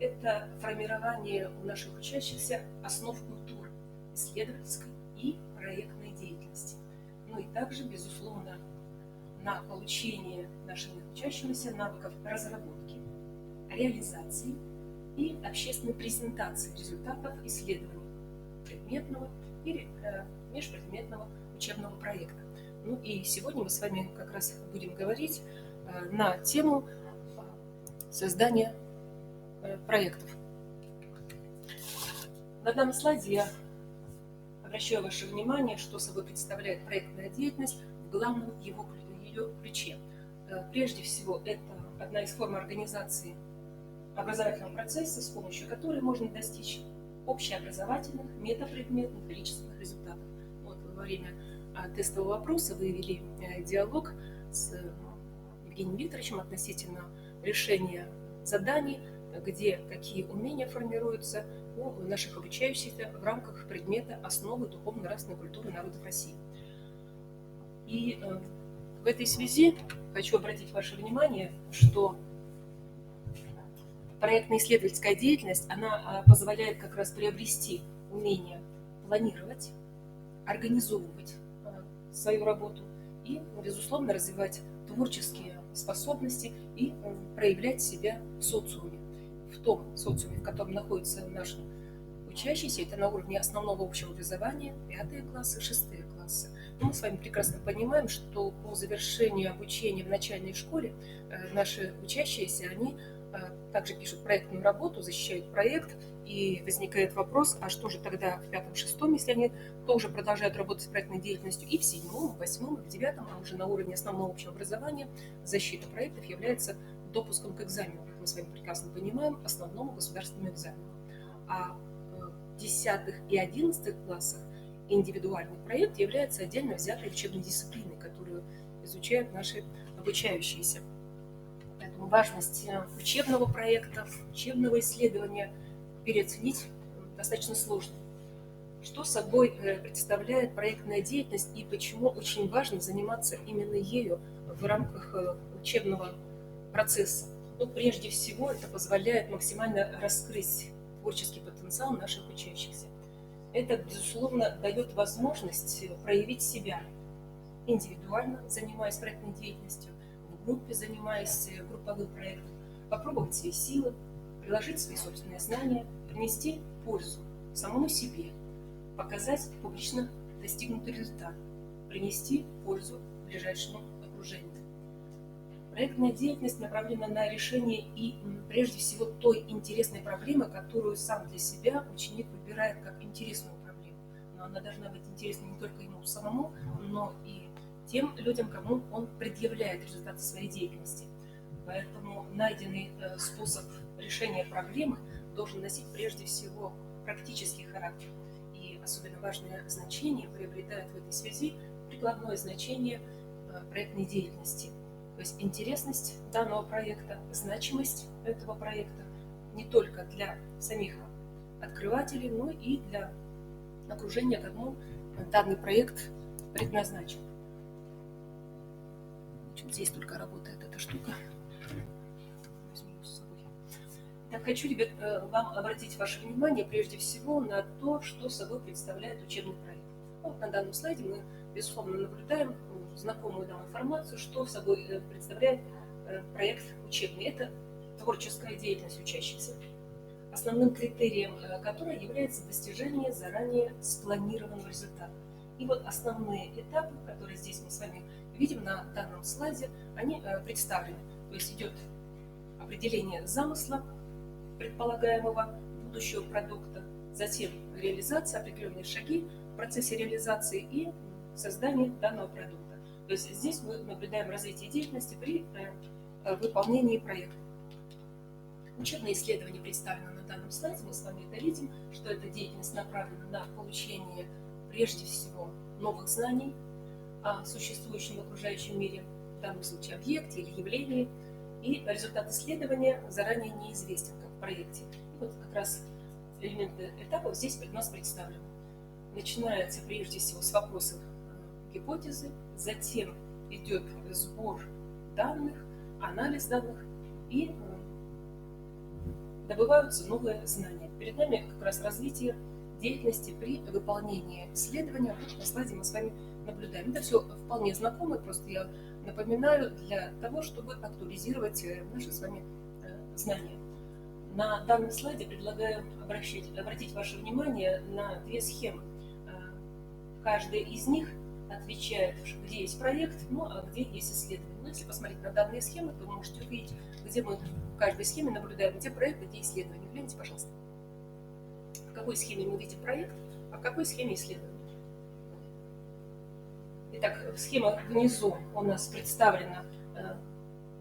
[SPEAKER 10] Это формирование у наших учащихся основ культуры, исследовательской и проектной деятельности. Ну и также, безусловно, на получение нашими учащимися навыков разработки, реализации и общественной презентации результатов исследований предметного или межпредметного учебного проекта. Ну и сегодня мы с вами как раз будем говорить на тему создания проектов. На данном слайде я обращаю ваше внимание, что собой представляет проектная деятельность в главном ее ключе. Прежде всего, это одна из форм организации образовательного процесса, с помощью которой можно достичь общеобразовательных, метапредметных, количественных результатов. Вот во время тестового вопроса вы вели диалог с Евгением Викторовичем относительно решения заданий, где какие умения формируются у наших обучающихся в рамках предмета «Основы духовно-нравственной культуры народов России». И в этой связи хочу обратить ваше внимание, что проектно-исследовательская деятельность, она позволяет как раз приобрести умение планировать, организовывать свою работу и, безусловно, развивать творческие способности и проявлять себя в социуме. В том социуме, в котором находятся наши учащиеся, это на уровне основного общего образования, 5 классы, 6 классы. Но мы с вами прекрасно понимаем, что по завершению обучения в начальной школе наши учащиеся, они также пишут проектную работу, защищают проект, и возникает вопрос, а что же тогда в 5-6, если они тоже продолжают работать с проектной деятельностью, и в 7, 8, в 9, а уже на уровне основного общего образования защита проектов является допуском к экзамену, как мы с вами прекрасно понимаем, основному государственному экзамену. А 10 и 11 классах индивидуальный проект является отдельно взятой учебной дисциплиной, которую изучают наши обучающиеся. Поэтому важность учебного проекта, учебного исследования переоценить достаточно сложно. Что собой представляет проектная деятельность и почему очень важно заниматься именно ею в рамках учебного процесса? Ну, прежде всего, это позволяет максимально раскрыть творческий потенциал наших учащихся. Это, безусловно, дает возможность проявить себя индивидуально, занимаясь проектной деятельностью, в группе, занимаясь групповым проектом, попробовать свои силы, приложить свои собственные знания, принести пользу самому себе, показать публично достигнутый результат, принести пользу ближайшему окружению. Проектная деятельность направлена на решение и, прежде всего, той интересной проблемы, которую сам для себя ученик выбирает как интересную проблему. Но она должна быть интересна не только ему самому, но и тем людям, кому он предъявляет результаты своей деятельности. Поэтому найденный способ решения проблемы должен носить прежде всего практический характер. И особенно важное значение приобретает в этой связи прикладное значение проектной деятельности. То есть интересность данного проекта, значимость этого проекта не только для самих открывателей, но и для окружения, кому данный проект предназначен. Здесь только работает эта штука. Так, хочу, ребят, вам обратить ваше внимание прежде всего на то, что собой представляет учебный проект. Вот на данном слайде мы, безусловно, наблюдаем знакомую нам информацию, что собой представляет проект учебный. Это творческая деятельность учащихся, основным критерием которой является достижение заранее спланированного результата. И вот основные этапы, которые здесь мы с вами видим на данном слайде, они представлены. То есть идет определение замысла предполагаемого будущего продукта, затем реализация, определенные шаги в процессе реализации и создание данного продукта. То есть здесь мы наблюдаем развитие деятельности при выполнении проекта. Учебное исследование представлено на данном слайде, мы с вами это видим, что эта деятельность направлена на получение прежде всего новых знаний о существующем в окружающем мире, в данном случае объекте или явлении, и результат исследования заранее неизвестен, как в проекте. И вот как раз элементы этапов здесь у нас представлены. Начинается прежде всего с вопросов гипотезы, затем идет сбор данных, анализ данных и добываются новые знания. Перед нами как раз развитие деятельности при выполнении исследования. Вот на слайде мы с вами наблюдаем. Это все вполне знакомо, просто я напоминаю для того, чтобы актуализировать наши с вами знания. На данном слайде предлагаю обратить ваше внимание на две схемы. Каждая из них отвечает, где есть проект, ну а где есть исследование. Но если посмотреть на данные схемы, то вы можете увидеть, где мы в каждой схеме наблюдаем, где проект, где исследование. Гляньте, пожалуйста. В какой схеме мы видим проект, а в какой схеме исследование. Итак, схема внизу у нас представлена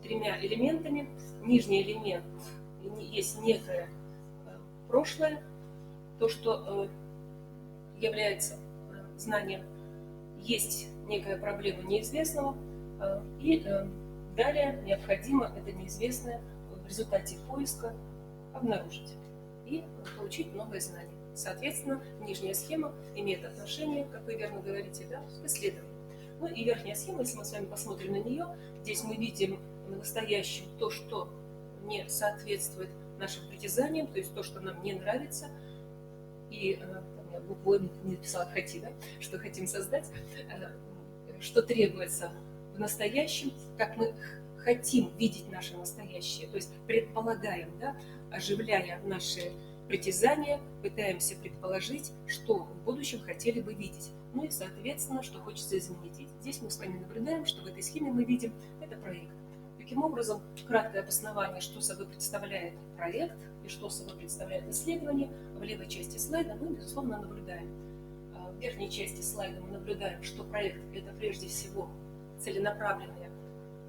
[SPEAKER 10] тремя элементами. Нижний элемент есть некое прошлое, то, что является знанием. Есть некая проблема неизвестного, и далее необходимо это неизвестное в результате поиска обнаружить и получить новые знания. Соответственно, нижняя схема имеет отношение, как вы верно говорите, да, к исследованию. Ну и верхняя схема, если мы с вами посмотрим на нее, здесь мы видим на настоящем то, что не соответствует нашим притязаниям, то есть то, что нам не нравится, и я буквой не написала «хоти», да, что хотим создать, что требуется в настоящем, как мы хотим видеть наше настоящее, то есть предполагаем, да, оживляя наши притязания, пытаемся предположить, что в будущем хотели бы видеть. Ну и, соответственно, что хочется изменить. И здесь мы с вами наблюдаем, что в этой схеме мы видим это проект. Таким образом, краткое обоснование, что собой представляет проект и что собой представляет исследование, в левой части слайда мы, безусловно, наблюдаем. В верхней части слайда мы наблюдаем, что проект – это прежде всего целенаправленное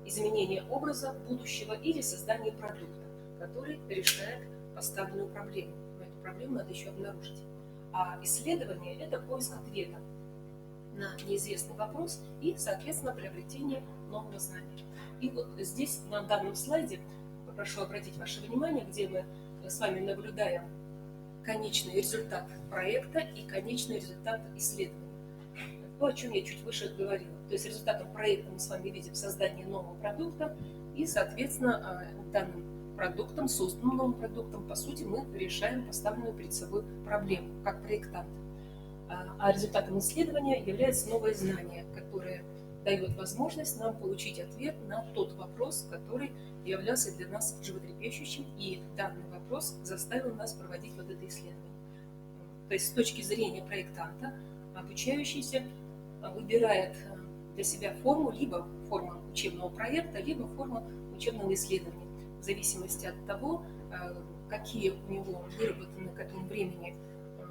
[SPEAKER 10] изменение образа будущего или создание продукта, который решает поставленную проблему. Но эту проблему надо еще обнаружить. А исследование – это поиск ответа на неизвестный вопрос и, соответственно, приобретение нового знания. И вот здесь, на данном слайде, попрошу обратить ваше внимание, где мы с вами наблюдаем конечный результат проекта и конечный результат исследования. То, о чем я чуть выше говорила. То есть результатом проекта мы с вами видим создание нового продукта, и, соответственно, данным продуктом, созданным новым продуктом, по сути, мы решаем поставленную перед собой проблему, как проектант. А результатом исследования является новое знание, которое дает возможность нам получить ответ на тот вопрос, который являлся для нас животрепещущим, и данный вопрос заставил нас проводить вот это исследование. То есть с точки зрения проектанта обучающийся выбирает для себя форму, либо форму учебного проекта, либо форму учебного исследования, в зависимости от того, какие у него выработаны к этому времени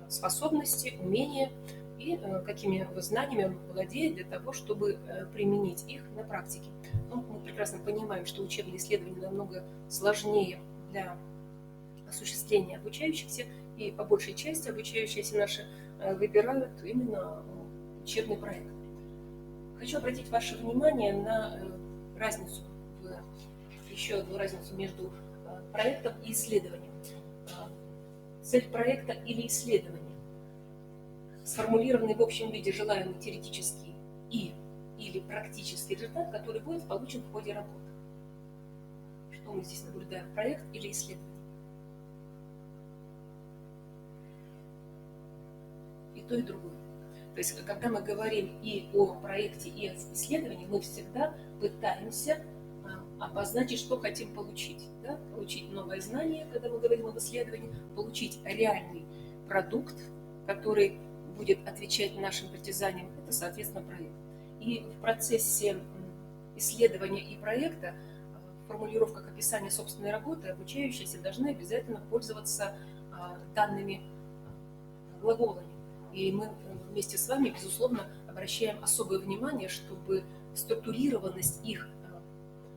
[SPEAKER 10] способности, умения и какими знаниями он владеет для того, чтобы применить их на практике. Но мы прекрасно понимаем, что учебные исследования намного сложнее для осуществления обучающихся, и по большей части обучающиеся наши выбирают именно учебный проект. Хочу обратить ваше внимание на разницу, еще одну разницу между проектом и исследованием. Цель проекта или исследования, сформулированный в общем виде желаемый теоретический или практический результат, который будет получен в ходе работы. Что мы здесь наблюдаем, проект или исследование? И то, и другое. То есть, когда мы говорим и о проекте, и о исследовании, мы всегда пытаемся обозначить, что хотим получить. Да? Получить новое знание, когда мы говорим об исследовании, получить реальный продукт, который будет отвечать нашим притязаниям, это, соответственно, проект. И в процессе исследования и проекта, в формулировках описания собственной работы, обучающиеся должны обязательно пользоваться данными глаголами. И мы вместе с вами, безусловно, обращаем особое внимание, чтобы структурированность их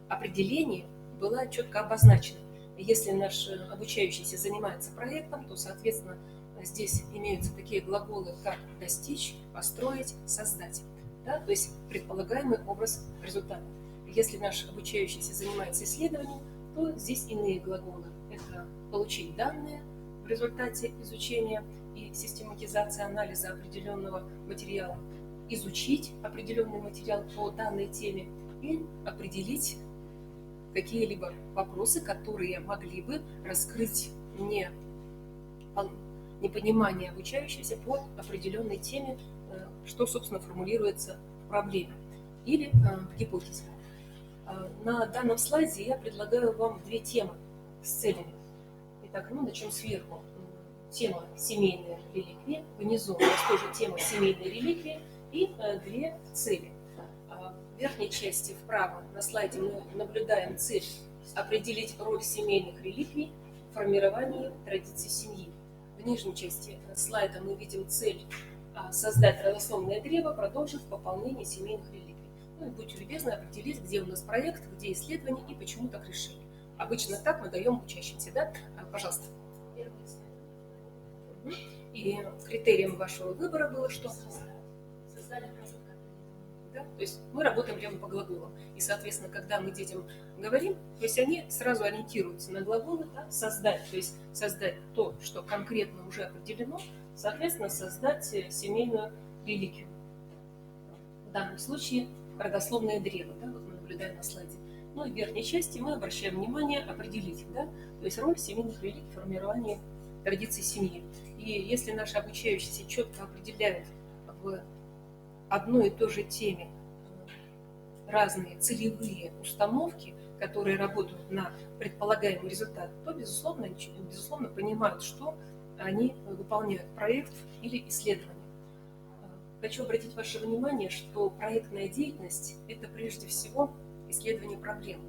[SPEAKER 10] определения была четко обозначена. Если наш обучающийся занимается проектом, то, соответственно, здесь имеются такие глаголы, как достичь, построить, создать. Да? То есть предполагаемый образ результата. Если наш обучающийся занимается исследованием, то здесь иные глаголы. Это получить данные в результате изучения и систематизации анализа определенного материала, изучить определенный материал по данной теме и определить какие-либо вопросы, которые могли бы раскрыть непонимание обучающегося по определенной теме, что, собственно, формулируется в проблеме или в гипотезе. На данном слайде я предлагаю вам две темы с целями. Итак, начнем сверху. Тема «Семейные реликвии». Внизу у нас тоже тема «Семейные реликвии» и две цели. В верхней части вправо на слайде мы наблюдаем цель определить роль семейных реликвий в формировании традиций семьи. В нижней части слайда мы видим цель создать родословное древо, продолжив пополнение семейных реликвий. Ну и будьте любезны определить, где у нас проект, где исследование и почему так решили. Обычно так мы даем учащимся, да? Пожалуйста. И критерием вашего выбора было что? Да? То есть мы работаем прямо по глаголам. И, соответственно, когда мы детям говорим, то есть они сразу ориентируются на глаголы, да? Создать, то есть создать то, что конкретно уже определено, соответственно, создать семейную реликвию. В данном случае родословное древо, да? Вот мы наблюдаем на слайде. Ну и в верхней части мы обращаем внимание определить, да? То есть роль семейных реликвий в формировании традиций семьи. И если наши обучающиеся четко определяют в одной и той же теме разные целевые установки, которые работают на предполагаемый результат, то, безусловно, понимают, что они выполняют проект или исследование. Хочу обратить ваше внимание, что проектная деятельность – это прежде всего исследование проблем.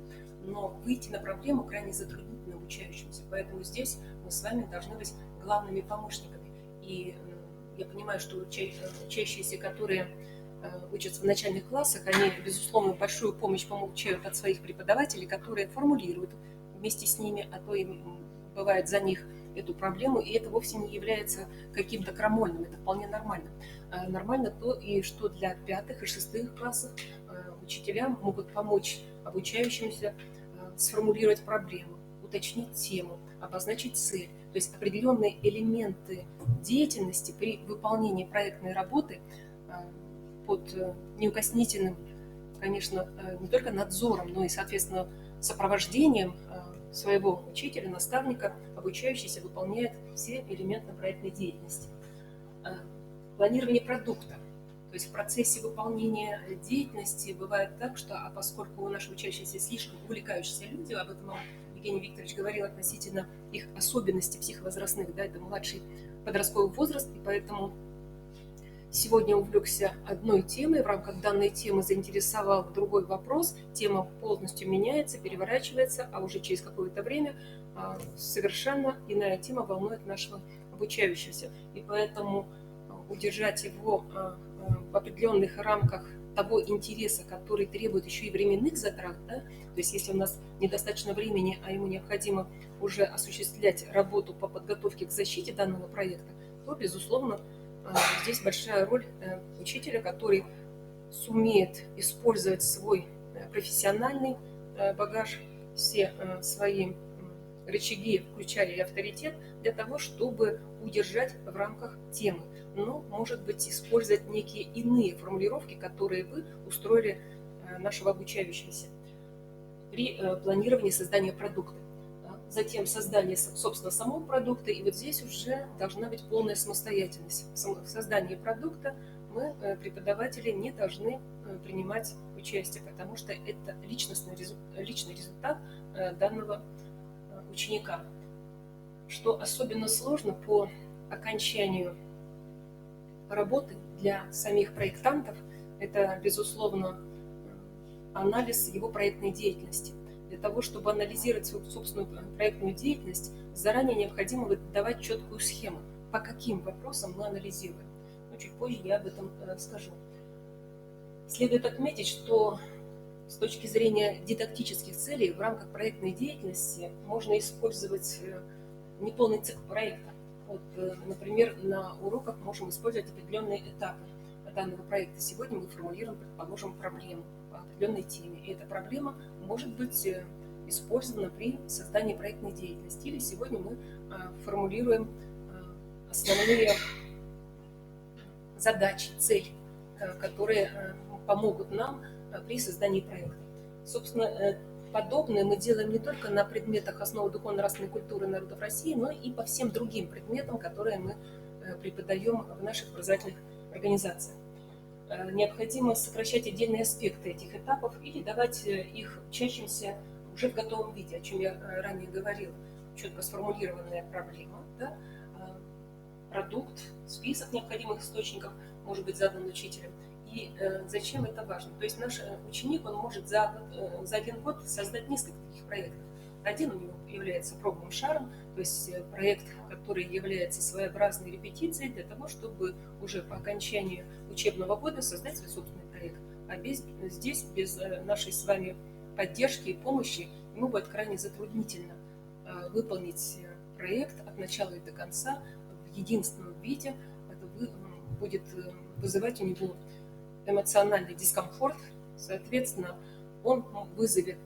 [SPEAKER 10] Но выйти на проблему крайне затруднительно обучающимся, поэтому здесь мы с вами должны быть главными помощниками. И я понимаю, что учащиеся, которые учатся в начальных классах, они, безусловно, большую помощь получают от своих преподавателей, которые формулируют вместе с ними, а то и бывает за них эту проблему, и это вовсе не является каким-то крамольным, это вполне нормально. Нормально то, и что для 5 и 6 классов учителя могут помочь обучающимся сформулировать проблему, уточнить тему, обозначить цель. То есть определенные элементы деятельности при выполнении проектной работы под неукоснительным, конечно, не только надзором, но и, соответственно, сопровождением своего учителя, наставника, обучающийся выполняет все элементы проектной деятельности. Планирование продукта. То есть в процессе выполнения деятельности бывает так, что, поскольку наши учащиеся слишком увлекающиеся люди, об этом Евгений Викторович говорил относительно их особенностей психовозрастных, да, это младший подростковый возраст, и поэтому сегодня увлекся одной темой, в рамках данной темы заинтересовал другой вопрос, тема полностью меняется, переворачивается, а уже через какое-то время совершенно иная тема волнует нашего обучающегося. И поэтому удержать его в определенных рамках того интереса, который требует еще и временных затрат, да? То есть если у нас недостаточно времени, а ему необходимо уже осуществлять работу по подготовке к защите данного проекта, то, безусловно, здесь большая роль учителя, который сумеет использовать свой профессиональный багаж, все свои рычаги, включая и авторитет, для того, чтобы удержать в рамках темы. Но, может быть, использовать некие иные формулировки, которые бы устроили нашего обучающегося при планировании создания продукта. Затем создание, собственно, самого продукта, и вот здесь уже должна быть полная самостоятельность. В создании продукта мы, преподаватели, не должны принимать участие, потому что это личный результат данного ученика. Что особенно сложно по окончанию работы для самих проектантов, это, безусловно, анализ его проектной деятельности. Для того, чтобы анализировать свою собственную проектную деятельность, заранее необходимо выдавать четкую схему, по каким вопросам мы анализируем. Но чуть позже я об этом скажу. Следует отметить, что с точки зрения дидактических целей в рамках проектной деятельности можно использовать неполный цикл проекта. Вот, например, на уроках можем использовать определенные этапы данного проекта. Сегодня мы формулируем, предположим, проблему по определенной теме. И эта проблема может быть использована при создании проектной деятельности. Или сегодня мы формулируем основные задачи, цель, которые помогут нам при создании проекта. Собственно, подобное мы делаем не только на предметах основы духовно-нравственной культуры народов России, но и по всем другим предметам, которые мы преподаем в наших образовательных организациях. Необходимо сокращать отдельные аспекты этих этапов или давать их учащимся уже в готовом виде, о чем я ранее говорила. Четко сформулированная проблема, да? Продукт, список необходимых источников может быть задан учителем. И зачем это важно? То есть наш ученик, он может за 1 год создать несколько таких проектов. Один у него является пробным шаром, то есть проект, который является своеобразной репетицией для того, чтобы уже по окончании учебного года создать свой собственный проект. А здесь без нашей с вами поддержки и помощи ему будет крайне затруднительно выполнить проект от начала и до конца в единственном виде. Это будет вызывать у него эмоциональный дискомфорт, соответственно, он вызовет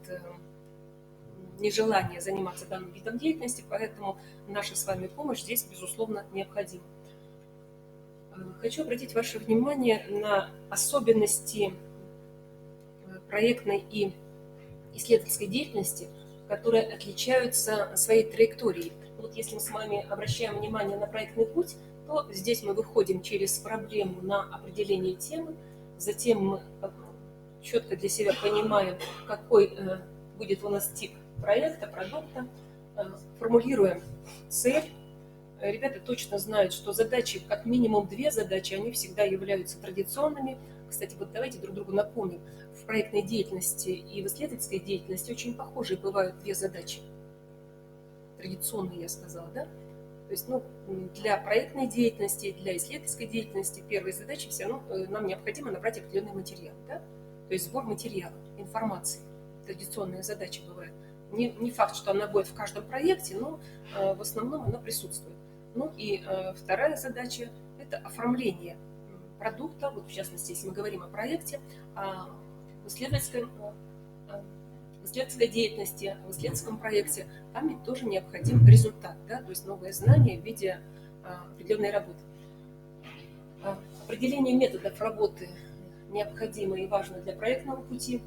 [SPEAKER 10] нежелание заниматься данным видом деятельности, поэтому наша с вами помощь здесь, безусловно, необходима. Хочу обратить ваше внимание на особенности проектной и исследовательской деятельности, которые отличаются своей траекторией. Вот если мы с вами обращаем внимание на проектный путь, то здесь мы выходим через проблему на определение темы, затем мы четко для себя понимаем, какой будет у нас тип проекта, продукта, формулируем цель. Ребята точно знают, что задачи, как минимум 2 задачи, они всегда являются традиционными. Кстати, вот давайте друг другу напомним, в проектной деятельности и в исследовательской деятельности очень похожие бывают 2 задачи. Традиционные, я сказала, да? То есть, для проектной деятельности, для исследовательской деятельности первой задачи все равно нам необходимо набрать определенный материал, да? То есть сбор материала, информации. Традиционная задача бывает. не факт, что она будет в каждом проекте, но в основном она присутствует. Ну и вторая задача – это оформление продукта, вот в частности, если мы говорим о проекте, в исследовательской деятельности, в исследовательском проекте, там ведь тоже необходим результат, да, то есть новые знания в виде определенной работы. Определение методов работы необходимо и важно для проектного пути,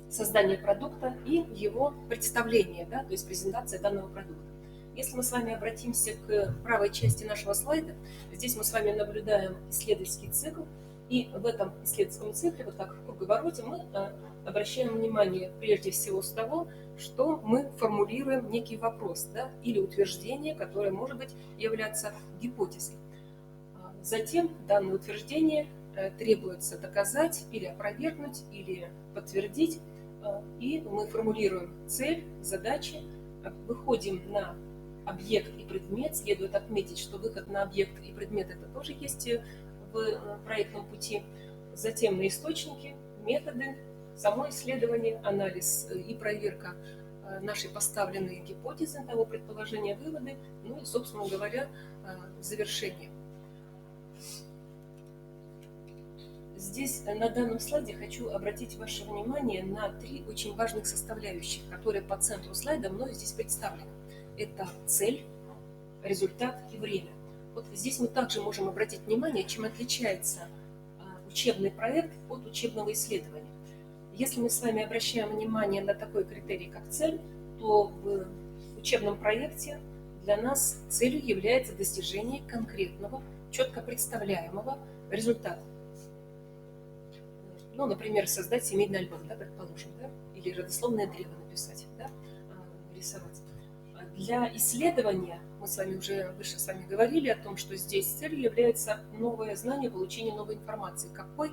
[SPEAKER 10] создание продукта и его представление, да, то есть презентация данного продукта. Если мы с вами обратимся к правой части нашего слайда, здесь мы с вами наблюдаем исследовательский цикл, и в этом исследовательском цикле, вот так в круговороте, мы обращаем внимание прежде всего с того, что мы формулируем некий вопрос, да, или утверждение, которое может быть являться гипотезой. Затем данное утверждение требуется доказать или опровергнуть, или подтвердить, и мы формулируем цель, задачи, выходим на объект и предмет. Следует отметить, что выход на объект и предмет это тоже есть в проектном пути. Затем на источники, методы, само исследование, анализ и проверка нашей поставленной гипотезы, того предположения, выводы, ну и, собственно говоря, завершение. Здесь на данном слайде хочу обратить ваше внимание на 3 очень важных составляющих, которые по центру слайда мною здесь представлены. Это цель, результат и время. Вот здесь мы также можем обратить внимание, чем отличается учебный проект от учебного исследования. Если мы с вами обращаем внимание на такой критерий, как цель, то в учебном проекте для нас целью является достижение конкретного, четко представляемого результата. Ну, например, создать семейный альбом, да, предположим, да, или родословное древо написать, да, рисовать. Для исследования мы с вами уже выше с вами говорили о том, что здесь целью является новое знание, получение новой информации. Какой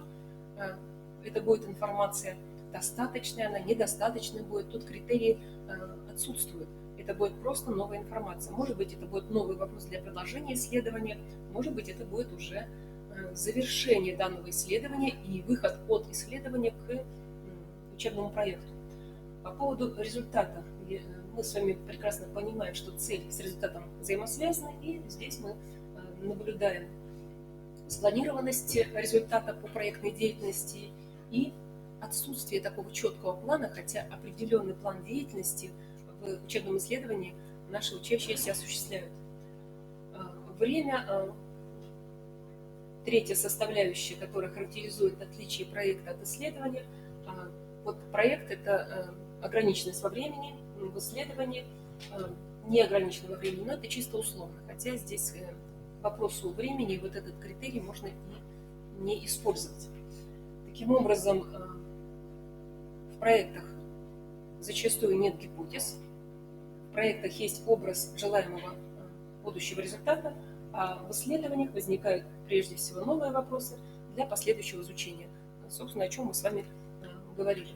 [SPEAKER 10] это будет информация? Достаточная она, недостаточная будет? Тут критерии отсутствуют. Это будет просто новая информация. Может быть, это будет новый вопрос для продолжения исследования, может быть, это будет уже завершение данного исследования и выход от исследования к учебному проекту. По поводу результата. Мы с вами прекрасно понимаем, что цель с результатом взаимосвязаны, и здесь мы наблюдаем спланированность результата по проектной деятельности и отсутствие такого четкого плана, хотя определенный план деятельности в учебном исследовании наши учащиеся осуществляют. Время. Третья составляющая, которая характеризует отличие проекта от исследования. Вот проект – это ограниченность во времени, в исследовании не ограничено во времени, но это чисто условно. Хотя здесь к вопросу времени вот этот критерий можно и не использовать. Таким образом, в проектах зачастую нет гипотез. В проектах есть образ желаемого будущего результата, а в исследованиях возникают прежде всего новые вопросы для последующего изучения. Собственно, о чем мы с вами говорили.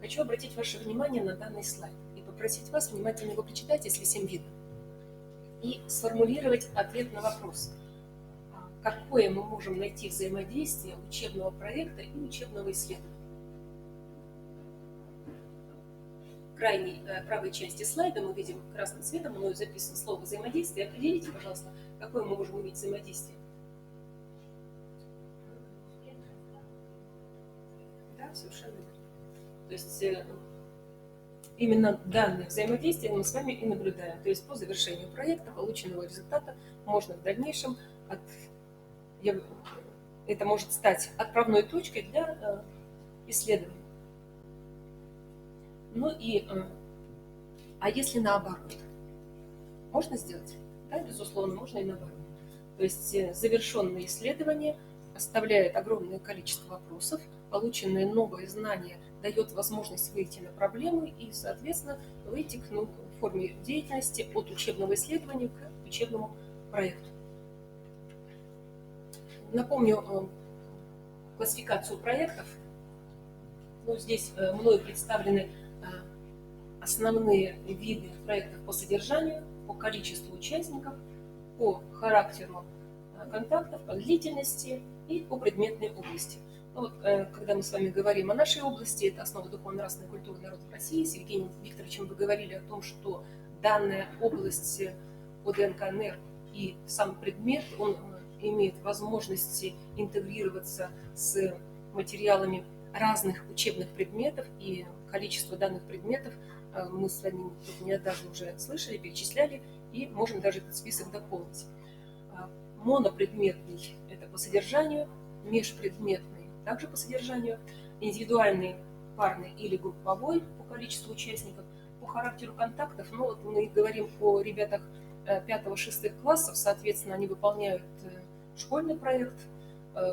[SPEAKER 10] Хочу обратить ваше внимание на данный слайд и попросить вас внимательно его прочитать, если всем видно, и сформулировать ответ на вопрос, какое мы можем найти взаимодействие учебного проекта и учебного исследования. В крайней правой части слайда мы видим красным цветом, мною записано слово «взаимодействие». Определите, пожалуйста, какое мы можем иметь взаимодействие. Да, совершенно верно. То есть именно данное взаимодействие мы с вами и наблюдаем. То есть по завершению проекта, полученного результата, можно в дальнейшем это может стать отправной точкой для исследования. Ну и, а если наоборот? Можно сделать? Да, безусловно, можно и наоборот. То есть завершенное исследование оставляет огромное количество вопросов, полученное новое знание дает возможность выйти на проблемы и, соответственно, выйти к форме деятельности от учебного исследования к учебному проекту. Напомню классификацию проектов. Ну, здесь мною представлены основные виды проектов по содержанию, по количеству участников, по характеру контактов, по длительности и по предметной области. Ну вот, когда мы с вами говорим о нашей области, это основа духовно-нравственной культуры народов России, с Евгением Викторовичем вы говорили о том, что данная область ОДНК-НР и сам предмет, он имеет возможности интегрироваться с материалами разных учебных предметов, и количество данных предметов мы с вами даже уже слышали, перечисляли, и можем даже этот список дополнить. Монопредметный – это по содержанию, межпредметный – также по содержанию, индивидуальный, парный или групповой по количеству участников, по характеру контактов. Ну вот мы говорим о ребятах 5-6 классов, соответственно, они выполняют школьный проект.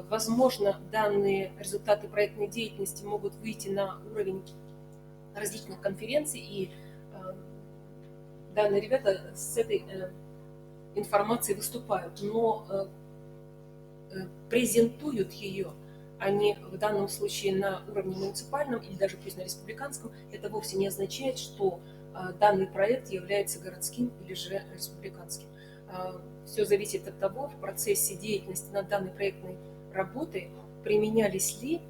[SPEAKER 10] Возможно, данные результаты проектной деятельности могут выйти на уровень различных конференций, и данные ребята с этой информацией выступают, но презентуют ее они в данном случае на уровне муниципальном или даже пусть на республиканском. Это вовсе не означает, что данный проект является городским или же республиканским. Все зависит от того, в процессе деятельности над данной проектной работой применялись ли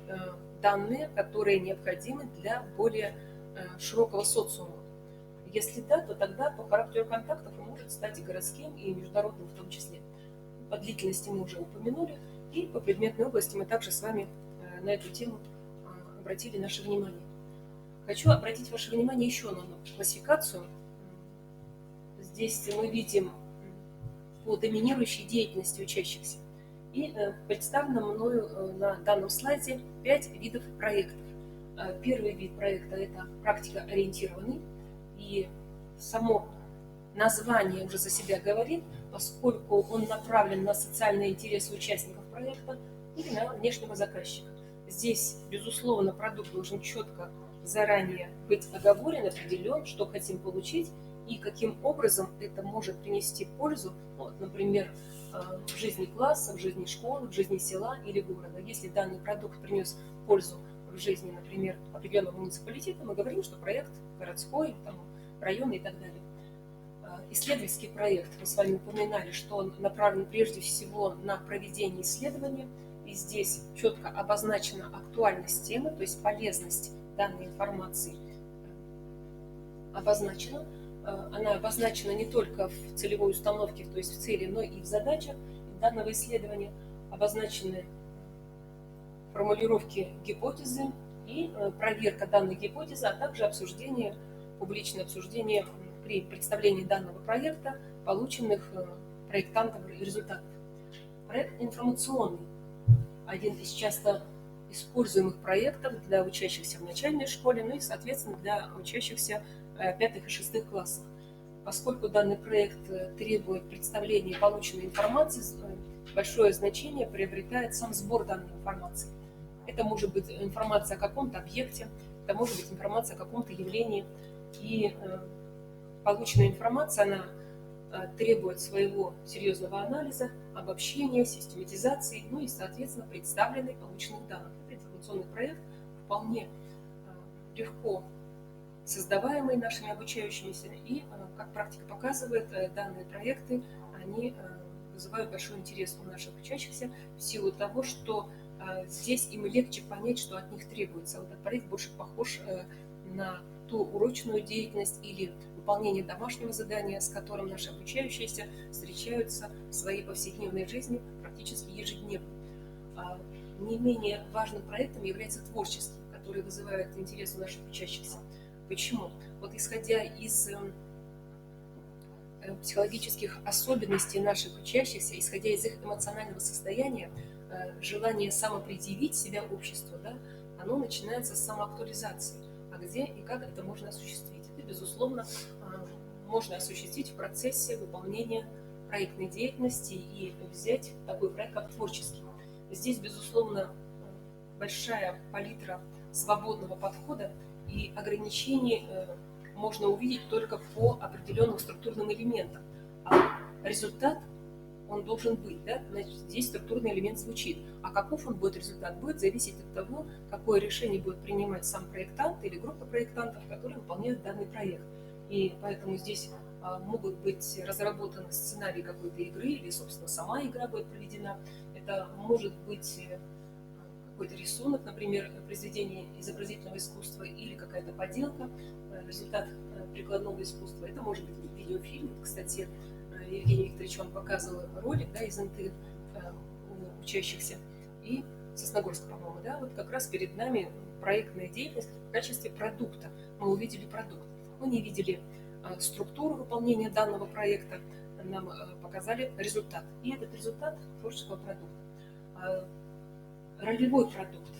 [SPEAKER 10] данные, которые необходимы для более широкого социума. Если да, то тогда по характеру контактов он может стать городским и международным в том числе. По длительности мы уже упомянули, и по предметной области мы также с вами на эту тему обратили наше внимание. Хочу обратить ваше внимание еще на одну классификацию. Здесь мы видим по доминирующей деятельности учащихся. И представлено мною на данном слайде 5 видов проектов. Первый вид проекта – это практикоориентированный. И само название уже за себя говорит, поскольку он направлен на социальные интересы участников проекта или на внешнего заказчика. Здесь, безусловно, продукт должен четко заранее быть оговорен, определен, что хотим получить и каким образом это может принести пользу, вот, например, в жизни класса, в жизни школы, в жизни села или города. Если данный продукт принес пользу в жизни, например, определенного муниципалитета, мы говорим, что проект городской, там, районный и так далее. Исследовательский проект, мы с вами упоминали, что он направлен прежде всего на проведение исследования, и здесь четко обозначена актуальность темы, то есть полезность данной информации обозначена. Она обозначена не только в целевой установке, то есть в цели, но и в задачах данного исследования. Обозначены формулировки гипотезы и проверка данной гипотезы, а также обсуждение, публичное обсуждение при представлении данного проекта, полученных проектантом результатов. Проект информационный – один из часто используемых проектов для учащихся в начальной школе, ну и, соответственно, для учащихся 5 и 6 классов. Поскольку данный проект требует представления полученной информации, большое значение приобретает сам сбор данной информации. Это может быть информация о каком-то объекте, это может быть информация о каком-то явлении. И полученная информация, она требует своего серьезного анализа, обобщения, систематизации, ну и, соответственно, представленных полученных данных. Это информационный проект, вполне легко создаваемый нашими обучающимися, и, как практика показывает, данные проекты, они вызывают большой интерес у наших учащихся в силу того, что здесь им легче понять, что от них требуется. Вот этот проект больше похож на ту урочную деятельность или выполнение домашнего задания, с которым наши обучающиеся встречаются в своей повседневной жизни практически ежедневно. Не менее важным проектом является творческий, который вызывает интерес у наших учащихся. Почему? Вот исходя из психологических особенностей наших учащихся, исходя из их эмоционального состояния, желание самопредъявить себя обществу, да, оно начинается с самоактуализации. А где и как это можно осуществить? Это, безусловно, можно осуществить в процессе выполнения проектной деятельности и взять такой проект, как творческий. Здесь, безусловно, большая палитра свободного подхода, и ограничений можно увидеть только по определенным структурным элементам. А результат, он должен быть, да? Значит, здесь структурный элемент звучит. А каков он будет результат, будет зависеть от того, какое решение будет принимать сам проектант или группа проектантов, которые выполняют данный проект. И поэтому здесь могут быть разработаны сценарии какой-то игры, или, собственно, сама игра будет проведена. Это может быть какой-то рисунок, например, произведение изобразительного искусства или какая-то поделка, результат прикладного искусства. Это может быть видеофильм. Кстати, Евгений Викторович вам показывал ролик, да, из НТ у учащихся. И Сосногорск, по-моему, да, вот как раз перед нами проектная деятельность в качестве продукта. Мы увидели продукт. Мы не видели структуру выполнения данного проекта, нам показали результат. И этот результат творческого продукта. Ролевой продукт.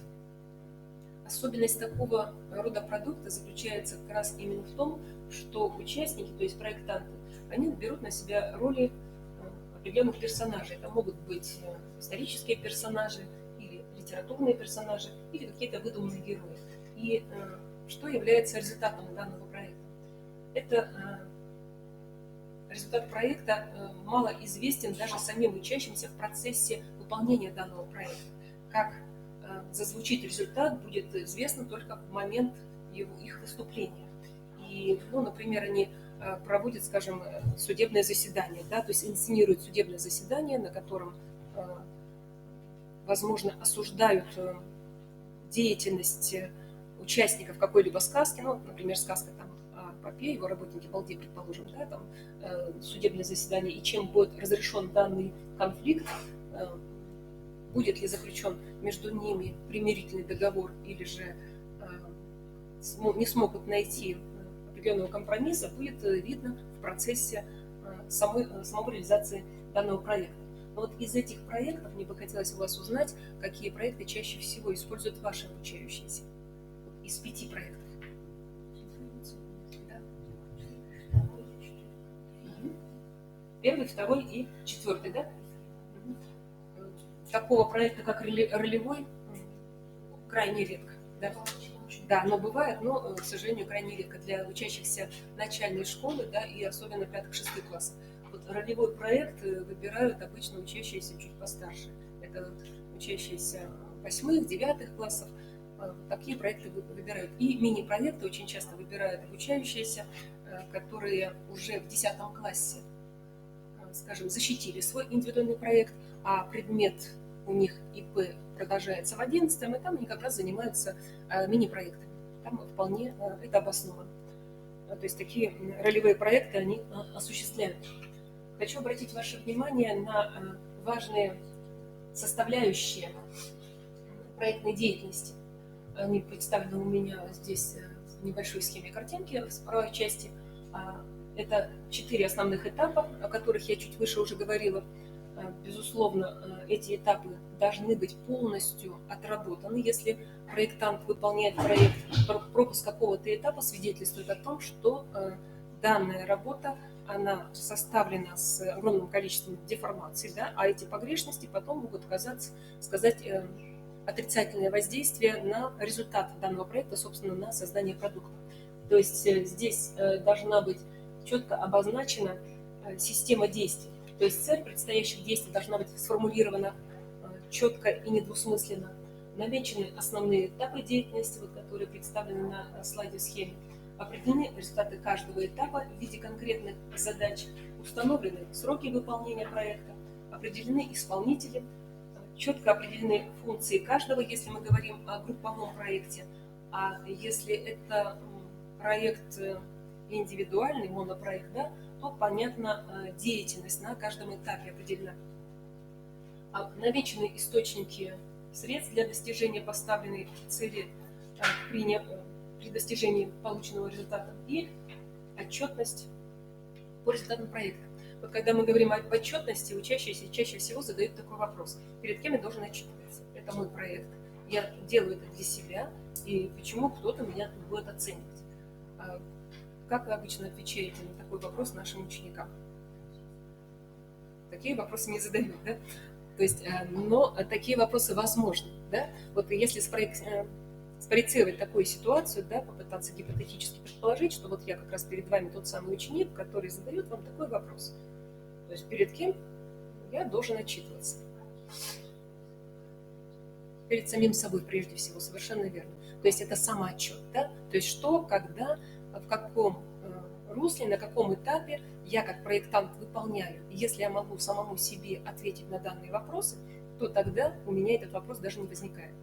[SPEAKER 10] Особенность такого рода продукта заключается как раз именно в том, что участники, то есть проектанты, они берут на себя роли определенных персонажей. Это могут быть исторические персонажи, или литературные персонажи, или какие-то выдуманные герои. И что является результатом данного проекта? Это результат проекта мало известен даже самим учащимся в процессе выполнения данного проекта. Как зазвучит результат, будет известно только в момент их выступления. И, например, они проводят, скажем, судебное заседание, да, то есть инсценируют судебное заседание, на котором, возможно, осуждают деятельность участников какой-либо сказки, например, сказка там Попе, его работники Балде, предположим, да, там судебное заседание, и чем будет разрешен данный конфликт, будет ли заключен между ними примирительный договор или же не смогут найти определенного компромисса, будет видно в процессе самой реализации данного проекта. Но вот из этих проектов мне бы хотелось у вас узнать, какие проекты чаще всего используют ваши обучающиеся. Из 5 проектов. Первый, второй и 4, да? Такого проекта, как ролевой, крайне редко. Да? Да, но бывает, но, к сожалению, крайне редко для учащихся начальной школы, да, и особенно 5-6 классов. Вот ролевой проект выбирают обычно учащиеся чуть постарше. Это учащиеся 8-9 классов. Такие проекты выбирают. И мини-проекты очень часто выбирают обучающиеся, которые уже в 10 классе, скажем, защитили свой индивидуальный проект, а предмет у них ИП продолжается в 11, и там они как раз занимаются мини-проектами. Там вполне это обосновано. То есть такие ролевые проекты они осуществляют. Хочу обратить ваше внимание на важные составляющие проектной деятельности. Они представлены у меня здесь в небольшой схеме картинки в правой части. Это 4 основных этапа, о которых я чуть выше уже говорила. Безусловно, эти этапы должны быть полностью отработаны. Если проектант выполняет проект, пропуск какого-то этапа свидетельствует о том, что данная работа, она составлена с огромным количеством деформаций, да, а эти погрешности потом могут сказать отрицательное воздействие на результат данного проекта, собственно, на создание продукта. То есть здесь должна быть четко обозначена система действий. То есть цель предстоящих действий должна быть сформулирована четко и недвусмысленно. Намечены основные этапы деятельности, которые представлены на слайде в схеме. Определены результаты каждого этапа в виде конкретных задач. Установлены сроки выполнения проекта. Определены исполнители. Четко определены функции каждого, если мы говорим о групповом проекте. А если это проект индивидуальный, монопроект, да, то, понятно, деятельность на каждом этапе определена. Намечены источники средств для достижения поставленной цели при достижении полученного результата и отчетность по результатам проекта. Вот когда мы говорим об отчетности, учащиеся чаще всего задают такой вопрос. Перед кем я должен отчитываться? Это мой проект. Я делаю это для себя, и почему кто-то меня будет оценивать? Как вы обычно отвечаете на такой вопрос нашим ученикам? Такие вопросы не задают, да? То есть, но такие вопросы возможны, да? Вот если спроецировать такую ситуацию, да, попытаться гипотетически предположить, что вот я как раз перед вами тот самый ученик, который задает вам такой вопрос. То есть перед кем я должен отчитываться? Перед самим собой, прежде всего, совершенно верно. То есть это самоотчет, да? То есть что, когда, в каком русле, на каком этапе я как проектант выполняю. И если я могу самому себе ответить на данные вопросы, то тогда у меня этот вопрос даже не возникает.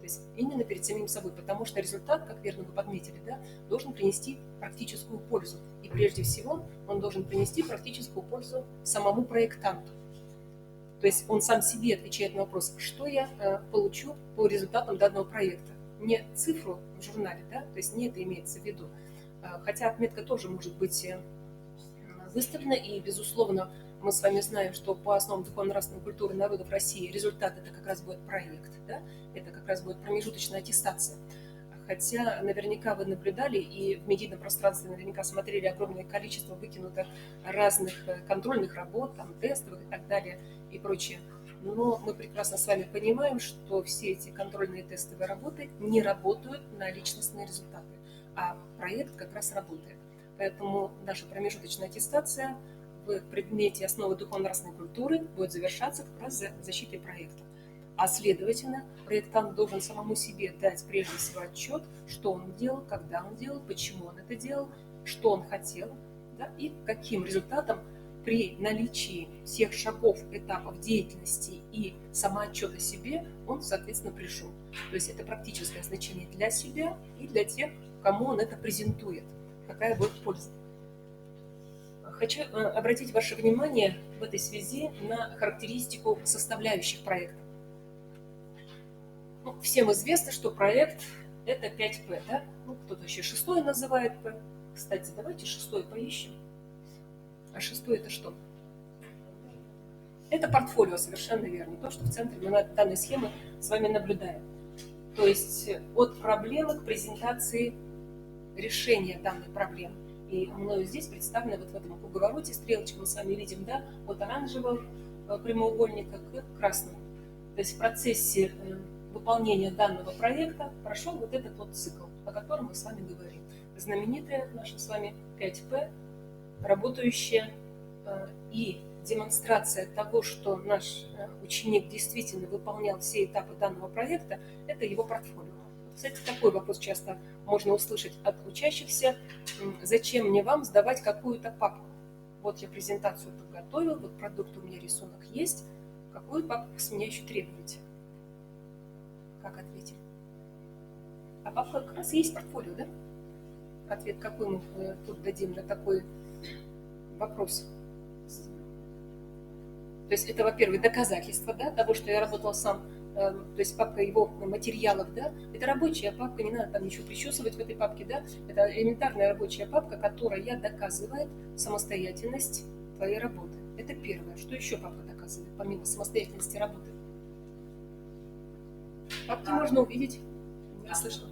[SPEAKER 10] То есть именно перед самим собой, потому что результат, как верно вы подметили, да, должен принести практическую пользу. И прежде всего он должен принести практическую пользу самому проектанту. То есть он сам себе отвечает на вопрос, что я получу по результатам данного проекта. Не цифру в журнале, да, то есть не это имеется в виду. Хотя отметка тоже может быть выставлена, и, безусловно, мы с вами знаем, что по основам духовно-нравственной культуры народов России результат это как раз будет проект, да? Это как раз будет промежуточная аттестация. Хотя наверняка вы наблюдали и в медийном пространстве наверняка смотрели огромное количество выкинутых разных контрольных работ, там, тестовых и так далее и прочее. Но мы прекрасно с вами понимаем, что все эти контрольные тестовые работы не работают на личностные результаты, а проект как раз работает. Поэтому наша промежуточная аттестация в предмете основы духовно-нравственной культуры будет завершаться как раз за защитой проекта. А следовательно, проектант должен самому себе дать прежде всего отчет, что он делал, когда он делал, почему он это делал, что он хотел, да, и к каким результатам при наличии всех шагов, этапов деятельности и самоотчета себе он, соответственно, пришел. То есть это практическое значение для себя и для тех, кому он это презентует. Какая будет польза. Хочу обратить ваше внимание в этой связи на характеристику составляющих проекта. Ну, всем известно, что проект – это 5П, да? Ну, кто-то еще 6 называет П. Кстати, давайте 6 поищем. А 6 это что? Это портфолио, совершенно верно. То, что в центре мы данной схемы с вами наблюдаем. То есть от проблемы к презентации решения данной проблемы. И мною здесь представлено вот в этом круговороте стрелочкой мы с вами видим, да, от оранжевого прямоугольника к красному. То есть в процессе выполнения данного проекта прошел вот этот вот цикл, о котором мы с вами говорим. Знаменитая наша с вами 5П, работающая и демонстрация того, что наш ученик действительно выполнял все этапы данного проекта, это его портфолио. Кстати, такой вопрос часто можно услышать от учащихся. Зачем мне вам сдавать какую-то папку? Вот я презентацию подготовил, вот продукт у меня, рисунок есть. Какую папку с меня еще требуете? Как ответили? А папка как раз и есть портфолио, да? Ответ какой мы тут дадим на такой вопрос? То есть это, во-первых, доказательство, да, того, что я работал сам. То есть папка его материалов, да, это рабочая папка, не надо там ничего причесывать в этой папке, да, это элементарная рабочая папка, которая доказывает самостоятельность твоей работы. Это первое. Что еще папка доказывает, помимо самостоятельности работы? Папки можно увидеть. Не расслышала?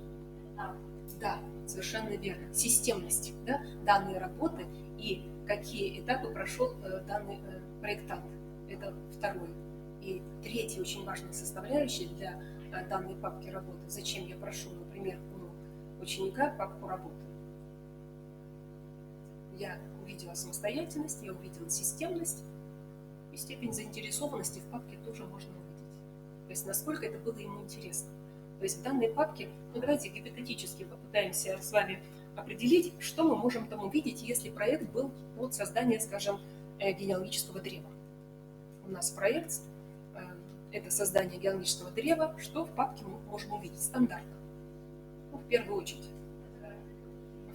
[SPEAKER 10] Да, совершенно верно. Системность, да, данной работы и какие этапы прошел данный проектант. Это второе. И третья очень важная составляющая для данной папки работы. Зачем я прошу, например, у ученика папку работы? Я увидела самостоятельность, я увидела системность, и степень заинтересованности в папке тоже можно увидеть. То есть насколько это было ему интересно. То есть в данной папке, ну давайте гипотетически попытаемся с вами определить, что мы можем там увидеть, если проект был от создания, скажем, генеалогического древа. У нас проект это создание геологического древа, что в папке мы можем увидеть стандартно. Ну, в первую очередь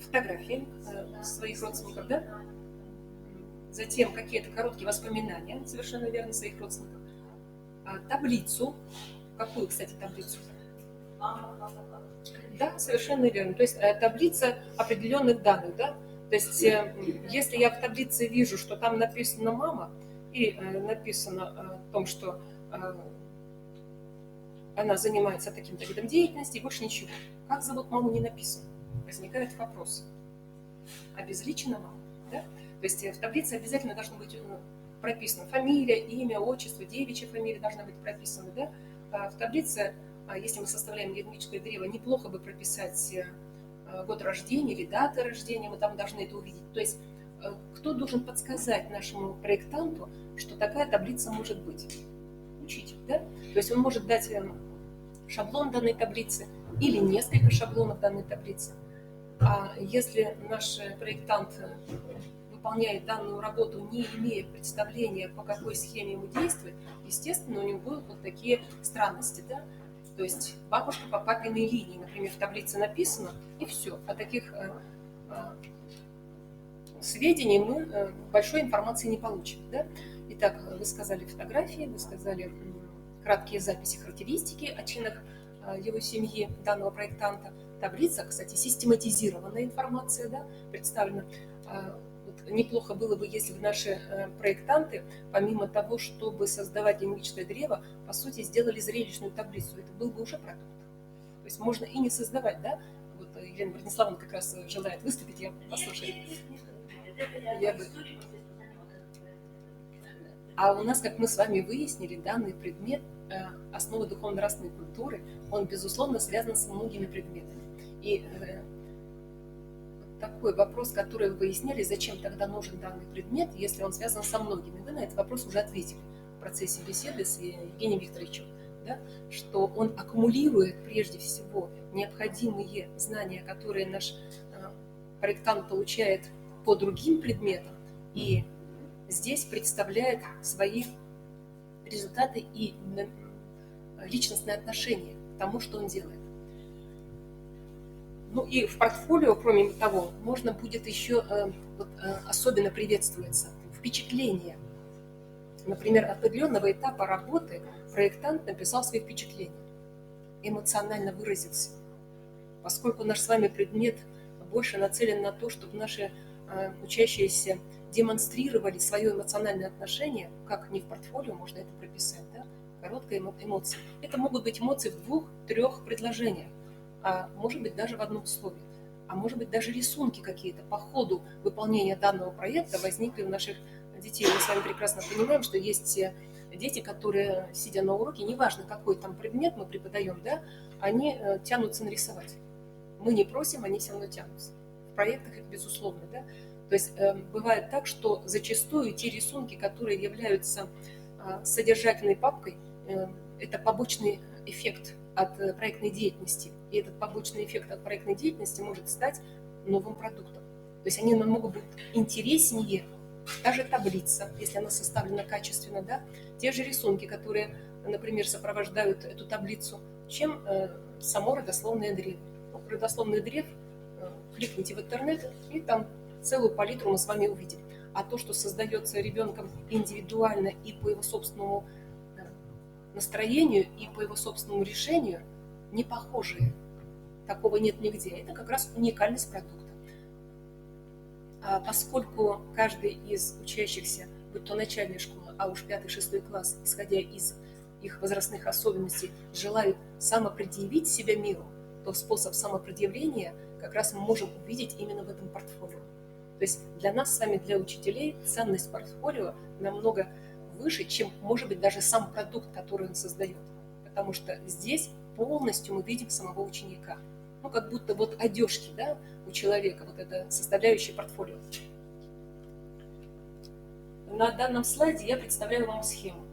[SPEAKER 10] фотографии своих родственников, да? Затем какие-то короткие воспоминания, совершенно верно, своих родственников. Таблицу. Какую, кстати, таблицу? Да, совершенно верно. То есть таблица определенных данных, да? То есть если я в таблице вижу, что там написано «мама», и написано о том, что она занимается таким-то видом деятельности, и больше ничего. Как зовут маму, не написано. Возникает вопрос. Обезличена мама. Да? То есть в таблице обязательно должно быть прописано фамилия, имя, отчество, девичья фамилия должна быть прописана. Да? В таблице, если мы составляем генеалогическое древо, неплохо бы прописать год рождения или дата рождения, мы там должны это увидеть. То есть кто должен подсказать нашему проектанту, что такая таблица может быть? Учитель, да? То есть он может дать шаблон данной таблицы или несколько шаблонов данной таблицы. А если наш проектант выполняет данную работу, не имея представления, по какой схеме ему действовать, естественно, у него будут вот такие странности, да? То есть бабушка по папиной линии, например, в таблице написано, и все. О таких сведений мы большой информации не получим. Да? Итак, вы сказали фотографии, вы сказали краткие записи характеристики о членах его семьи, данного проектанта. Таблица, кстати, систематизированная информация, да, представлена. Вот неплохо было бы, если бы наши проектанты, помимо того, чтобы создавать генеалогическое древо, по сути, сделали зрелищную таблицу. Это был бы уже продукт. То есть можно и не создавать, да? Вот Елена Брониславовна как раз желает выступить, я послушаю. А у нас, как мы с вами выяснили, данный предмет основы духовно-нравственной культуры, он, безусловно, связан с многими предметами. И такой вопрос, который вы выясняли, зачем тогда нужен данный предмет, если он связан со многими. Вы на этот вопрос уже ответили в процессе беседы с Евгением Викторовичем, да? Что он аккумулирует прежде всего необходимые знания, которые наш проектант получает по другим предметам, и здесь представляет свои результаты и личностное отношение к тому, что он делает. Ну и в портфолио, кроме того, можно будет еще особенно приветствуется впечатление. Например, от определенного этапа работы проектант написал свои впечатления, эмоционально выразился. Поскольку наш с вами предмет больше нацелен на то, чтобы наши учащиеся демонстрировали свое эмоциональное отношение, как не в портфолио можно это прописать, да? Короткая эмоция. Это могут быть эмоции в 2-3 предложениях, а может быть даже в одном слове, а может быть даже рисунки какие-то по ходу выполнения данного проекта возникли у наших детей. Мы с вами прекрасно понимаем, что есть дети, которые, сидя на уроке, неважно какой там предмет мы преподаем, да, они тянутся нарисовать. Мы не просим, они все равно тянутся. В проектах это безусловно, да. То есть бывает так, что зачастую те рисунки, которые являются содержательной папкой, это побочный эффект от проектной деятельности. И этот побочный эффект от проектной деятельности может стать новым продуктом. То есть они нам могут быть интереснее, даже таблица, если она составлена качественно, да, те же рисунки, которые, например, сопровождают эту таблицу, чем само родословное древо. Родословный древ, кликните в интернет, и там целую палитру мы с вами увидим. А то, что создается ребенком индивидуально и по его собственному настроению, и по его собственному решению, не похожие. Такого нет нигде. Это как раз уникальность продукта. А поскольку каждый из учащихся, будь то начальная школа, а уж 5-6 класс, исходя из их возрастных особенностей, желают самопредъявить себя миру, то способ самопредъявления как раз мы можем увидеть именно в этом портфолио. То есть для нас с вами, для учителей, ценность портфолио намного выше, чем, может быть, даже сам продукт, который он создает. Потому что здесь полностью мы видим самого ученика. Ну, как будто вот одежки, да, у человека, вот это составляющая портфолио. На данном слайде я представляю вам схему.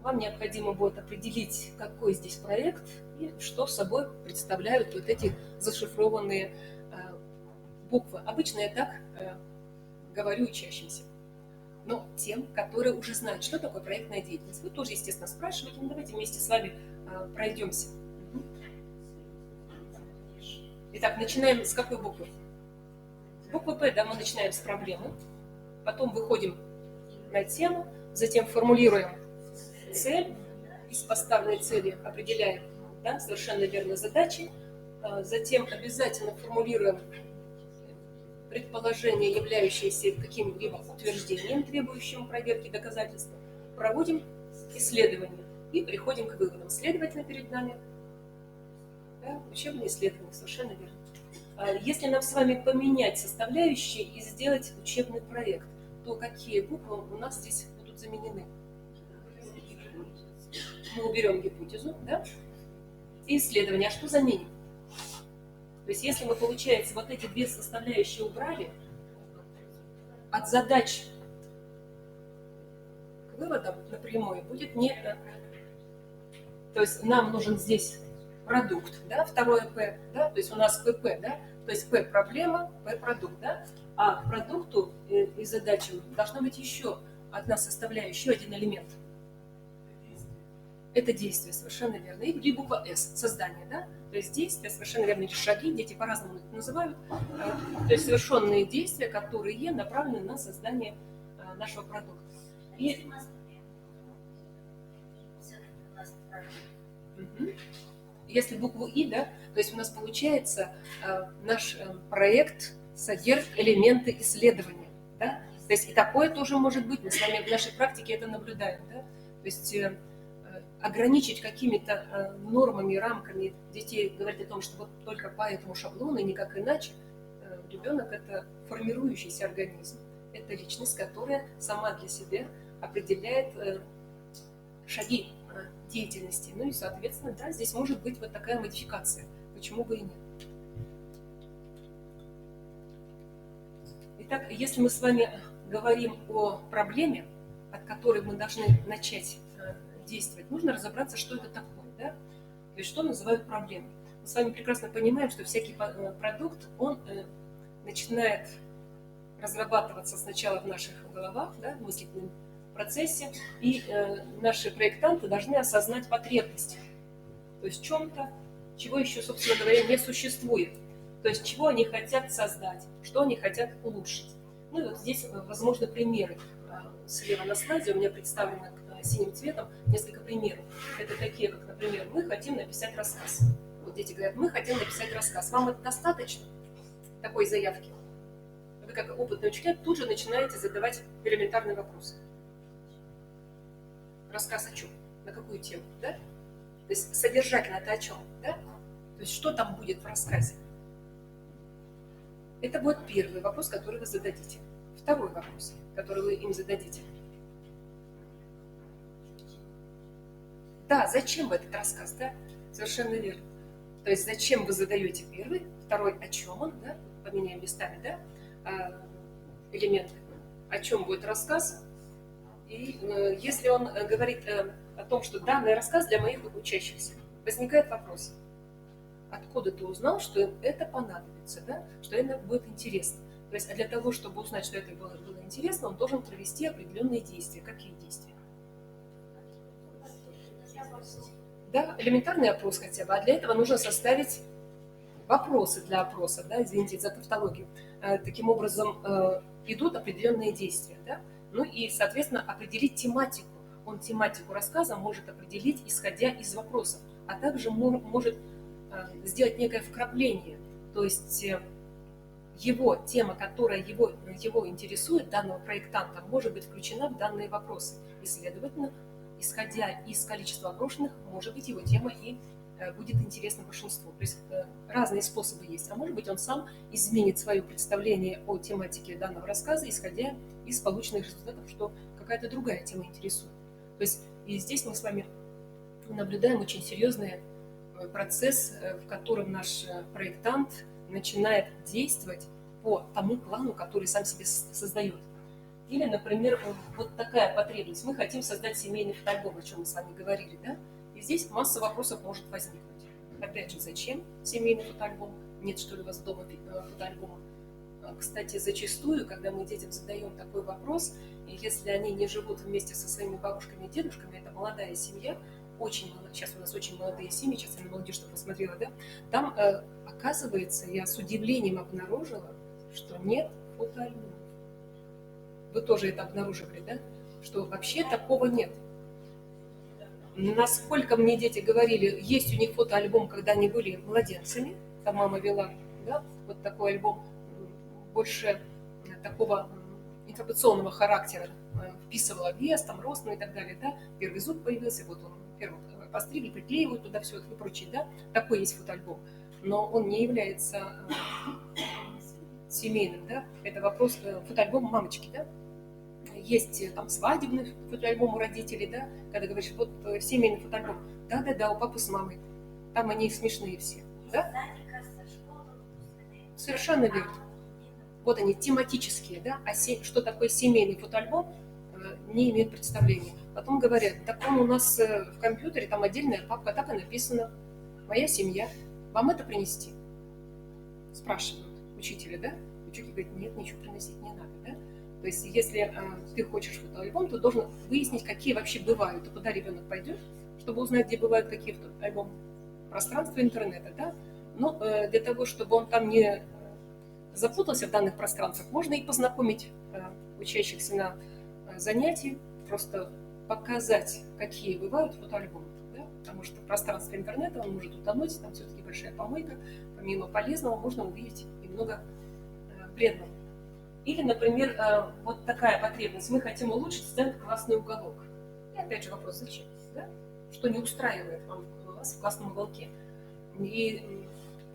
[SPEAKER 10] Вам необходимо будет определить, какой здесь проект и что собой представляют вот эти зашифрованные буквы. Обычно я так говорю учащимся. Но тем, которые уже знают, что такое проектная деятельность. Вы тоже, естественно, спрашиваете, но давайте вместе с вами пройдемся. Итак, начинаем с какой буквы? Буква П, да, мы начинаем с проблемы, потом выходим на тему, затем формулируем цель, из поставленной цели определяем, да, совершенно верно, задачи, затем обязательно формулируем предположение, являющееся каким-либо утверждением, требующим проверки доказательства, проводим исследование и приходим к выводам. Следовательно, перед нами, да, учебное исследование, совершенно верно. Если нам с вами поменять составляющие и сделать учебный проект, то какие буквы у нас здесь будут заменены? Мы уберем гипотезу, да, и исследование. А что заменим? То есть если мы, получается, вот эти две составляющие убрали, от задач к выводам напрямую будет не... То есть нам нужен здесь продукт, да, второе П, да, то есть у нас ПП, да, то есть П проблема, П продукт, да, а к продукту и задачам должна быть еще одна составляющая, еще один элемент. это действие, совершенно верно. И буква «С» – создание, да? То есть действия, совершенно верно, или шаги, дети по-разному это называют. То есть совершенные действия, которые направлены на создание нашего продукта. И... Если букву «И», да, то есть у нас получается наш проект содержит элементы исследования, да? То есть и такое тоже может быть, мы с вами в нашей практике это наблюдаем, да? То есть ограничить какими-то нормами, рамками детей, говорить о том, что вот только по этому шаблону и никак иначе, ребенок – это формирующийся организм, это личность, которая сама для себя определяет шаги деятельности. Ну и, соответственно, да, здесь может быть вот такая модификация. Почему бы и нет? Итак, если мы с вами говорим о проблеме, от которой мы должны начать действовать, нужно разобраться, что это такое, да? То есть, что называют проблемой. Мы с вами прекрасно понимаем, что всякий продукт, он начинает разрабатываться сначала в наших головах, да, в мыслительном процессе, и наши проектанты должны осознать потребности. То есть в чем-то, чего еще, собственно говоря, не существует. То есть чего они хотят создать, что они хотят улучшить. Ну и вот здесь, возможно, примеры. Слева на слайде у меня представлено синим цветом несколько примеров. Это такие, как, например, мы хотим написать рассказ. Вот дети говорят, мы хотим написать рассказ. Вам это достаточно такой заявки? Вы, как опытные учителя, тут же начинаете задавать элементарные вопросы. Рассказ о чем? На какую тему? Да? То есть содержательно-то о чем? Да? То есть что там будет в рассказе? Это будет первый вопрос, который вы зададите. Второй вопрос, который вы им зададите. Да, зачем этот рассказ? Да? Совершенно верно. То есть зачем вы задаете первый, второй, о чем он, да? Поменяем местами, да? Элементы. О чем будет рассказ? И если он говорит о том, что данный рассказ для моих учащихся, возникает вопрос, откуда ты узнал, что это понадобится, да? Что это будет интересно? То есть, а для того, чтобы узнать, что это было интересно, он должен провести определенные действия. Какие действия? Да, элементарный опрос хотя бы. А для этого нужно составить вопросы для опроса, да? Извините за тавтологию. Таким образом, идут определенные действия, да? Ну и, соответственно, определить тематику. Он тематику рассказа может определить, исходя из вопросов, а также может сделать некое вкрапление. То есть его тема, которая его интересует, данного проектанта, может быть включена в данные вопросы. И, следовательно, исходя из количества опрошенных, может быть, его тема и будет интересна большинству. То есть разные способы есть. А может быть, он сам изменит свое представление о тематике данного рассказа, исходя из полученных результатов, что какая-то другая тема интересует. То есть и здесь мы с вами наблюдаем очень серьезный процесс, в котором наш проектант начинает действовать по тому плану, который сам себе создает. Или, например, вот такая потребность. Мы хотим создать семейный фотоальбом, о чем мы с вами говорили, да? И здесь масса вопросов может возникнуть. Опять же, зачем семейный фотоальбом? Нет, что ли, у вас дома фотоальбома? Кстати, зачастую, когда мы детям задаем такой вопрос, и если они не живут вместе со своими бабушками и дедушками, это молодая семья, сейчас у нас очень молодые семьи, сейчас я на молодежь что посмотрела, да, там, оказывается, я с удивлением обнаружила, что нет фотоальбома. Вы тоже это обнаруживали, да? Что вообще такого нет. Насколько мне дети говорили, есть у них фотоальбом, когда они были младенцами, там мама вела, да, вот такой альбом, больше такого информационного характера, вписывала вес, там, рост, ну и так далее, да, первый зуб появился, вот он, первый постригли, приклеивают туда все и прочее, да, такой есть фотоальбом, но он не является семейным, да, это вопрос фотоальбома мамочки, да. Есть там свадебный фотоальбом у родителей, да, когда говоришь, вот семейный фотоальбом, да, у папы с мамой, там они смешные все, да? Совершенно верно. Вот они, тематические, да, а что такое семейный фотоальбом, не имеют представления. Потом говорят, так он у нас в компьютере, там отдельная папка, так и написано, моя семья, вам это принести? Спрашивают учителя, да? Учитель говорит, нет, ничего приносить не надо, да? То есть, если ты хочешь фотоальбом, то должен выяснить, какие вообще бывают, и куда ребенок пойдет, чтобы узнать, где бывают какие альбомы, пространство интернета, да? Но для того, чтобы он там не запутался в данных пространствах, можно и познакомить учащихся на занятии, просто показать, какие бывают фотоальбомы. Да? Потому что пространство интернета, он может утонуть, там все-таки большая помойка. Помимо полезного можно увидеть и много вредного. Или, например, вот такая потребность. Мы хотим улучшить классный уголок. И опять же вопрос, зачем? Да? Что не устраивает вас в классном уголке? И,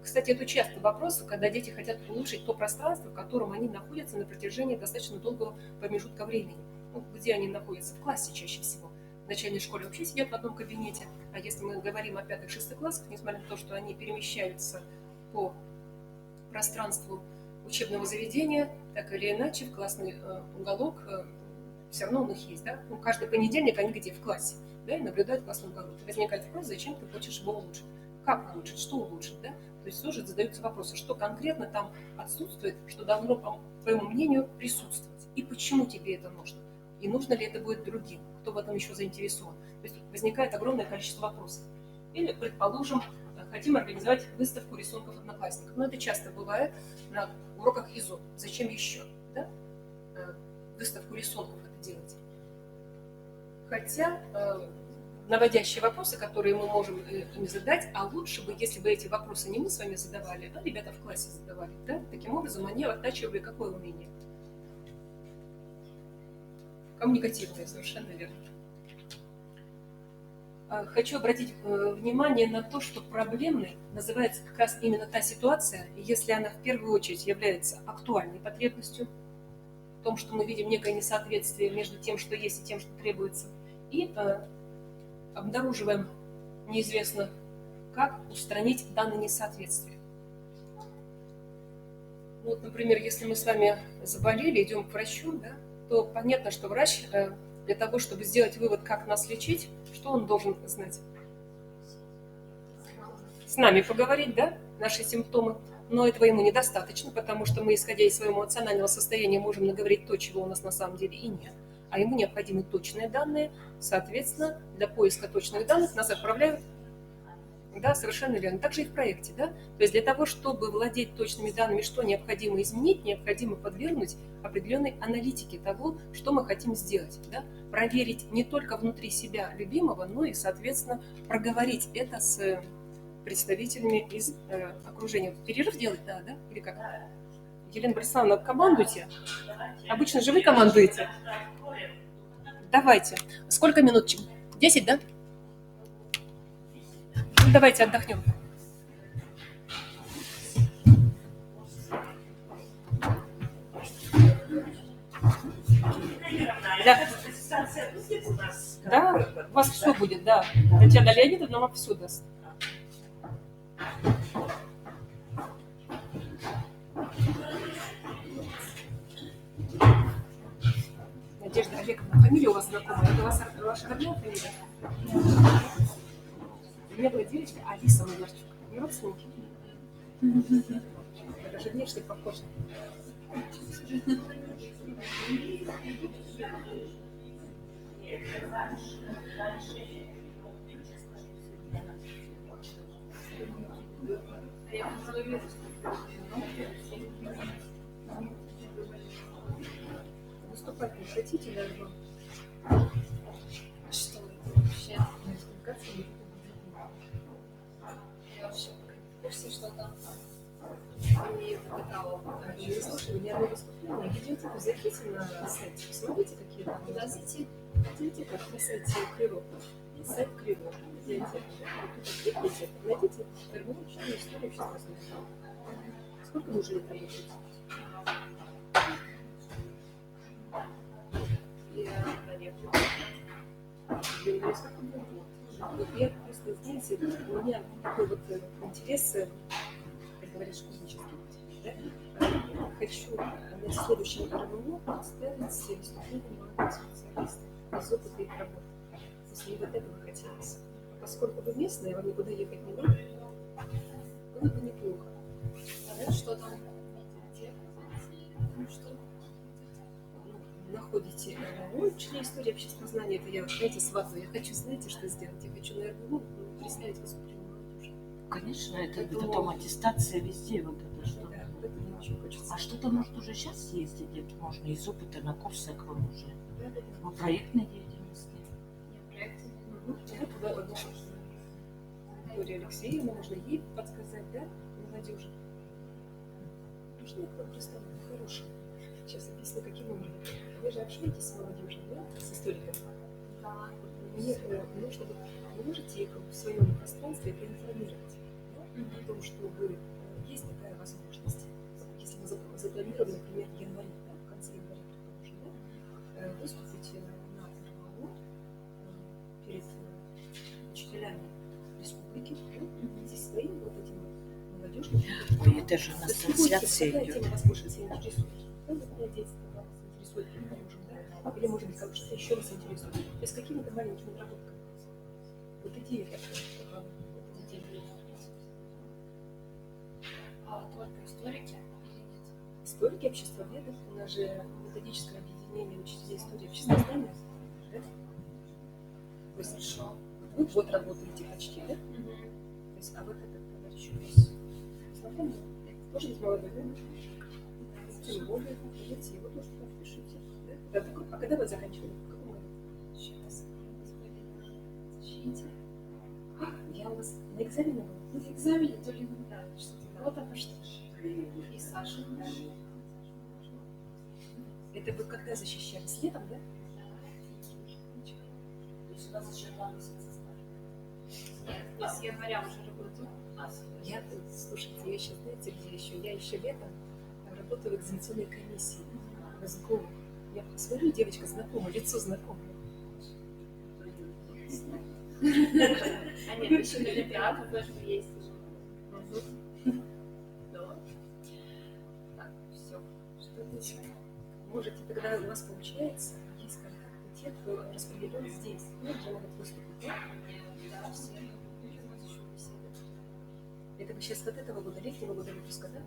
[SPEAKER 10] кстати, это часто вопрос, когда дети хотят улучшить то пространство, в котором они находятся на протяжении достаточно долгого промежутка времени. Ну, где они находятся? В классе чаще всего. В начальной школе вообще сидят в одном кабинете. А если мы говорим о 5-6 классах, несмотря на то, что они перемещаются по пространству учебного заведения, так или иначе, в классный уголок все равно у них есть. Да? Ну, каждый понедельник они где? В классе. Да, и наблюдают классный уголок. Возникает вопрос, зачем ты хочешь его улучшить? Как улучшить? Что улучшить? Да? То есть тоже задаются вопросы, что конкретно там отсутствует, что должно, по твоему мнению, присутствовать. И почему тебе это нужно? И нужно ли это будет другим? Кто в этом еще заинтересован? То есть возникает огромное количество вопросов. Или, предположим, хотим организовать выставку рисунков одноклассников. Но это часто бывает на уроках ИЗО. Зачем еще? Да? Выставку рисунков это делать. Хотя наводящие вопросы, которые мы можем им задать, а лучше бы, если бы эти вопросы не мы с вами задавали, а ребята в классе задавали. Да? Таким образом, они оттачивали какое умение? Коммуникативное, совершенно верно. Хочу обратить внимание на то, что проблемной называется как раз именно та ситуация, если она в первую очередь является актуальной потребностью, в том, что мы видим некое несоответствие между тем, что есть, и тем, что требуется, и обнаруживаем неизвестно как устранить данное несоответствие. Вот, например, если мы с вами заболели, идем к врачу, да, то понятно, что врач для того, чтобы сделать вывод, как нас лечить, что он должен знать? С нами поговорить, да, наши симптомы. Но этого ему недостаточно, потому что мы, исходя из своего эмоционального состояния, можем наговорить то, чего у нас на самом деле и нет. А ему необходимы точные данные. Соответственно, для поиска точных данных нас отправляют. Да, совершенно верно. Также и в проекте, да. То есть для того, чтобы владеть точными данными, что необходимо изменить, необходимо подвергнуть определенной аналитике того, что мы хотим сделать, да. Проверить не только внутри себя любимого, но и, соответственно, проговорить это с представителями из окружения. Перерыв делать, да? Или как? Елена Бориславовна, командуйте. Обычно же вы командуете. Давайте. Сколько минут? 10, да? Ну, давайте отдохнем. Да. Да, у вас все будет, да. Татьяна Леонидовна вам все даст. Надежда Олеговна, фамилия у вас знакомая? Это ваша родная фамилия? У меня была девочка Алиса Мазарчук. Не родственники? Даже внешне похожи. Выступать не хотите, даже?
[SPEAKER 3] Что это вообще? Я вообще в курсе, что там не пытала.
[SPEAKER 10] Не слушали ни одно выступление. Идете, зайдите на сайт, посмотрите, какие там.
[SPEAKER 3] Куда зайти?
[SPEAKER 10] Зайдите как на сайте Криво. Сайт Криво. Зайдите, кликните, найдите формирующую историю общества. Сколько вы уже лет работаете?
[SPEAKER 3] Я проверю.
[SPEAKER 10] Вот я просто, знаете, у меня такой вот интерес, как говорят, школьнический. Да? Хочу на следующем РМО представить выступление молодых специалистов из опыта их работы. Если мне вот этого хотелось. Поскольку вы местные, вам никуда ехать не надо, было бы неплохо.
[SPEAKER 3] А это что там? Что?
[SPEAKER 10] ходите, учили историю общественного знания, это я, знаете, сватаю. Я хочу, знаете, что сделать? Я хочу на РГУ представить выступление молодежи.
[SPEAKER 11] Конечно, это
[SPEAKER 10] Поэтому-
[SPEAKER 11] потом аттестация везде, вот это что.
[SPEAKER 10] Да, вот это мне очень хочется.
[SPEAKER 11] А что-то, может, уже сейчас съездить где-то можно из опыта на курсы к вам уже?
[SPEAKER 10] Да, да, да.
[SPEAKER 11] По проектной деятельности?
[SPEAKER 10] Вот Виктория Алексеевна, можно ей подсказать, да, молодежи. Можно я к вам пристану? Хороший. Сейчас объясню, каким образом. Вы же общаетесь с молодежью, да, с историком?
[SPEAKER 3] Да.
[SPEAKER 10] Мне нужно, вы можете их в своем пространстве проинформировать, да, о том, что есть такая возможность. Если мы запланируем, например, в январе, да, в конце января, предположим, да, выступить на РГУ перед учителями республики, да, здесь своим вот этим молодежным.
[SPEAKER 11] Ой, это же у нас трансляция
[SPEAKER 10] Какая
[SPEAKER 11] идет.
[SPEAKER 10] тема вас больше всего интересует? Какое детство вас интересует, предположим, да? Или, может быть, как что-то еще вас интересует? То есть какими-то маленькими наработками. Вот идея такая. Вот идея.
[SPEAKER 3] А только историки или нет?
[SPEAKER 10] Историки обществоведов, у нас же методическое объединение учителей истории общественного знания. Да? То есть, хорошо. Вы вот работаете почти, да? То есть, а вот этот товарищ у вас знакомый? Тоже ведь молодой, да? Тем более, видите, его тоже подпишите. Да? А когда вы заканчивали? В каком году?
[SPEAKER 3] Сейчас. Защите.
[SPEAKER 10] Я у вас на экзамене была?
[SPEAKER 3] На экзамене то ли да, что-то. Вот это что. И Саша.
[SPEAKER 10] Это вы когда защищались? Летом, да?
[SPEAKER 3] То есть у нас еще 2 месяца стажа. Нет, я с января уже работаю.
[SPEAKER 10] Я, слушайте, я еще, знаете, где еще? Я еще летом работаю в экзаменационной комиссии в СГУ. Я смотрю, девочка знакомая, лицо знакомое.
[SPEAKER 3] А нет, еще на Олимпиаду тоже есть. Да. Так, все.
[SPEAKER 10] Что-то еще. Можете, тогда у вас получается, есть контакты те, кто распределен здесь, ну, где могут выступить. Да?
[SPEAKER 3] Да, все. У нас еще беседы.
[SPEAKER 10] Это вы сейчас вот этого года, летнего года выпуска, да?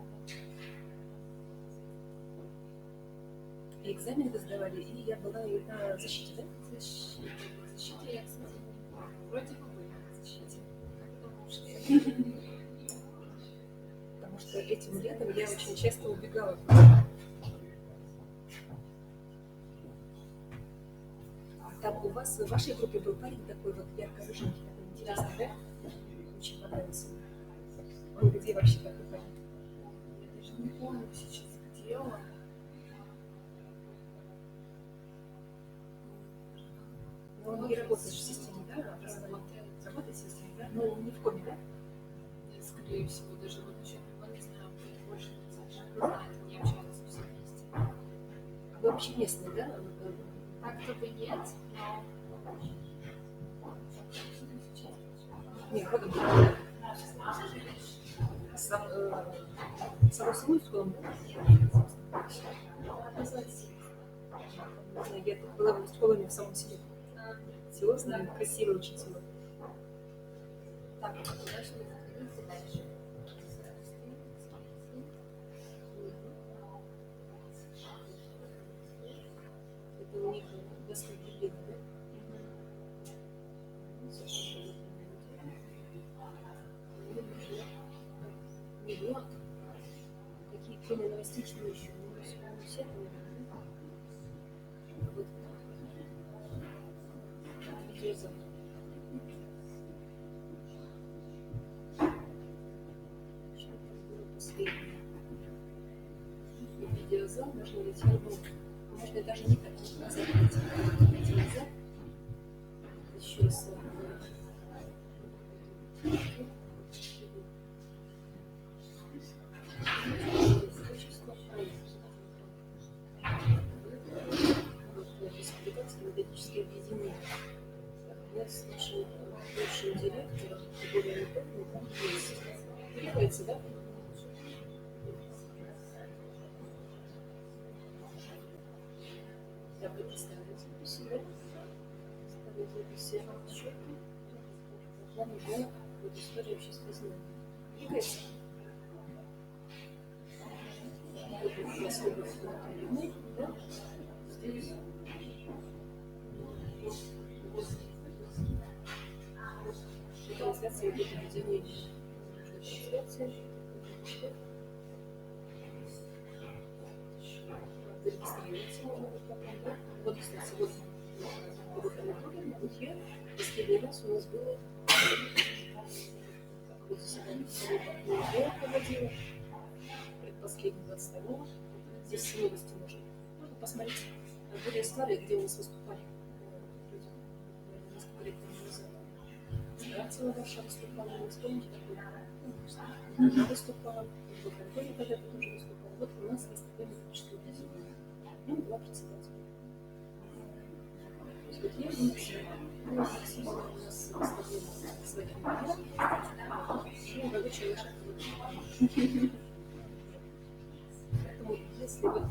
[SPEAKER 10] И экзамен вы сдавали, и я была и на защите, да?
[SPEAKER 3] Защите я, кстати, вроде бы были на защите. Потому что
[SPEAKER 10] Потому что этим летом я очень часто убегала. Там у вас, в вашей группе был парень такой вот ярко-рыженький, такой интересный, да? Очень понравился. Он где вообще такой парень?
[SPEAKER 3] я даже не помню сейчас, где он.
[SPEAKER 10] Но он не работает в системе, да? Образования. Работает в системе, да? Но не в коме, да?
[SPEAKER 3] Скорее всего, даже вот еще не знаю, больше не знает, не общаются все вместе.
[SPEAKER 10] Вы вообще местный, да?
[SPEAKER 3] Так-то бы нет, но...
[SPEAKER 10] Нет, родом. Самосулуйскую, да? Я тут была в школе в самом селе. Село знаю, красивое очень село.
[SPEAKER 3] Так, дальше вы заходите дальше.
[SPEAKER 10] Это у них доска гибрида, да? Миллион. Какие кроме новостей, что еще? Университет, наверное, да? Вот. Видеозал. Что там было последнее? Видеозал можно найти альбом. Можно даже не так назад найти назад. Еще раз. Республиканское методическое объединение. У нас с нашим бывшим директором, более не помню, там есть. Переходится, да? Я бы представила записи, да? Ставлю записи отчеты. Нам нужна вот история общества знания. Двигается. Вот у нас область Анатолий, да? Здесь. Трансляция идет объединение. Трансляция. Зарегистрироваться можно будет потом, да? Вот, кстати, вот в я последний раз у нас было вот заседание я проводила, предпоследний 22-го. Здесь все новости можно посмотреть, более старые, где у нас выступали люди, несколько лет тому назад. Старцева ваша выступала, не вспомните такое? Она выступала, вот Антоний когда-то тоже выступал. Вот у нас есть такое политическое объединение. Ну, два председателя. То есть вот я и все. Ну, Алексей у нас выставлена своих номеров. Ну, рабочая лошадка. Поэтому, если вот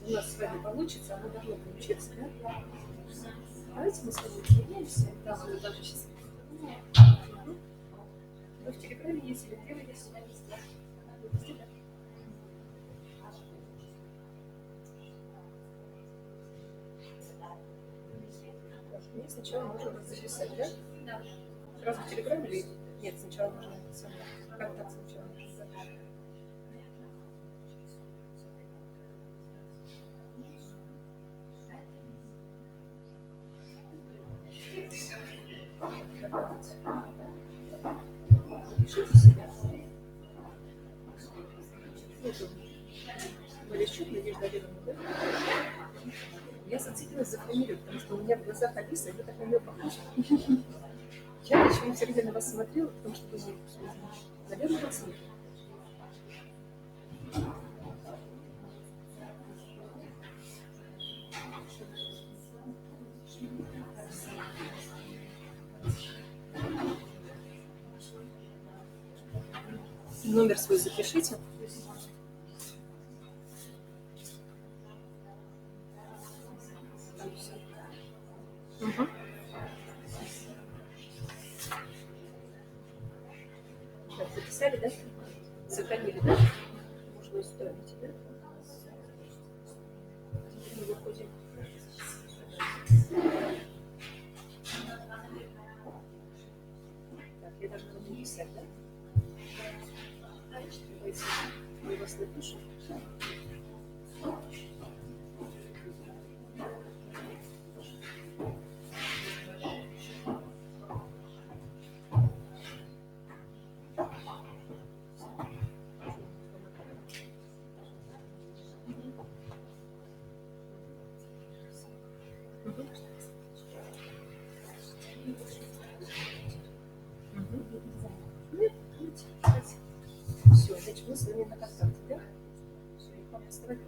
[SPEAKER 10] у нас с вами получится, оно должно получиться, да? Давайте мы с вами соединимся. Да, мы даже сейчас. Вы в Телеграме есть или где вы есть? Нет, сначала можно вас записать, да? Да. Сразу в Телеграм или нет? Сначала нужно контакт сначала. Пишите себя. Полищук Надежда Олеговна, да? Я зацепилась за фамилию, потому что у меня в глазах Алиса, и вы так на нее похожи. Я почему все время на вас смотрела, потому что думаю, наверное, вас нет. Номер свой запишите. Угу. Так, записали, да? Сохранили, да? Можно сюда идти, да? Мы выходим. Так, я должна буду писать, да? Давайте мы вас напишем. Все, значит, мы с вами на контакте, да? Все, я вам поставлю.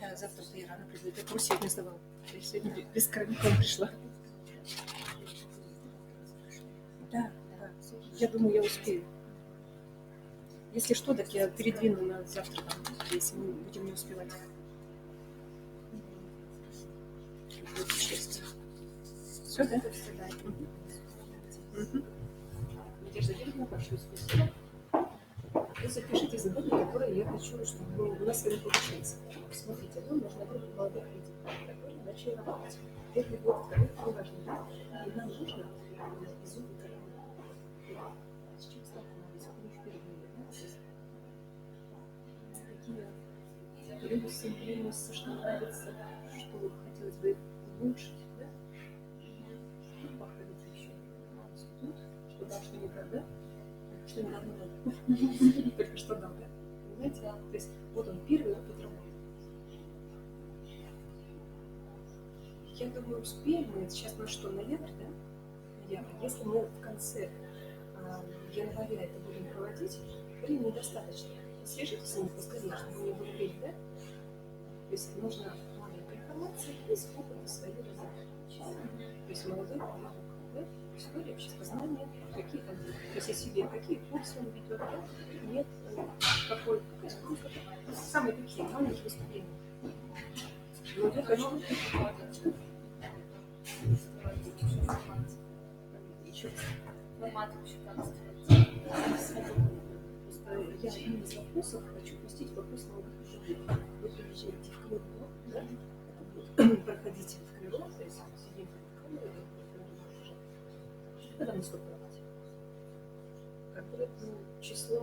[SPEAKER 10] Да, завтра я рано приду. Я курс сегодня сдавала. Я сегодня без кровиком пришла. Да, да. Я думаю, я успею. Если что, так я передвину на завтра, если мы будем не успевать. Все, да? Угу. Надежда Олеговна, большое спасибо. Вы запишите задание, которое я хочу, чтобы у нас с вами получилось. Смотрите, вам нужна группа молодых людей, которые начали работать. Первый год, второй, не важно. И нам нужно из опыта с чем столкнулись, у них впервые. Какие плюсы, минусы, что нравится, что хотелось бы улучшить. Да? Что походить еще? Институт, что дал, что не дал, да? Что не давно дал. Только что дал, да? Понимаете? То есть вот он, первый опыт работы. Я думаю, успеем мы сейчас на что, ноябрь, да? Ноябрь. Если мы в конце января это будем проводить, времени достаточно. Свяжитесь с ними поскорее, чтобы не было времени, да? То есть нужна маленькая информация и опыта своей разработки. То есть молодой человек, да? История, обществознание, какие там, то есть о себе, какие курсы он ведет, да? Нет, какая сколько, самые такие маленькие выступления. Ну, я хочу. Еще раз.
[SPEAKER 3] Формат вообще как строить?
[SPEAKER 10] Просто я один из вопросов хочу пустить вопрос на удовлетворение. Вы приезжаете в Крым, да? Это будет проходить в Крыму, то есть сидим в Крыму, когда наступает? Какое число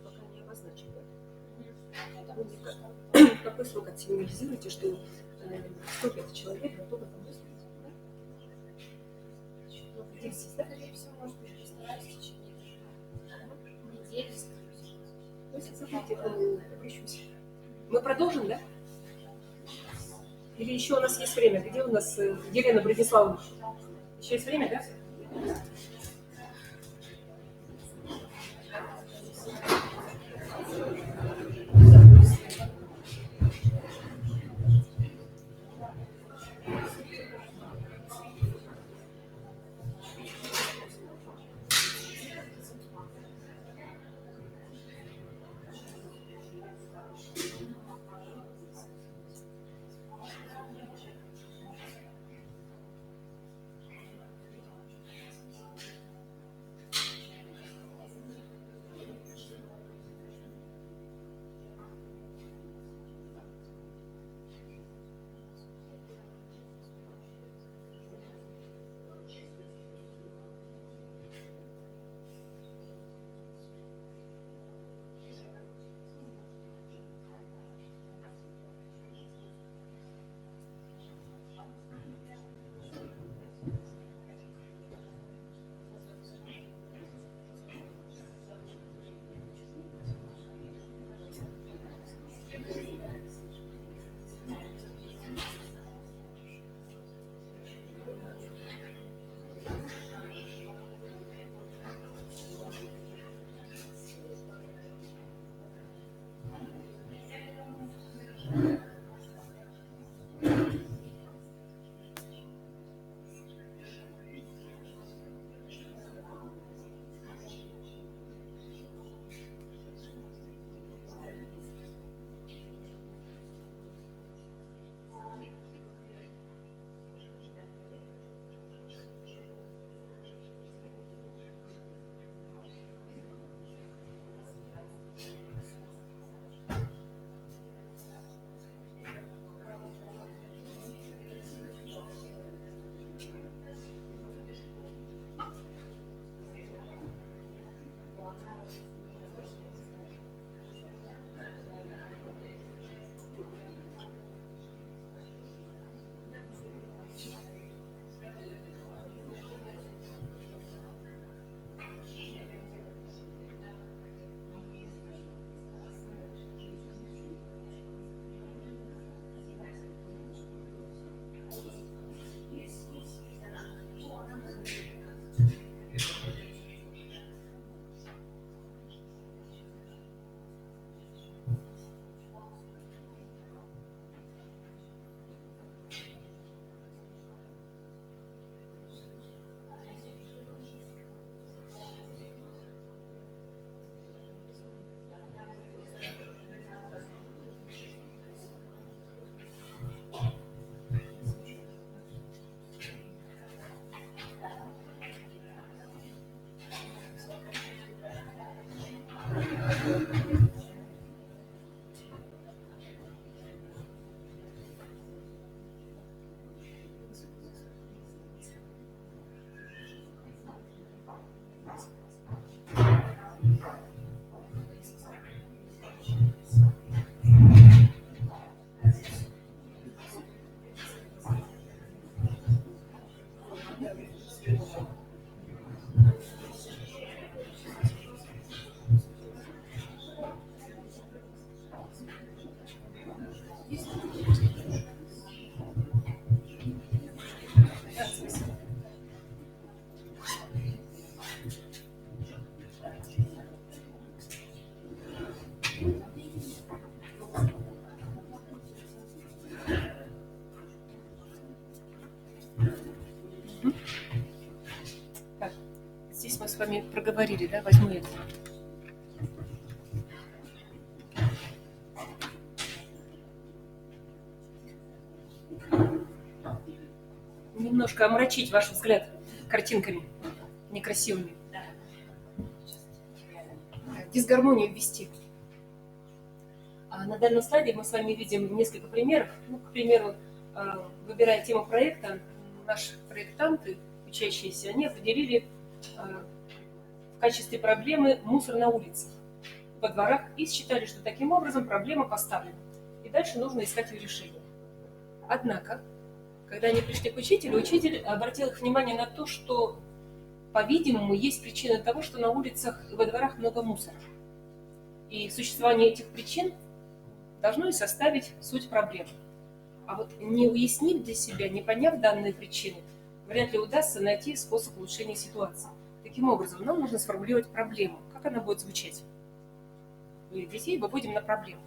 [SPEAKER 10] пока не обозначено, да? В какой срок отсигнализируете, что столько человек готовы там выступить?
[SPEAKER 3] Скорее всего, может быть, постараюсь в течение недели,
[SPEAKER 10] Мы продолжим, да? Или еще у нас есть время? Где у нас Елена Брониславовна? Еще есть время, да? Здесь мы с вами проговорили, да? Возьму это. немножко омрачить ваш взгляд картинками некрасивыми. Дисгармонию ввести. На данном слайде мы с вами видим несколько примеров. Ну, к примеру, выбирая тему проекта, наши проектанты, учащиеся, они определили в качестве проблемы мусор на улицах, во дворах, и считали, что таким образом проблема поставлена. И дальше нужно искать ее решение. Однако, когда они пришли к учителю, учитель обратил их внимание на то, что, по-видимому, есть причина того, что на улицах и во дворах много мусора. И существование этих причин должно и составить суть проблемы. А вот не уяснив для себя, не поняв данные причины, вряд ли удастся найти способ улучшения ситуации. Таким образом, нам нужно сформулировать проблему. Как она будет звучать? И детей выводим на проблему.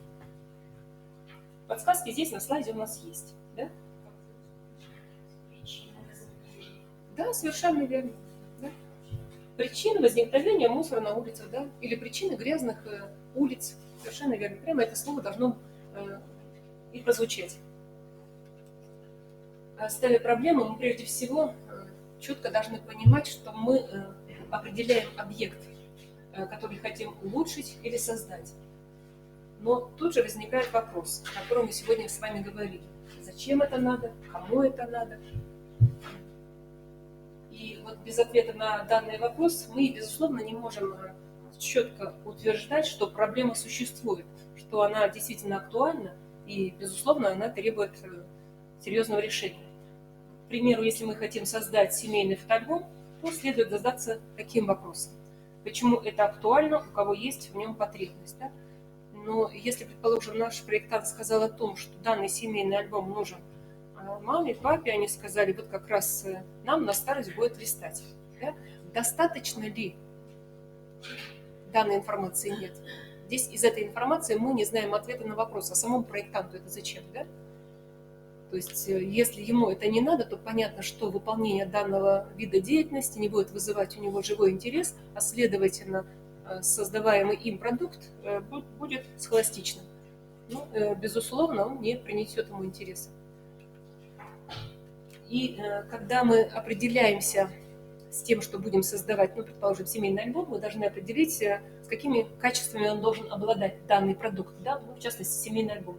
[SPEAKER 10] Подсказки здесь на слайде у нас есть. Да, да, совершенно верно. Да. Причины возникновения мусора на улицах, да, или причины грязных улиц. Совершенно верно. Прямо это слово должно и прозвучать. Ставя проблему, мы прежде всего четко должны понимать, что мы определяем объект, который хотим улучшить или создать. Но тут же возникает вопрос, о котором мы сегодня с вами говорили. Зачем это надо? Кому это надо? И вот без ответа на данный вопрос мы, безусловно, не можем четко утверждать, что проблема существует, что она действительно актуальна и, безусловно, она требует серьезного решения. К примеру, если мы хотим создать семейный фотоальбом, то следует задаться таким вопросом. Почему это актуально, у кого есть в нем потребность? Да? Но если, предположим, наш проектант сказал о том, что данный семейный альбом нужен маме, папе, они сказали, вот как раз нам на старость будет листать. Да? Достаточно ли данной информации? Нет. Здесь из этой информации мы не знаем ответа на вопрос, а самому проектанту это зачем? Да? То есть, если ему это не надо, то понятно, что выполнение данного вида деятельности не будет вызывать у него живой интерес, а следовательно, создаваемый им продукт будет схоластичным. Ну, безусловно, он не принесет ему интереса. И когда мы определяемся с тем, что будем создавать, ну, предположим, семейный альбом, мы должны определить, с какими качествами он должен обладать, данный продукт, да? Ну, в частности, семейный альбом.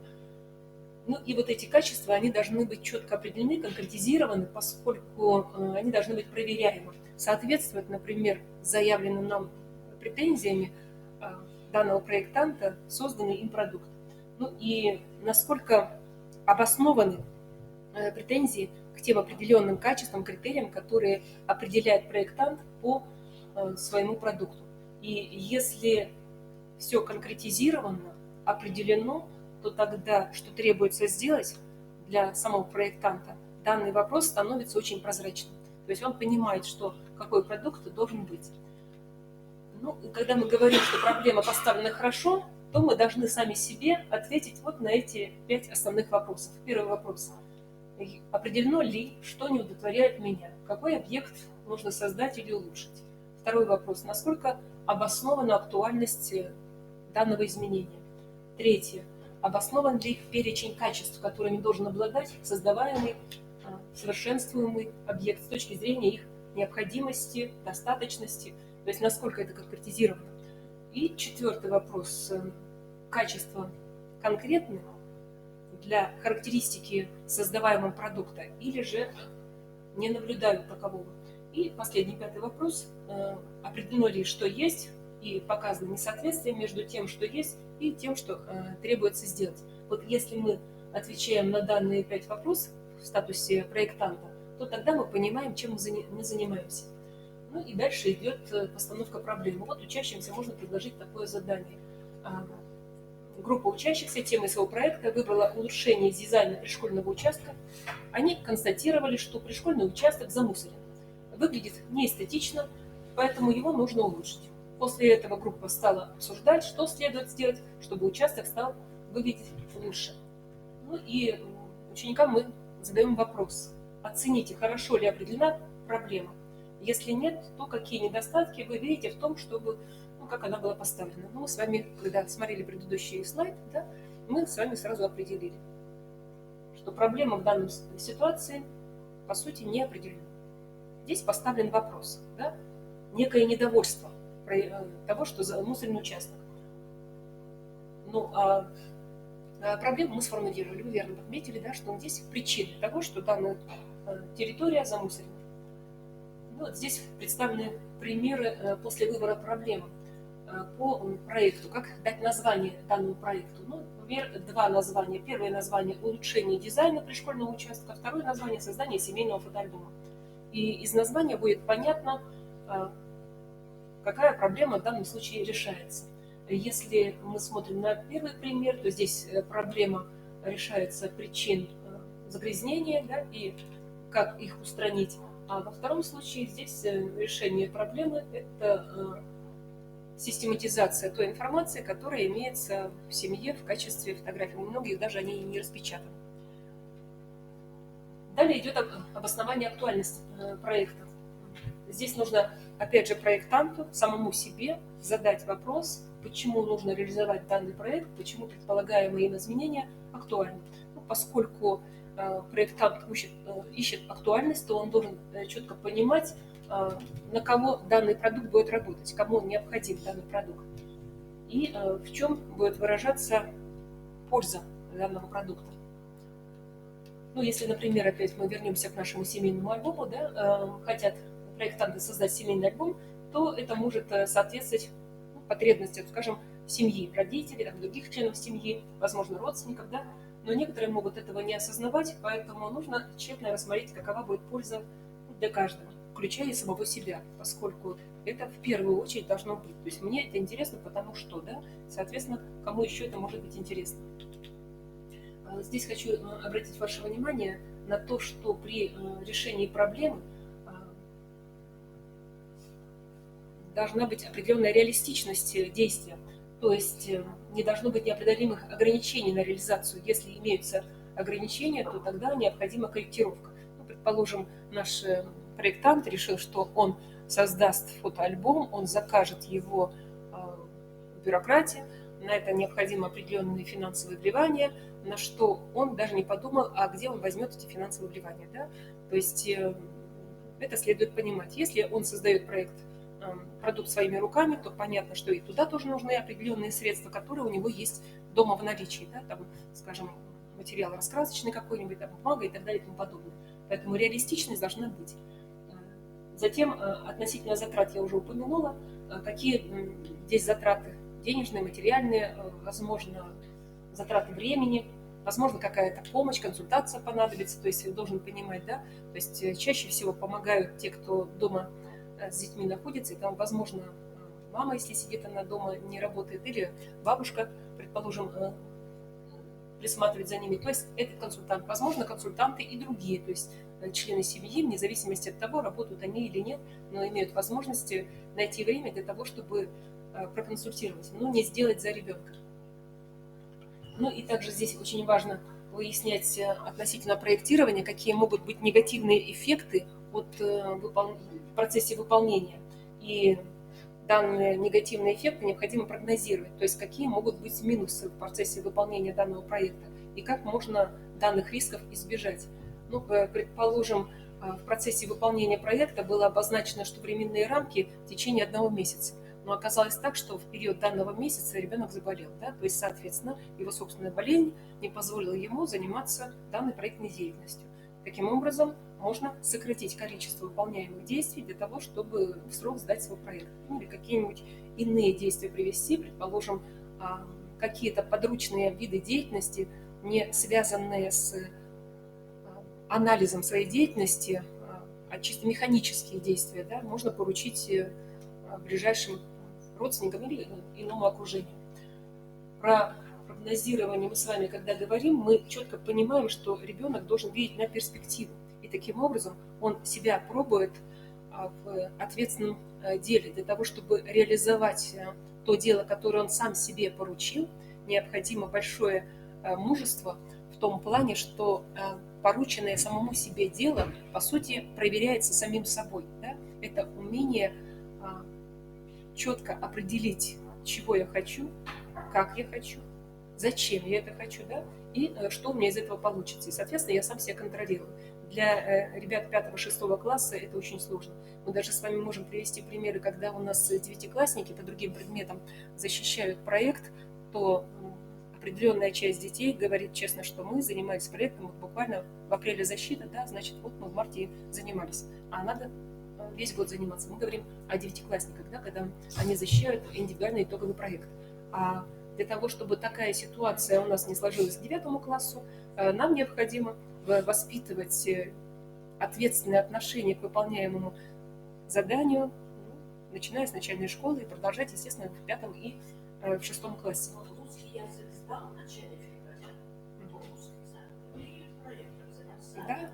[SPEAKER 10] Ну и вот эти качества, они должны быть четко определены, конкретизированы, поскольку они должны быть проверяемы. Соответствовать, например, заявленным нам претензиями данного проектанта созданный им продукт. Ну и насколько обоснованы претензии к тем определенным качествам, критериям, которые определяет проектант по своему продукту. И если все конкретизировано, определено, то тогда, что требуется сделать для самого проектанта, данный вопрос становится очень прозрачным. То есть он понимает, что какой продукт должен быть. Ну, и когда мы говорим, что проблема поставлена хорошо, то мы должны сами себе ответить вот на эти 5 основных вопросов. Первый вопрос. Определено ли, что не удовлетворяет меня? Какой объект нужно создать или улучшить? Второй вопрос. Насколько обоснована актуальность данного изменения? Третье. Обоснован ли перечень качеств, которыми должен обладать создаваемый, совершенствуемый объект с точки зрения их необходимости, достаточности, то есть насколько это конкретизировано. И четвертый вопрос. Качество конкретное для характеристики создаваемого продукта или же не наблюдают такового. И последний, пятый вопрос. Определено ли, что есть, и показано несоответствие между тем, что есть, и тем, что требуется сделать. Вот если мы отвечаем на данные 5 вопросов в статусе проектанта, то тогда мы понимаем, чем мы занимаемся. Ну и дальше идет постановка проблемы. Вот учащимся можно предложить такое задание. Группа учащихся темой своего проекта выбрала улучшение дизайна пришкольного участка. Они констатировали, что пришкольный участок замусорен. Выглядит неэстетично, поэтому его нужно улучшить. После этого группа стала обсуждать, что следует сделать, чтобы участок стал выглядеть лучше. Ну и ученикам мы задаем вопрос. Оцените, хорошо ли определена проблема. Если нет, то какие недостатки вы видите в том, чтобы, как она была поставлена. Ну, мы с вами, когда смотрели предыдущий слайд, да, мы с вами сразу определили, что проблема в данной ситуации по сути, не определено. Здесь поставлен вопрос, да? Некое недовольство того, что за мусорный участок. Ну, проблему мы сформулировали, вы верно подметили, да, что здесь причина того, что данная территория замусорена. Ну, вот здесь представлены примеры после выбора проблемы по проекту. Как дать название данному проекту? Ну, например, два названия. Первое название – улучшение дизайна пришкольного участка, второе название – создание семейного фотоальбома. И из названия будет понятно, какая проблема в данном случае решается. Если мы смотрим на первый пример, то здесь проблема решается причин загрязнения, да, и как их устранить. А во втором случае здесь решение проблемы – это систематизация той информации, которая имеется в семье в качестве фотографий. У многих даже они не распечатаны. Далее идет обоснование актуальности проекта. Здесь нужно, опять же, проектанту, самому себе задать вопрос, почему нужно реализовать данный проект, почему предполагаемые им изменения актуальны. Ну, поскольку проектант ищет актуальность, то он должен четко понимать, на кого данный продукт будет работать, кому необходим данный продукт, и в чем будет выражаться польза данного продукта. Ну, если, например, опять мы вернемся к нашему семейному альбому, да, хотят проектанты создать семейный альбом, то это может соответствовать потребностям, скажем, семьи, родителей, там, других членов семьи, возможно, родственников, да, но некоторые могут этого не осознавать, поэтому нужно тщательно рассмотреть, какова будет польза для каждого, включая и самого себя, поскольку это в первую очередь должно быть. То есть мне это интересно, потому что, да, соответственно, кому еще это может быть интересно. Здесь хочу обратить ваше внимание на то, что при решении проблемы должна быть определенная реалистичность действия. То есть не должно быть непреодолимых ограничений на реализацию. Если имеются ограничения, то тогда необходима корректировка. Ну, предположим, наш проектант решил, что он создаст фотоальбом, он закажет его в бюрократии, на это необходимо определенные финансовые вливания, на что он даже не подумал, а где он возьмет эти финансовые вливания. Да? То есть это следует понимать. Если он создает продукт своими руками, то понятно, что и туда тоже нужны определенные средства, которые у него есть дома в наличии. Да? Там, скажем, материал раскрасочный какой-нибудь, там, бумага и так далее и тому подобное. Поэтому реалистичность должна быть. Затем относительно затрат я уже упомянула, какие здесь затраты денежные, материальные, возможно, затраты времени, возможно, какая-то помощь, консультация понадобится, то есть вы должен понимать, да, то есть чаще всего помогают те, кто дома с детьми находится, и там, возможно, мама, если сидит она дома, не работает, или бабушка, предположим, присматривает за ними, то есть этот консультант, возможно, консультанты и другие, то есть члены семьи, вне зависимости от того, работают они или нет, но имеют возможность найти время для того, чтобы проконсультировать, но не сделать за ребенка. Ну и также здесь очень важно выяснять относительно проектирования, какие могут быть негативные эффекты в процессе выполнения. И данные негативные эффекты необходимо прогнозировать, то есть какие могут быть минусы в процессе выполнения данного проекта и как можно данных рисков избежать. Ну, предположим, в процессе выполнения проекта было обозначено, что временные рамки в течение 1 месяца. Но оказалось так, что в период данного месяца ребенок заболел, да? То есть, соответственно, его собственная болезнь не позволила ему заниматься данной проектной деятельностью. Таким образом, можно сократить количество выполняемых действий для того, чтобы в срок сдать свой проект. Ну, или какие-нибудь иные действия привести, предположим, какие-то подручные виды деятельности, не связанные с анализом своей деятельности, а чисто механические действия, да, можно поручить ближайшим родственникам или иному окружению. Про прогнозирование мы с вами, когда говорим, мы четко понимаем, что ребенок должен видеть на перспективу. И таким образом он себя пробует в ответственном деле. Для того, чтобы реализовать то дело, которое он сам себе поручил, необходимо большое мужество в том плане, что порученное самому себе дело, по сути, проверяется самим собой. Да? Это умение четко определить, чего я хочу, как я хочу, зачем я это хочу, да, и что у меня из этого получится. И, соответственно, я сам себя контролирую. для ребят 5-6 класса это очень сложно. Мы даже с вами можем привести примеры, когда у нас девятиклассники по другим предметам защищают проект, то определенная часть детей говорит честно, что мы занимались проектом вот буквально в апреле защита, да, значит, вот мы в марте занимались, а надо весь год заниматься. Мы говорим о девятиклассниках, да, когда они защищают индивидуальный итоговый проект. А для того, чтобы такая ситуация у нас не сложилась к 9 классу, нам необходимо воспитывать ответственное отношение к выполняемому заданию, начиная с начальной школы и продолжать, естественно, в 5 и в 6 классе.
[SPEAKER 11] Русский язык сдал в начале февраля. Русский язык. И проектом заняться.
[SPEAKER 10] Да,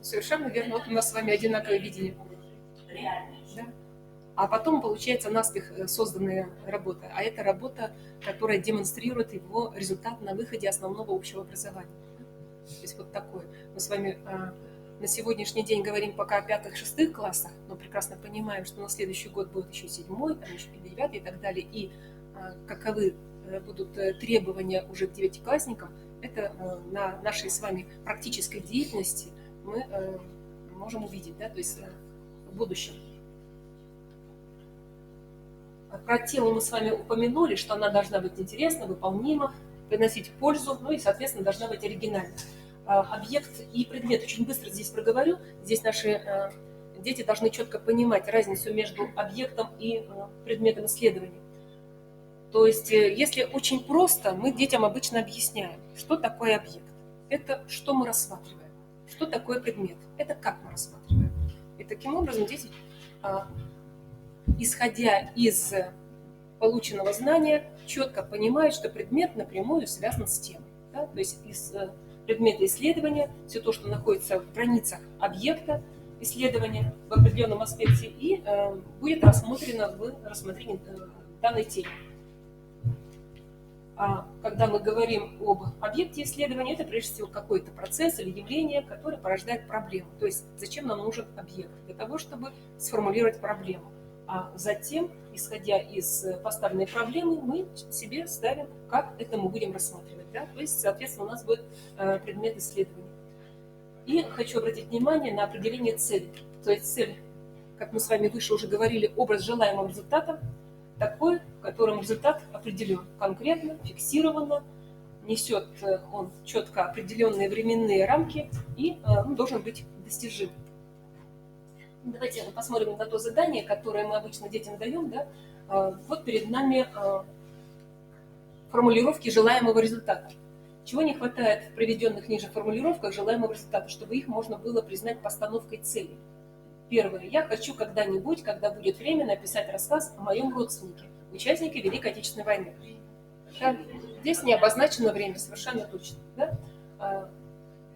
[SPEAKER 10] совершенно верно. Вот у нас с вами одинаковое видение.
[SPEAKER 11] Реально.
[SPEAKER 10] Да. А потом получается наспех созданная работа. А это работа, которая демонстрирует его результат на выходе основного общего образования. То есть вот такое. Мы с вами на сегодняшний день говорим пока о 5-6 классах, но прекрасно понимаем, что на следующий год будет еще 7, там еще 9 и так далее. И каковы будут требования уже к 9-классникам, это на нашей с вами практической деятельности мы можем увидеть, да, то есть в будущем. Про тему мы с вами упомянули, что она должна быть интересна, выполнима, приносить пользу, ну и, соответственно, должна быть оригинальна. Объект и предмет очень быстро здесь проговорю. Здесь наши дети должны четко понимать разницу между объектом и предметом исследования. То есть, если очень просто, мы детям обычно объясняем, что такое объект. Это что мы рассматриваем. Что такое предмет. Это как мы рассматриваем. И таким образом дети, исходя из полученного знания, четко понимают, что предмет напрямую связан с темой. Да? То есть из предмета исследования все то, что находится в границах объекта исследования в определенном аспекте, и будет рассмотрено в рассмотрении данной темы. А когда мы говорим об объекте исследования, это прежде всего какой-то процесс или явление, которое порождает проблему. То есть зачем нам нужен объект? Для того, чтобы сформулировать проблему. А затем, исходя из поставленной проблемы, мы себе ставим, как это мы будем рассматривать. Да? То есть, соответственно, у нас будет предмет исследования. И хочу обратить внимание на определение цели. То есть цель, как мы с вами выше уже говорили, образ желаемого результата, такой, в котором результат определен конкретно, фиксированно, несет он четко определенные временные рамки и должен быть достижим. Давайте посмотрим на то задание, которое мы обычно детям даем. Да? Вот перед нами формулировки желаемого результата. Чего не хватает в приведенных ниже формулировках желаемого результата, чтобы их можно было признать постановкой цели? Первое. Я хочу когда-нибудь, когда будет время, написать рассказ о моем родственнике, участнике Великой Отечественной войны. Да? Здесь не обозначено время, совершенно точно. Да?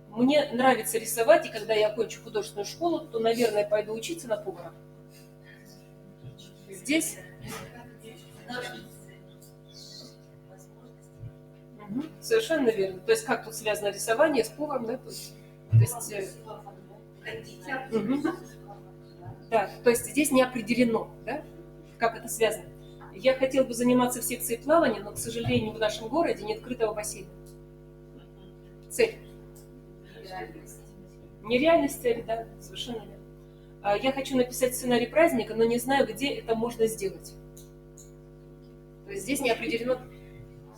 [SPEAKER 10] Мне нравится рисовать, и когда я окончу художественную школу, то, наверное, пойду учиться на повара. Здесь... Угу, совершенно верно. То есть как тут связано рисование с поваром, да? Да, то есть здесь не определено, да, как это связано. Я хотела бы заниматься в секции плавания, но, к сожалению, в нашем городе нет крытого бассейна. Цель. Нереальность цели, да, совершенно верно. Я хочу написать сценарий праздника, но не знаю, где это можно сделать. То есть здесь не определено,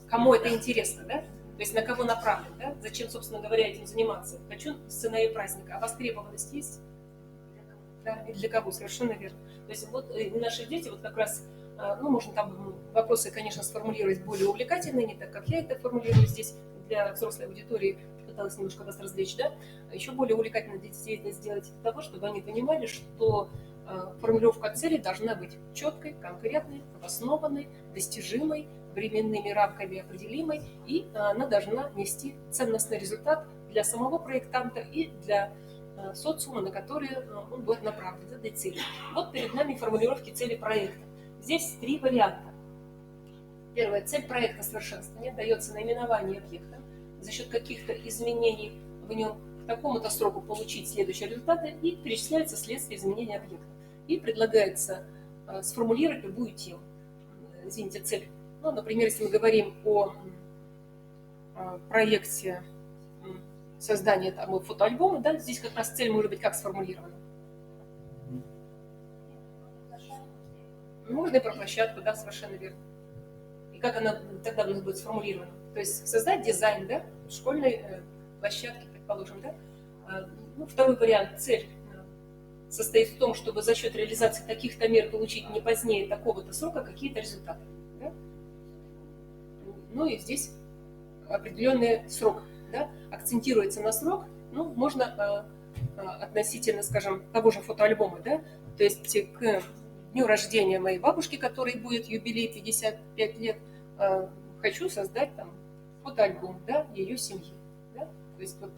[SPEAKER 10] кому это интересно, да? То есть на кого направлен, да? Зачем, собственно говоря, этим заниматься. Хочу сценарий праздника. А востребованность есть? Да, и для кого? Совершенно верно. То есть вот наши дети вот как раз, ну, можно там вопросы, конечно, сформулировать более увлекательные, не так, как я это формулирую здесь для взрослой аудитории, пыталась немножко вас развлечь, да, еще более увлекательно детей это сделать для того, чтобы они понимали, что формулировка цели должна быть четкой, конкретной, обоснованной, достижимой, временными рамками определимой, и она должна нести ценностный результат для самого проектанта и для социума, на который он будет направлен, для цели. Вот перед нами формулировки цели проекта. Здесь 3 варианта. Первая цель проекта совершенствования, дается наименование объекта, за счет каких-то изменений в нем к такому-то сроку получить следующие результаты, и перечисляются следствия изменения объекта. И предлагается сформулировать любую тему. Извините, цель. Ну, например, если мы говорим о проекте создания там фотоальбома, да, здесь как раз цель может быть как сформулирована. Можно и про площадку, да, совершенно верно. И как она тогда у нас будет сформулирована? То есть создать дизайн, да, школьной площадки, предположим, да. Ну, второй вариант, цель состоит в том, чтобы за счет реализации таких-то мер получить не позднее такого-то срока какие-то результаты. Да? Ну и здесь определенный срок, да, акцентируется на срок, ну, можно относительно, скажем, того же фотоальбома, да, то есть к дню рождения моей бабушки, который будет юбилей 55 лет, хочу создать там фотоальбом, да, ее семьи, да? То есть вот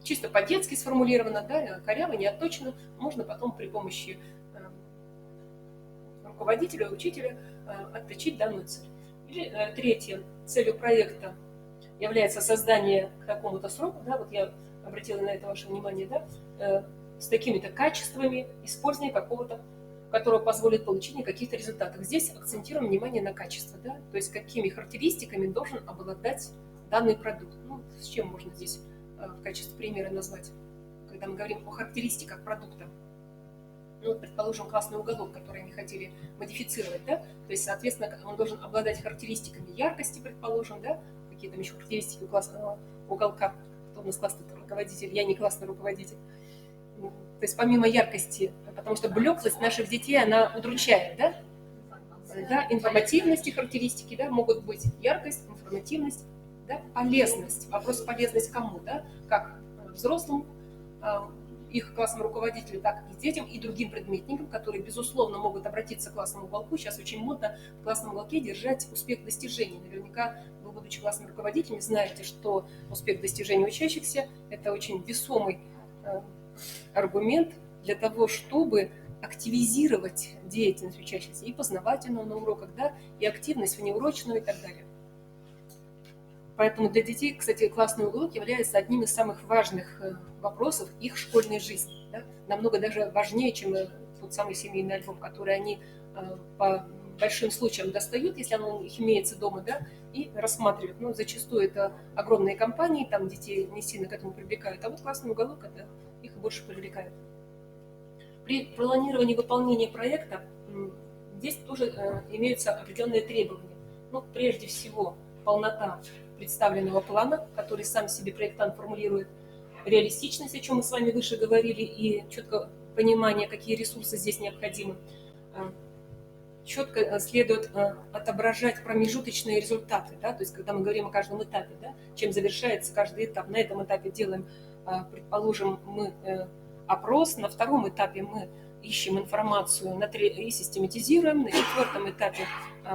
[SPEAKER 10] чисто по-детски сформулировано, да, коряво, не отточено, можно потом при помощи руководителя, учителя отточить данную цель. Или третье, целью проекта является создание к такому-то сроку, да, вот я обратила на это ваше внимание, да, с такими-то качествами, использование какого-то, которого позволит получение каких-то результатов. Здесь акцентируем внимание на качество, да, то есть какими характеристиками должен обладать данный продукт. Ну, с чем можно здесь в качестве примера назвать, когда мы говорим о характеристиках продукта. Ну, предположим, классный уголок, который они хотели модифицировать, да, то есть, соответственно, он должен обладать характеристиками яркости, предположим, да, какие там еще характеристики у классного уголка. Кто у нас классный руководитель? Я не классный руководитель. То есть помимо яркости, потому что блеклость наших детей, она удручает, да? Да, информативность и характеристики, да, могут быть яркость, информативность, да, полезность. Вопрос полезность кому, да? Как взрослым, их классному руководителю, так и детям, и другим предметникам, которые, безусловно, могут обратиться к классному уголку. Сейчас очень модно в классном уголке держать успех достижений. Наверняка вы, будучи классным руководителем, знаете, что успех достижений учащихся – это очень весомый аргумент для того, чтобы активизировать деятельность учащихся и познавательную на уроках, да, и активность внеурочную и так далее. Поэтому для детей, кстати, классный уголок является одним из самых важных вопросов их школьной жизни. Да? Намного даже важнее, чем тот самый семейный альбом, который они по большим случаям достают, если он у них имеется дома, да, и рассматривают. Ну, зачастую это огромные компании, там детей не сильно к этому привлекают, а вот классный уголок это их больше привлекает. При планировании выполнения проекта здесь тоже имеются определенные требования. Ну, прежде всего, полнота представленного плана, который сам себе проектант формулирует, реалистичность, о чем мы с вами выше говорили, и четкое понимание, какие ресурсы здесь необходимы. Четко следует отображать промежуточные результаты, да, то есть когда мы говорим о каждом этапе, да, чем завершается каждый этап. На этом этапе делаем, предположим, мы опрос, на втором этапе мы ищем информацию и систематизируем, на четвертом этапе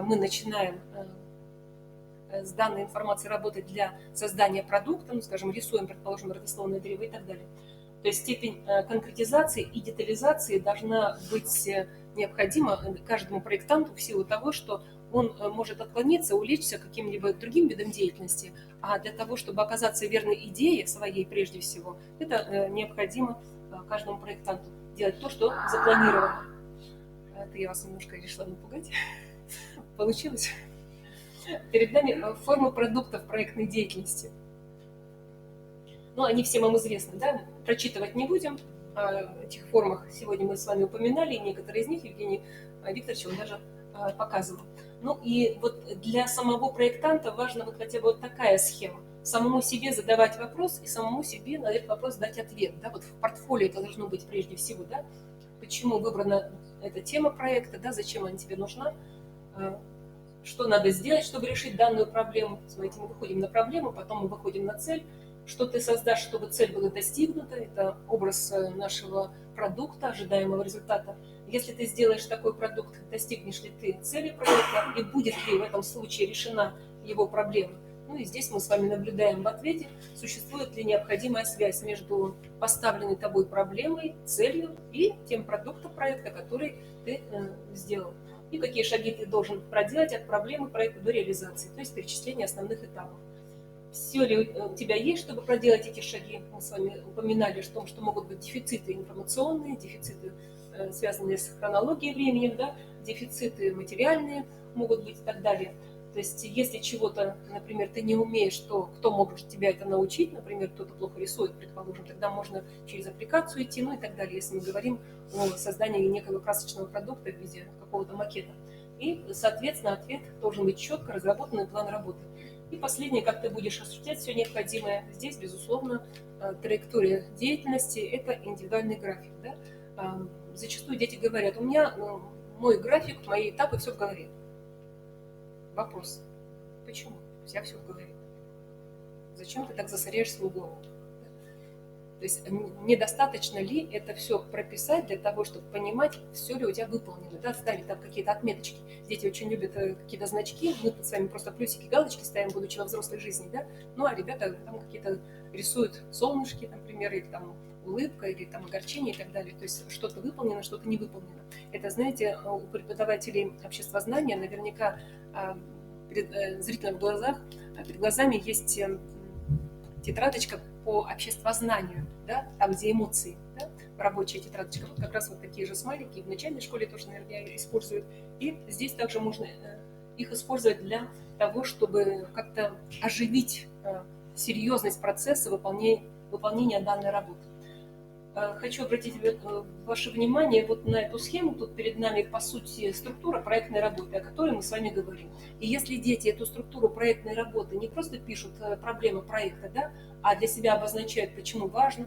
[SPEAKER 10] мы начинаем с данной информацией работать для создания продукта, ну, скажем, рисуем, предположим, родословное древо и так далее. То есть степень конкретизации и детализации должна быть необходима каждому проектанту в силу того, что он может отклониться, улечься каким-либо другим видом деятельности, а для того, чтобы оказаться верной идее своей прежде всего, это необходимо каждому проектанту делать то, что запланировано. Это я вас немножко решила напугать. Получилось? Перед нами формы продуктов проектной деятельности. Ну, они всем вам известны, да? Прочитывать не будем. О этих формах сегодня мы с вами упоминали, и некоторые из них Евгений Викторович он даже показывал. Ну и вот для самого проектанта важна вот хотя бы вот такая схема. Самому себе задавать вопрос и самому себе на этот вопрос дать ответ. Да? Вот в портфолио это должно быть прежде всего, да? Почему выбрана эта тема проекта, да? Зачем она тебе нужна, что надо сделать, чтобы решить данную проблему. Смотрите, мы выходим на проблему, потом мы выходим на цель. Что ты создашь, чтобы цель была достигнута, это образ нашего продукта, ожидаемого результата. Если ты сделаешь такой продукт, достигнешь ли ты цели проекта, и будет ли в этом случае решена его проблема. Ну и здесь мы с вами наблюдаем в ответе, существует ли необходимая связь между поставленной тобой проблемой, целью и тем продуктом проекта, который ты сделал. И какие шаги ты должен проделать от проблемы проекта до реализации, то есть перечисление основных этапов. Все ли у тебя есть, чтобы проделать эти шаги? Мы с вами упоминали о том, что могут быть дефициты информационные, дефициты, связанные с хронологией времени, да, дефициты материальные могут быть и так далее. То То есть если чего-то, например, ты не умеешь, то кто может тебя это научить? Например, кто-то плохо рисует, предположим, тогда можно через аппликацию идти, ну и так далее, если мы говорим о создании некого красочного продукта в виде какого-то макета. И, соответственно, ответ должен быть четко разработанный план работы. И последнее, как ты будешь осуществлять все необходимое. Здесь, безусловно, траектория деятельности – это индивидуальный график. Да? Зачастую дети говорят, у меня мой график, мои этапы, все в голове. Вопрос. Почему? У тебя все в голове. Зачем ты так засоряешь свою голову? То есть недостаточно ли это все прописать для того, чтобы понимать, все ли у тебя выполнено, да, ставить там какие-то отметочки. Дети очень любят какие-то значки, мы с вами просто плюсики, галочки ставим, будучи во взрослой жизни, да, ну а ребята там какие-то рисуют солнышки, например, или там улыбка, или там огорчение и так далее. То есть что-то выполнено, что-то не выполнено. Это, знаете, у преподавателей обществознания наверняка перед зрителям в глазах, перед глазами есть тетрадочка по обществознанию, да, там, где эмоции, да, рабочая тетрадочка. Вот как раз вот такие же смайлики в начальной школе тоже, наверное, используют. И здесь также можно их использовать для того, чтобы как-то оживить серьезность процесса выполнения данной работы. Хочу обратить ваше внимание вот на эту схему. Тут перед нами, по сути, структура проектной работы, о которой мы с вами говорим. И если дети эту структуру проектной работы не просто пишут проблемы проекта, да, а для себя обозначают, почему важно,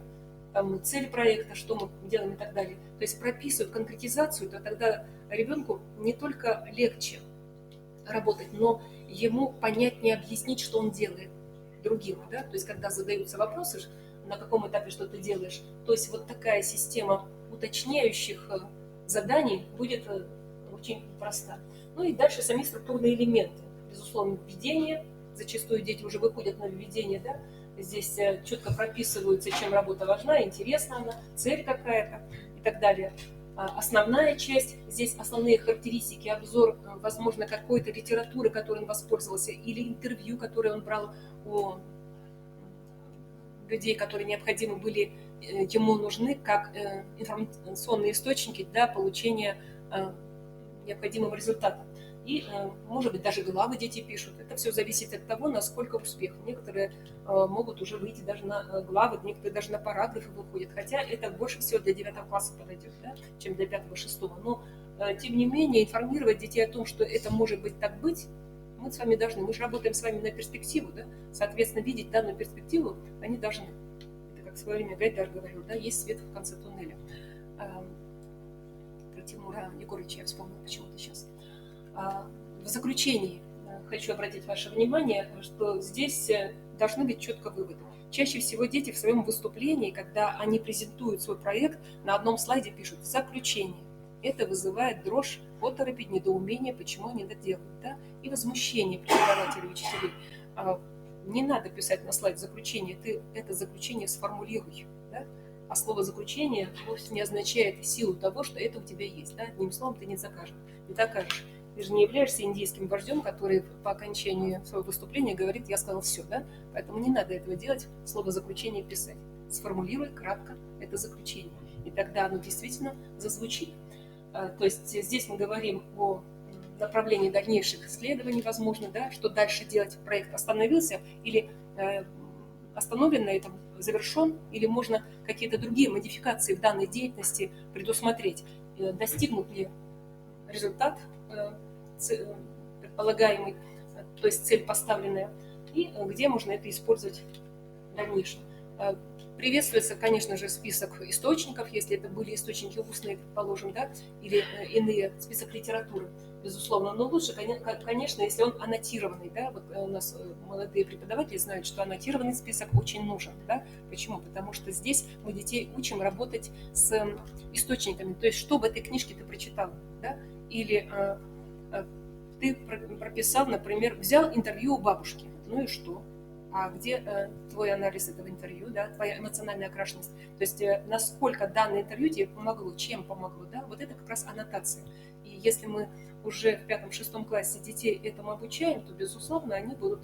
[SPEAKER 10] там, цель проекта, что мы делаем и так далее, то есть прописывают конкретизацию, то тогда ребенку не только легче работать, но ему понятнее объяснить, что он делает другим. Да? То есть когда задаются вопросы, на каком этапе что ты делаешь. То есть вот такая система уточняющих заданий будет очень проста. Ну и дальше сами структурные элементы. Безусловно, введение. Зачастую дети уже выходят на введение, да? Здесь четко прописываются, чем работа важна, интересна она, цель какая-то и так далее. Основная часть, здесь основные характеристики, обзор, возможно, какой-то литературы, которой он воспользовался, или интервью, которое он брал у людей, которые необходимы были ему нужны как информационные источники для получения необходимого результата. И, может быть, даже главы дети пишут. Это все зависит от того, насколько успех. Некоторые могут уже выйти даже на главы, некоторые даже на параграфы выходят. Хотя это больше всего для 9 класса подойдет, да, чем для 5-6. Но, тем не менее, информировать детей о том, что это может быть так быть, мы с вами должны. Мы же работаем с вами на перспективу, да? Соответственно, видеть данную перспективу они должны. Это как в свое время Гайдар говорил, да, есть свет в конце туннеля. Про Тимура Егоровича я вспомнила почему-то сейчас. В заключении хочу обратить ваше внимание, что здесь должны быть четко выводы. Чаще всего дети в своем выступлении, когда они презентуют свой проект, на одном слайде пишут «заключение». Это вызывает дрожь, оторопь, недоумение, почему они это делают, да? И возмущение преподавателей и учителей. Не надо писать на слайд заключение, ты это заключение сформулируй. Да? А слово заключение вовсе не означает силу того, что это у тебя есть. Да? Одним словом, ты не докажешь. Ты же не являешься индийским вождем, который по окончании своего выступления говорит, я сказал все, да? Поэтому не надо этого делать, слово заключение писать. Сформулируй кратко это заключение, и тогда оно действительно зазвучит. То есть здесь мы говорим о направлении дальнейших исследований, возможно, да, что дальше делать. Проект остановился или остановлен на этом, завершен, или можно какие-то другие модификации в данной деятельности предусмотреть. Достигнут ли результат предполагаемый, то есть цель поставленная, и где можно это использовать в дальнейшем. Приветствуется, конечно же, список источников, если это были источники устные, предположим, да, или иные, список литературы, безусловно. Но лучше, конечно, если он аннотированный. Да? Вот у нас молодые преподаватели знают, что аннотированный список очень нужен. Да? Почему? Потому что здесь мы детей учим работать с источниками. То есть, что в этой книжке ты прочитал. Да? Или ты прописал, например, взял интервью у бабушки. Ну и что? А где твой анализ этого интервью, да, твоя эмоциональная окрашенность? То есть насколько данное интервью тебе помогло, чем помогло, да? Вот это как раз аннотация. И если мы уже в 5-6 классе детей этому обучаем, то, безусловно, они будут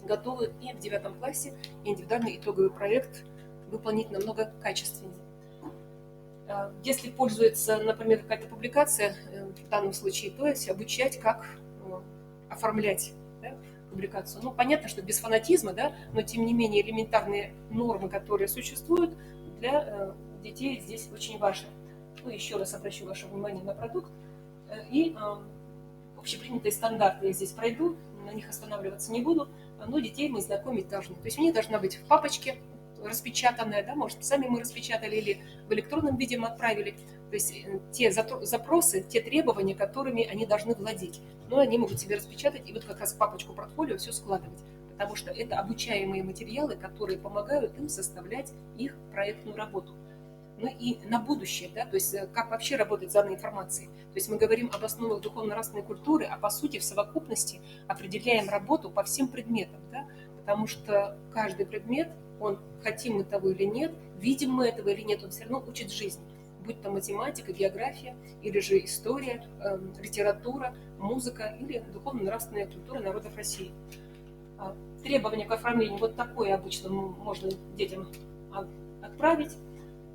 [SPEAKER 10] готовы и в 9 классе индивидуальный итоговый проект выполнить намного качественнее. Если пользуется, например, какая-то публикация в данном случае, то есть обучать как оформлять, да, публикацию. Ну, понятно, что без фанатизма, да, но тем не менее элементарные нормы, которые существуют для детей, здесь очень важны. Ну, еще раз обращу ваше внимание на продукт. И общепринятые стандарты я здесь пройду, на них останавливаться не буду, но детей мы знакомить должны. То есть у них должна быть в папочке распечатанная, да, может, сами мы распечатали или в электронном виде мы отправили. То есть те запросы, те требования, которыми они должны владеть. Но они могут себе распечатать и вот как раз в папочку портфолио все складывать. Потому что это обучаемые материалы, которые помогают им составлять их проектную работу. Ну и на будущее, да, то есть как вообще работать с данной информацией. То есть мы говорим об основах духовно-нравственной культуры, а по сути в совокупности определяем работу по всем предметам, да, потому что каждый предмет, он, хотим мы того или нет, видим мы этого или нет, он все равно учит жизни. Будь то математика, география, или же история, литература, музыка или духовно-нравственная культура народов России. Требования к оформлению вот такое обычно можно детям отправить.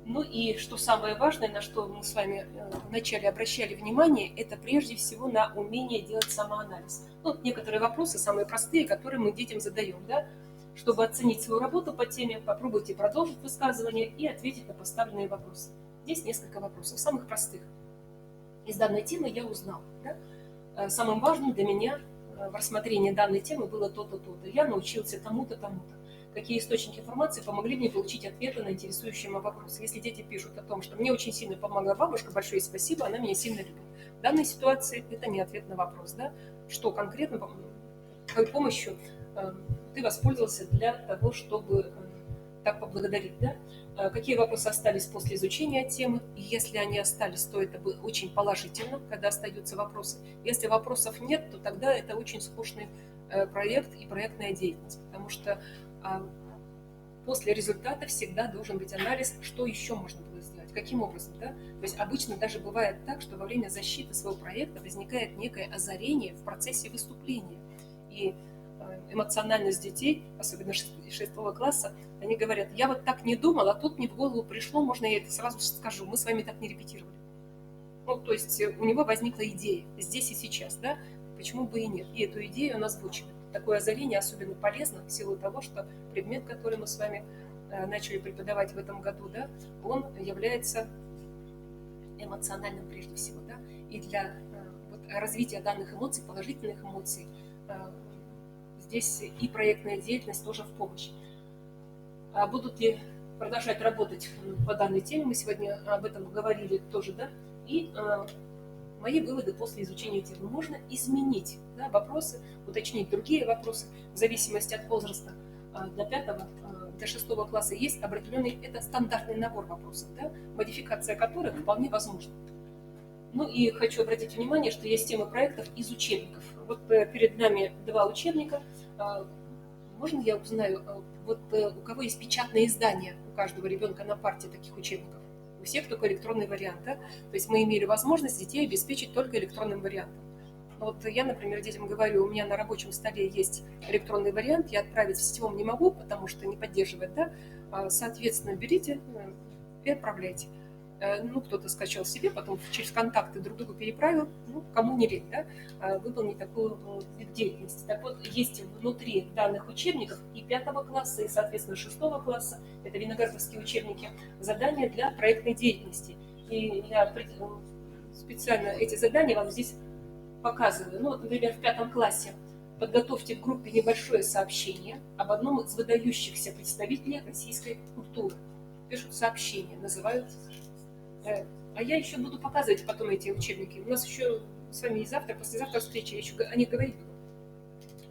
[SPEAKER 10] Ну и что самое важное, на что мы с вами вначале обращали внимание, это прежде всего на умение делать самоанализ. Ну, вот некоторые вопросы, самые простые, которые мы детям задаем, да? Чтобы оценить свою работу по теме, попробуйте продолжить высказывание и ответить на поставленные вопросы. Здесь несколько вопросов, самых простых. Из данной темы я узнал, да? Самым важным для меня в рассмотрении данной темы было то-то, то-то. Я научился тому-то, тому-то. Какие источники информации помогли мне получить ответы на интересующие меня вопросы. Если дети пишут о том, что мне очень сильно помогла бабушка, большое спасибо, она меня сильно любит. В данной ситуации это не ответ на вопрос, да? Что конкретно, какой помощью ты воспользовался для того, чтобы так поблагодарить, да? Какие вопросы остались после изучения темы? И если они остались, то это очень положительно, когда остаются вопросы. Если вопросов нет, то тогда это очень скучный проект и проектная деятельность, потому что после результата всегда должен быть анализ, что еще можно было сделать, каким образом, да? То есть обычно даже бывает так, что во время защиты своего проекта возникает некое озарение в процессе выступления. И эмоциональность детей, особенно 6 класса, они говорят, я вот так не думал, а тут мне в голову пришло, можно я это сразу скажу, мы с вами так не репетировали. Ну, то есть у него возникла идея здесь и сейчас, да? Почему бы и нет? И эту идею он озвучивает. Такое озарение особенно полезно в силу того, что предмет, который мы с вами начали преподавать в этом году, да, он является эмоциональным прежде всего. Да? И для развития данных эмоций, положительных эмоций, здесь и проектная деятельность тоже в помощь. Будут ли продолжать работать по данной теме, мы сегодня об этом говорили тоже, да, и мои выводы после изучения темы. Можно изменить, да, вопросы, уточнить другие вопросы в зависимости от возраста. Для 5 до 6 класса есть определенный, это стандартный набор вопросов, да, модификация которых вполне возможна. Ну и хочу обратить внимание, что есть темы проектов из учебников. Вот перед нами 2 учебника. Можно я узнаю, вот у кого есть печатное издание у каждого ребенка на парте таких учебников? У всех только электронный вариант, да? То есть мы имели возможность детей обеспечить только электронным вариантом. Вот я, например, детям говорю, у меня на рабочем столе есть электронный вариант, я отправить в сетевом не могу, потому что не поддерживает, да? Соответственно, берите и отправляйте. Ну, кто-то скачал себе, потом через контакты друг другу переправил, ну, кому не лень, да, выполнить такую вид деятельности. Так вот, есть внутри данных учебников и 5 класса, и, соответственно, 6 класса, это виноградовские учебники, задания для проектной деятельности. И я специально эти задания вам здесь показываю. Ну, вот, например, в 5 классе подготовьте в группе небольшое сообщение об одном из выдающихся представителей российской культуры. Пишут сообщение, называют. А я еще буду показывать потом эти учебники. У нас еще с вами и завтра, послезавтра встреча, я еще о них говорить буду.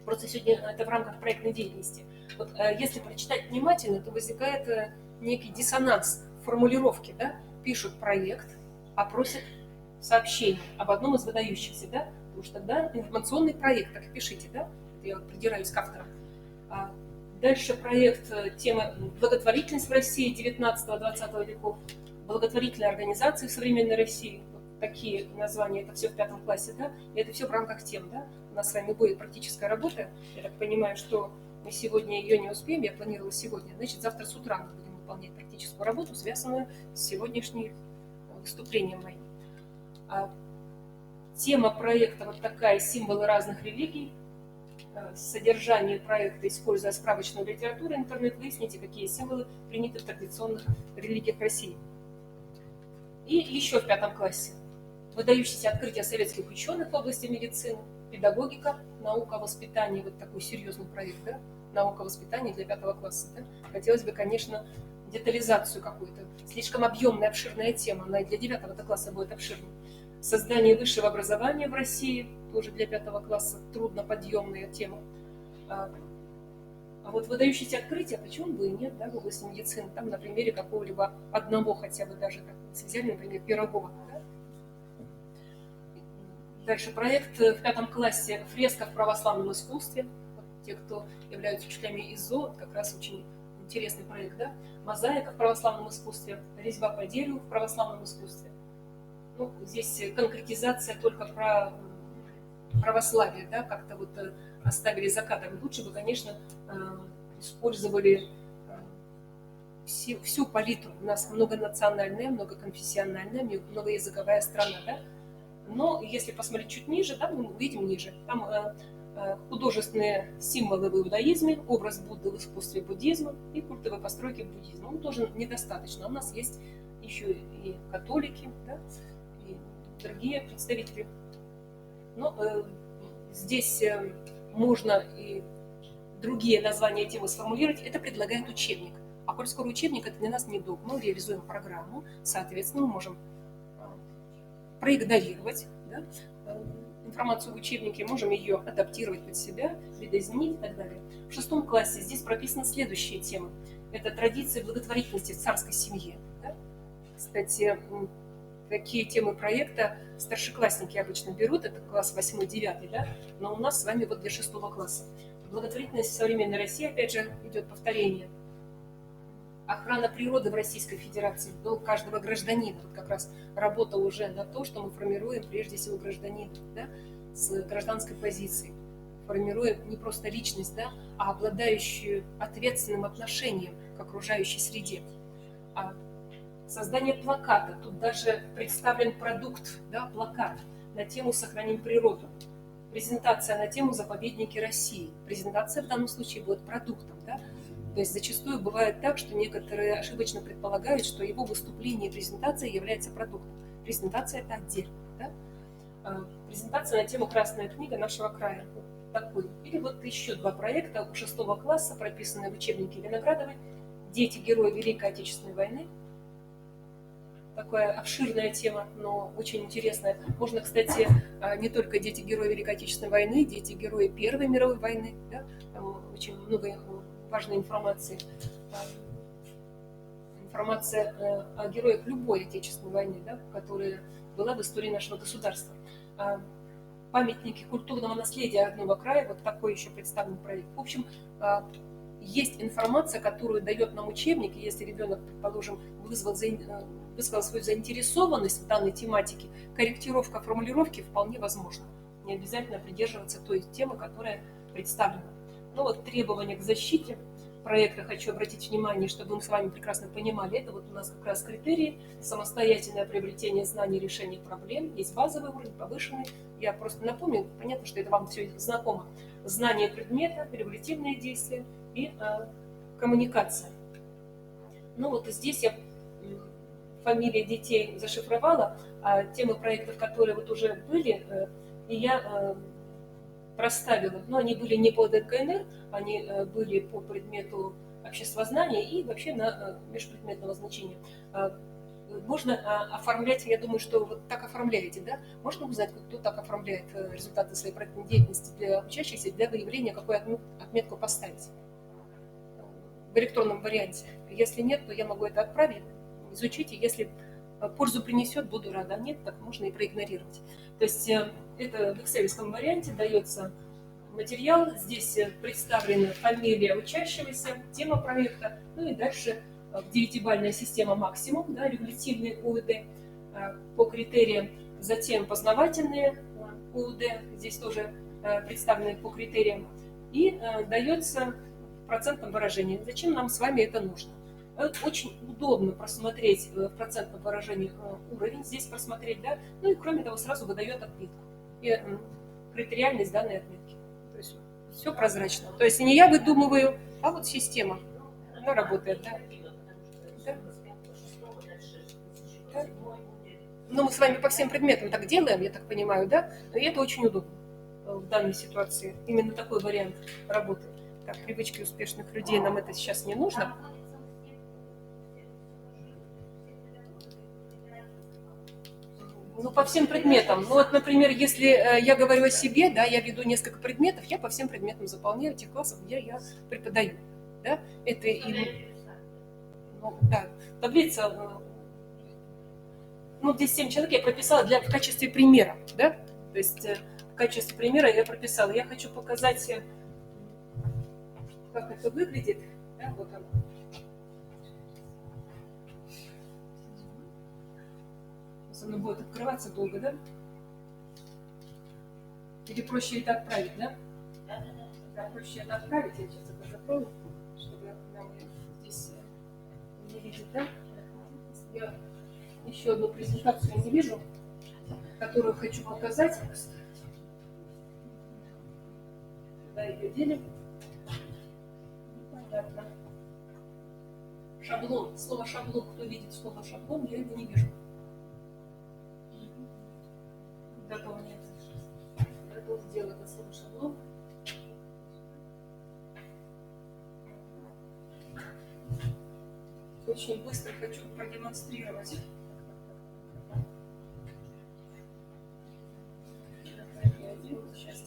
[SPEAKER 10] Просто сегодня это в рамках проектной деятельности. Вот если прочитать внимательно, то возникает некий диссонанс в формулировке, да? Пишут проект, а просят сообщение об одном из выдающихся, да? Потому что тогда информационный проект, так и пишите, да? Это я придираюсь к авторам. Дальше проект, тема «Благотворительность в России 19-20 веков». Благотворительные организации в современной России, вот такие названия, это все в 5 классе, да, и это все в рамках тем, да, у нас с вами будет практическая работа, я так понимаю, что мы сегодня ее не успеем, я планировала сегодня, значит, завтра с утра мы будем выполнять практическую работу, связанную с сегодняшним выступлением моим. Тема проекта вот такая, символы разных религий, содержание проекта, используя справочную литературу, интернет, выясните, какие символы приняты в традиционных религиях России. И еще в 5 классе выдающиеся открытия советских ученых в области медицины, педагогика, наука о воспитании, вот такой серьезный проект, да? Наука о воспитании для 5 класса. Да? Хотелось бы, конечно, детализацию какую-то. Слишком объемная, обширная тема, она и для 9 класса будет обширной. Создание высшего образования в России, тоже для 5 класса, трудноподъемная тема. А вот выдающиеся открытия, почему бы и нет, да, в области медицины, там на примере какого-либо одного хотя бы даже, так, взяли, например, Пирогова. Да? Дальше проект в 5 классе «Фреска в православном искусстве». Вот те, кто являются учителями ИЗО, как раз очень интересный проект, да? Мозаика в православном искусстве, резьба по дереву в православном искусстве. Ну, здесь конкретизация только про православие, да, как-то вот оставили за кадром. Лучше бы, конечно, использовали всю палитру. У нас многонациональная, многоконфессиональная, многоязыковая страна, да? Но если посмотреть чуть ниже, там мы увидим ниже. Там художественные символы в иудаизме, образ Будды в искусстве буддизма и культовые постройки буддизма. Ну, тоже недостаточно. У нас есть еще и католики, да, и другие представители. Но здесь можно и другие названия темы сформулировать. Это предлагает учебник. А коль скоро учебник, это для нас не долг. Мы реализуем программу, соответственно, мы можем проигнорировать, да, информацию в учебнике, можем ее адаптировать под себя, видоизменить и так далее. В 6 классе здесь прописаны следующие темы. Это традиции благотворительности в царской семье. Да? Кстати, такие темы проекта старшеклассники обычно берут, это класс 8-9, да? Но у нас с вами вот для 6 класса. Благотворительность в современной России, опять же, идет повторение. Охрана природы в Российской Федерации, долг каждого гражданина. Вот как раз работа уже на то, что мы формируем прежде всего гражданина, да, с гражданской позицией. Формируем не просто личность, да, а обладающую ответственным отношением к окружающей среде. Создание плаката. Тут даже представлен продукт, да, плакат на тему «Сохраним природу». Презентация на тему «Заповедники России». Презентация в данном случае будет продуктом, да. То есть зачастую бывает так, что некоторые ошибочно предполагают, что его выступление и презентация является продуктом. Презентация – это отдельно. Да? Презентация на тему «Красная книга нашего края». Вот такой. Или вот еще 2 проекта у 6 класса, прописанные в учебнике Виноградовой. «Дети-герои Великой Отечественной войны». Такая обширная тема, но очень интересная. Можно, кстати, не только дети-герои Великой Отечественной войны, дети-герои Первой мировой войны. Да? Там очень много важной информации. Информация о героях любой Отечественной войны, да, которая была в истории нашего государства. Памятники культурного наследия родного края, вот такой еще представлен проект. В общем, есть информация, которую дает нам учебник, и если ребенок, предположим, высказал свою заинтересованность в данной тематике, корректировка формулировки вполне возможна. Не обязательно придерживаться той темы, которая представлена. Ну вот требования к защите проекта, хочу обратить внимание, чтобы мы с вами прекрасно понимали, это вот у нас как раз критерии: самостоятельное приобретение знаний, решения проблем, есть базовый уровень, повышенный. Я просто напомню, понятно, что это вам все знакомо. Знание предмета, регулятивные действия и коммуникация. Ну вот здесь я фамилии детей зашифровала, темы проектов, которые вот уже были, и я проставила, но они были не по ДКНР, они были по предмету обществознания и вообще на межпредметного значения. Можно оформлять, я думаю, что вот так оформляете, да? Можно узнать, кто так оформляет результаты своей проектной деятельности для учащихся, для выявления, какую отметку поставить в электронном варианте. Если нет, то я могу это отправить, изучите, если пользу принесет, буду рада, а нет, так можно и проигнорировать. То есть это в экселевском варианте дается материал, здесь представлена фамилия учащегося, тема проекта, ну и дальше 9-бальная система максимум, да, регулятивные УД по критериям, затем познавательные УД, здесь тоже представлены по критериям, и дается в процентном выражении. Зачем нам с вами это нужно? Очень удобно просмотреть в процентном выражении уровень, здесь просмотреть, да, ну и кроме того сразу выдает отметку и критериальность данной отметки. То есть Все прозрачно. То есть не я выдумываю, а вот система. Она работает, да? Да. Да. Но мы с вами по всем предметам так делаем, я так понимаю, да? И это очень удобно в данной ситуации. Именно такой вариант работы. Так, привычки успешных людей, нам это сейчас не нужно. Ну, по всем предметам. Ну, вот, например, если я говорю о себе, да, я веду несколько предметов, я по всем предметам заполняю тех классов, где я преподаю. Да? Это и... Ну, да, таблица... Ну, здесь 7 человек я прописала в качестве примера, да? То есть в качестве примера я прописала. Я хочу показать, как это выглядит. Да, вот оно. Оно будет открываться долго, да? Или проще это отправить, да? Да, проще это отправить. Я сейчас это закрою, чтобы нам здесь не видеть, да? Я еще одну презентацию не вижу, которую хочу показать. Куда ее делим? Понятно. Шаблон. Слово шаблон. Кто видит слово шаблон, я его не вижу. Готово, нет. Готов сделать это слово шаблон. Очень быстро хочу продемонстрировать. Сейчас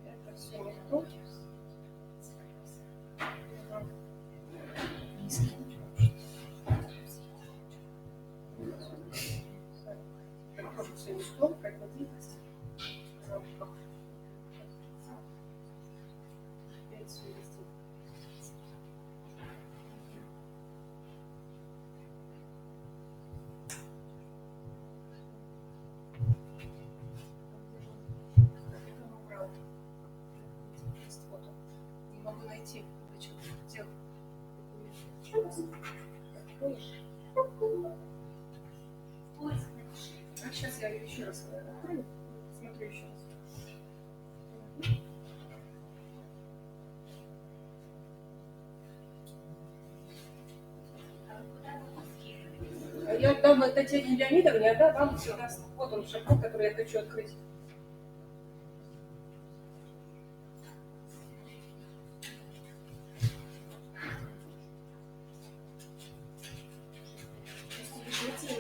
[SPEAKER 10] это все не то. Все не то, как бы двигаться. Опять все вести. Не могу найти. А сейчас я еще раз открою. Смотрю еще раз. Я отдам Татьяне Леонидовне, а вам все раз. Вот он шаблон, который я хочу открыть.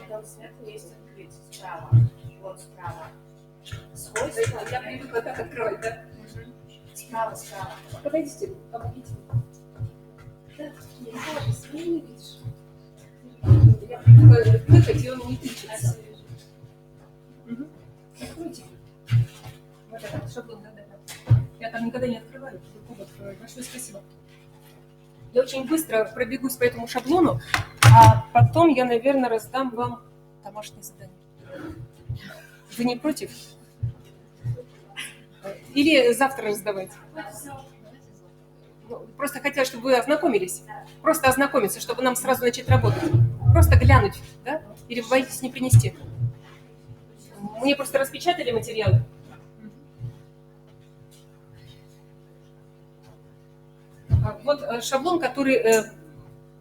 [SPEAKER 4] Там сверху есть открыть справа. Вот справа.
[SPEAKER 10] Свойства. Я привыкла так открывать, да?
[SPEAKER 4] Справа.
[SPEAKER 10] Подойдите, помогите.
[SPEAKER 4] Да, не можешь, не видишь.
[SPEAKER 10] Я привыкла кликать, и он не тычется. Откройте. Вот этот шаблон, да. Я там никогда не открываю. Большое спасибо. Я очень быстро пробегусь по этому шаблону, а потом я, наверное, раздам вам домашнее задание. Вы не против? Или завтра раздавать? Ну, просто хотела, чтобы вы ознакомились. Просто ознакомиться, чтобы нам сразу начать работать. Просто глянуть, да? Или вы боитесь не принести? Мне просто распечатали материалы. Вот шаблон, который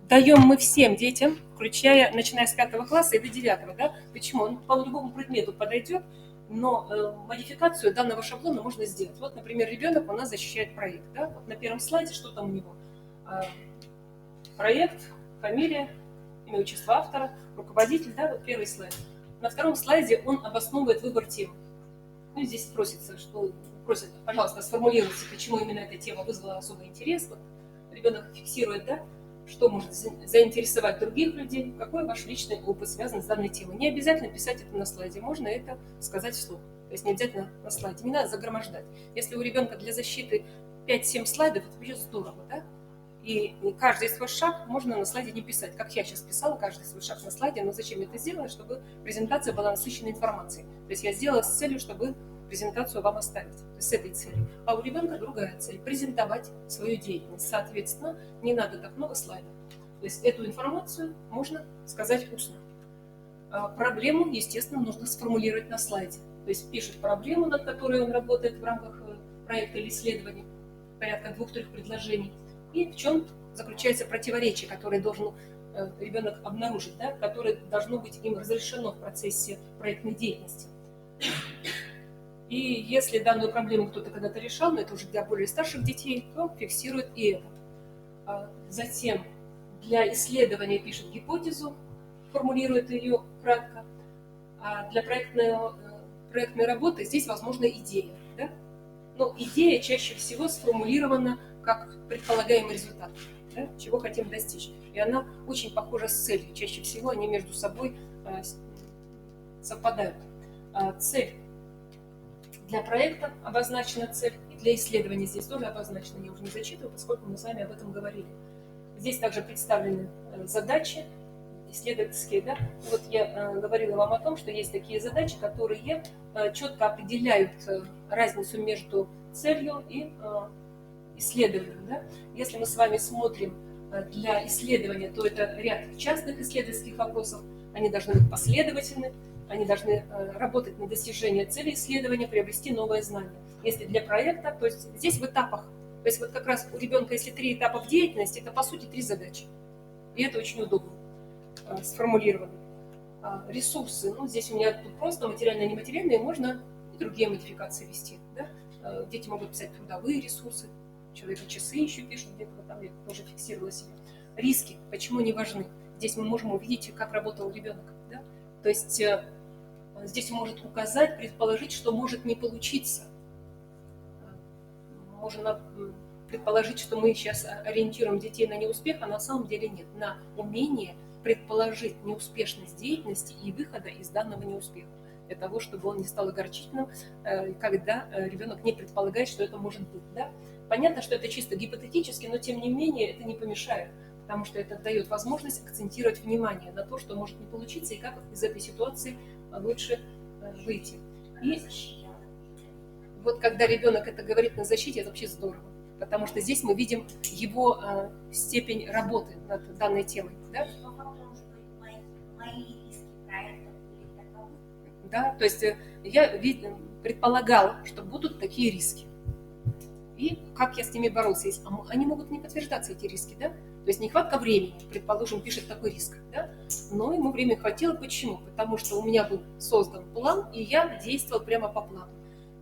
[SPEAKER 10] даем мы всем детям, начиная с 5 класса и до 9. Да? Почему? Он по любому предмету подойдет, но модификацию данного шаблона можно сделать. Вот, например, ребенок у нас защищает проект. Да? Вот на первом слайде что там у него? Проект, фамилия, имя, отчество автора, руководитель, да, вот первый слайд. На втором слайде он обосновывает выбор темы. Ну, здесь просят, пожалуйста, сформулируйте, почему именно эта тема вызвала особый интерес. Вот ребенок фиксирует, да, что может заинтересовать других людей, какой ваш личный опыт связан с данной темой. Не обязательно писать это на слайде, можно это сказать вслух. То есть не обязательно на слайде, не надо загромождать. Если у ребенка для защиты 5-7 слайдов, это будет здорово, да? И каждый свой шаг можно на слайде не писать, как я сейчас писала, каждый свой шаг на слайде, но зачем я это сделала? Чтобы презентация была насыщена информацией. То есть я сделала с целью, чтобы презентацию вам оставить, то есть с этой целью. А у ребенка другая цель – презентовать свою деятельность. Соответственно, не надо так много слайдов. То есть эту информацию можно сказать устно. Проблему, естественно, нужно сформулировать на слайде. То есть пишет проблему, над которой он работает в рамках проекта или исследования, порядка 2-3 предложений, и в чем заключается противоречие, которое должен ребенок обнаружить, да, которое должно быть им разрешено в процессе проектной деятельности. И если данную проблему кто-то когда-то решал, но это уже для более старших детей, то фиксирует и это. Затем для исследования пишет гипотезу, формулирует ее кратко, а для проектной работы здесь возможна идея. Да? Но идея чаще всего сформулирована как предполагаемый результат, да, чего хотим достичь. И она очень похожа с целью. Чаще всего они между собой совпадают. Цель для проекта обозначена цель, и для исследования здесь тоже обозначена. Я уже не зачитываю, поскольку мы с вами об этом говорили. Здесь также представлены задачи исследовательские. Да? Вот я говорила вам о том, что есть такие задачи, которые четко определяют разницу между целью и исследованием. Да? Если мы с вами смотрим для исследования, то это ряд частных исследовательских вопросов. Они должны быть последовательны, они должны работать на достижение цели исследования, приобрести новое знание. Если для проекта, то есть здесь в этапах. То есть вот как раз у ребенка, если 3 этапа в деятельности, это по сути 3 задачи. И это очень удобно сформулировано. Ресурсы, ну здесь у меня тут просто материальные и нематериальные, можно и другие модификации вести. Да? Дети могут писать трудовые ресурсы, человека часы еще пишут, где-то вот там я тоже фиксировала себе. Риски, почему они важны? Здесь мы можем увидеть, как работал ребенок. Да? То есть здесь он может указать, предположить, что может не получиться. Можно предположить, что мы сейчас ориентируем детей на неуспех, а на самом деле нет. На умение предположить неуспешность деятельности и выхода из данного неуспеха. Для того, чтобы он не стал огорчительным, когда ребенок не предполагает, что это может быть. Да? Понятно, что это чисто гипотетически, но тем не менее это не помешает, потому что это дает возможность акцентировать внимание на то, что может не получиться и как из этой ситуации лучше выйти. И вот когда ребенок это говорит на защите, это вообще здорово, потому что здесь мы видим его степень работы над данной темой. Да? Да, то есть я предполагал, что будут такие риски. И как я с ними боролся? Они могут не подтверждаться, эти риски, да? То есть нехватка времени, предположим, пишет такой риск, да? Но ему времени хватило. Почему? Потому что у меня был создан план, и я действовал прямо по плану.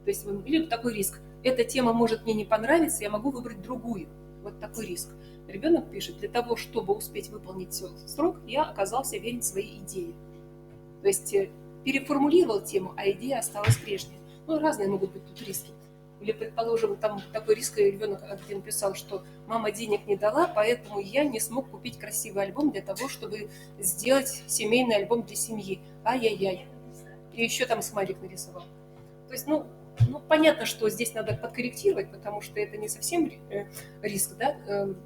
[SPEAKER 10] То есть или такой риск. Эта тема может мне не понравиться, я могу выбрать другую. Вот такой риск. Ребенок пишет, для того, чтобы успеть выполнить срок, я оказался верен своей идее. То есть переформулировал тему, а идея осталась прежней. Ну, разные могут быть тут риски. Или, предположим, там такой риск, ребенок один писал, что мама денег не дала, поэтому я не смог купить красивый альбом для того, чтобы сделать семейный альбом для семьи. Ай-яй-яй. И еще там смайлик нарисовал. То есть, ну, понятно, что здесь надо подкорректировать, потому что это не совсем риск, да,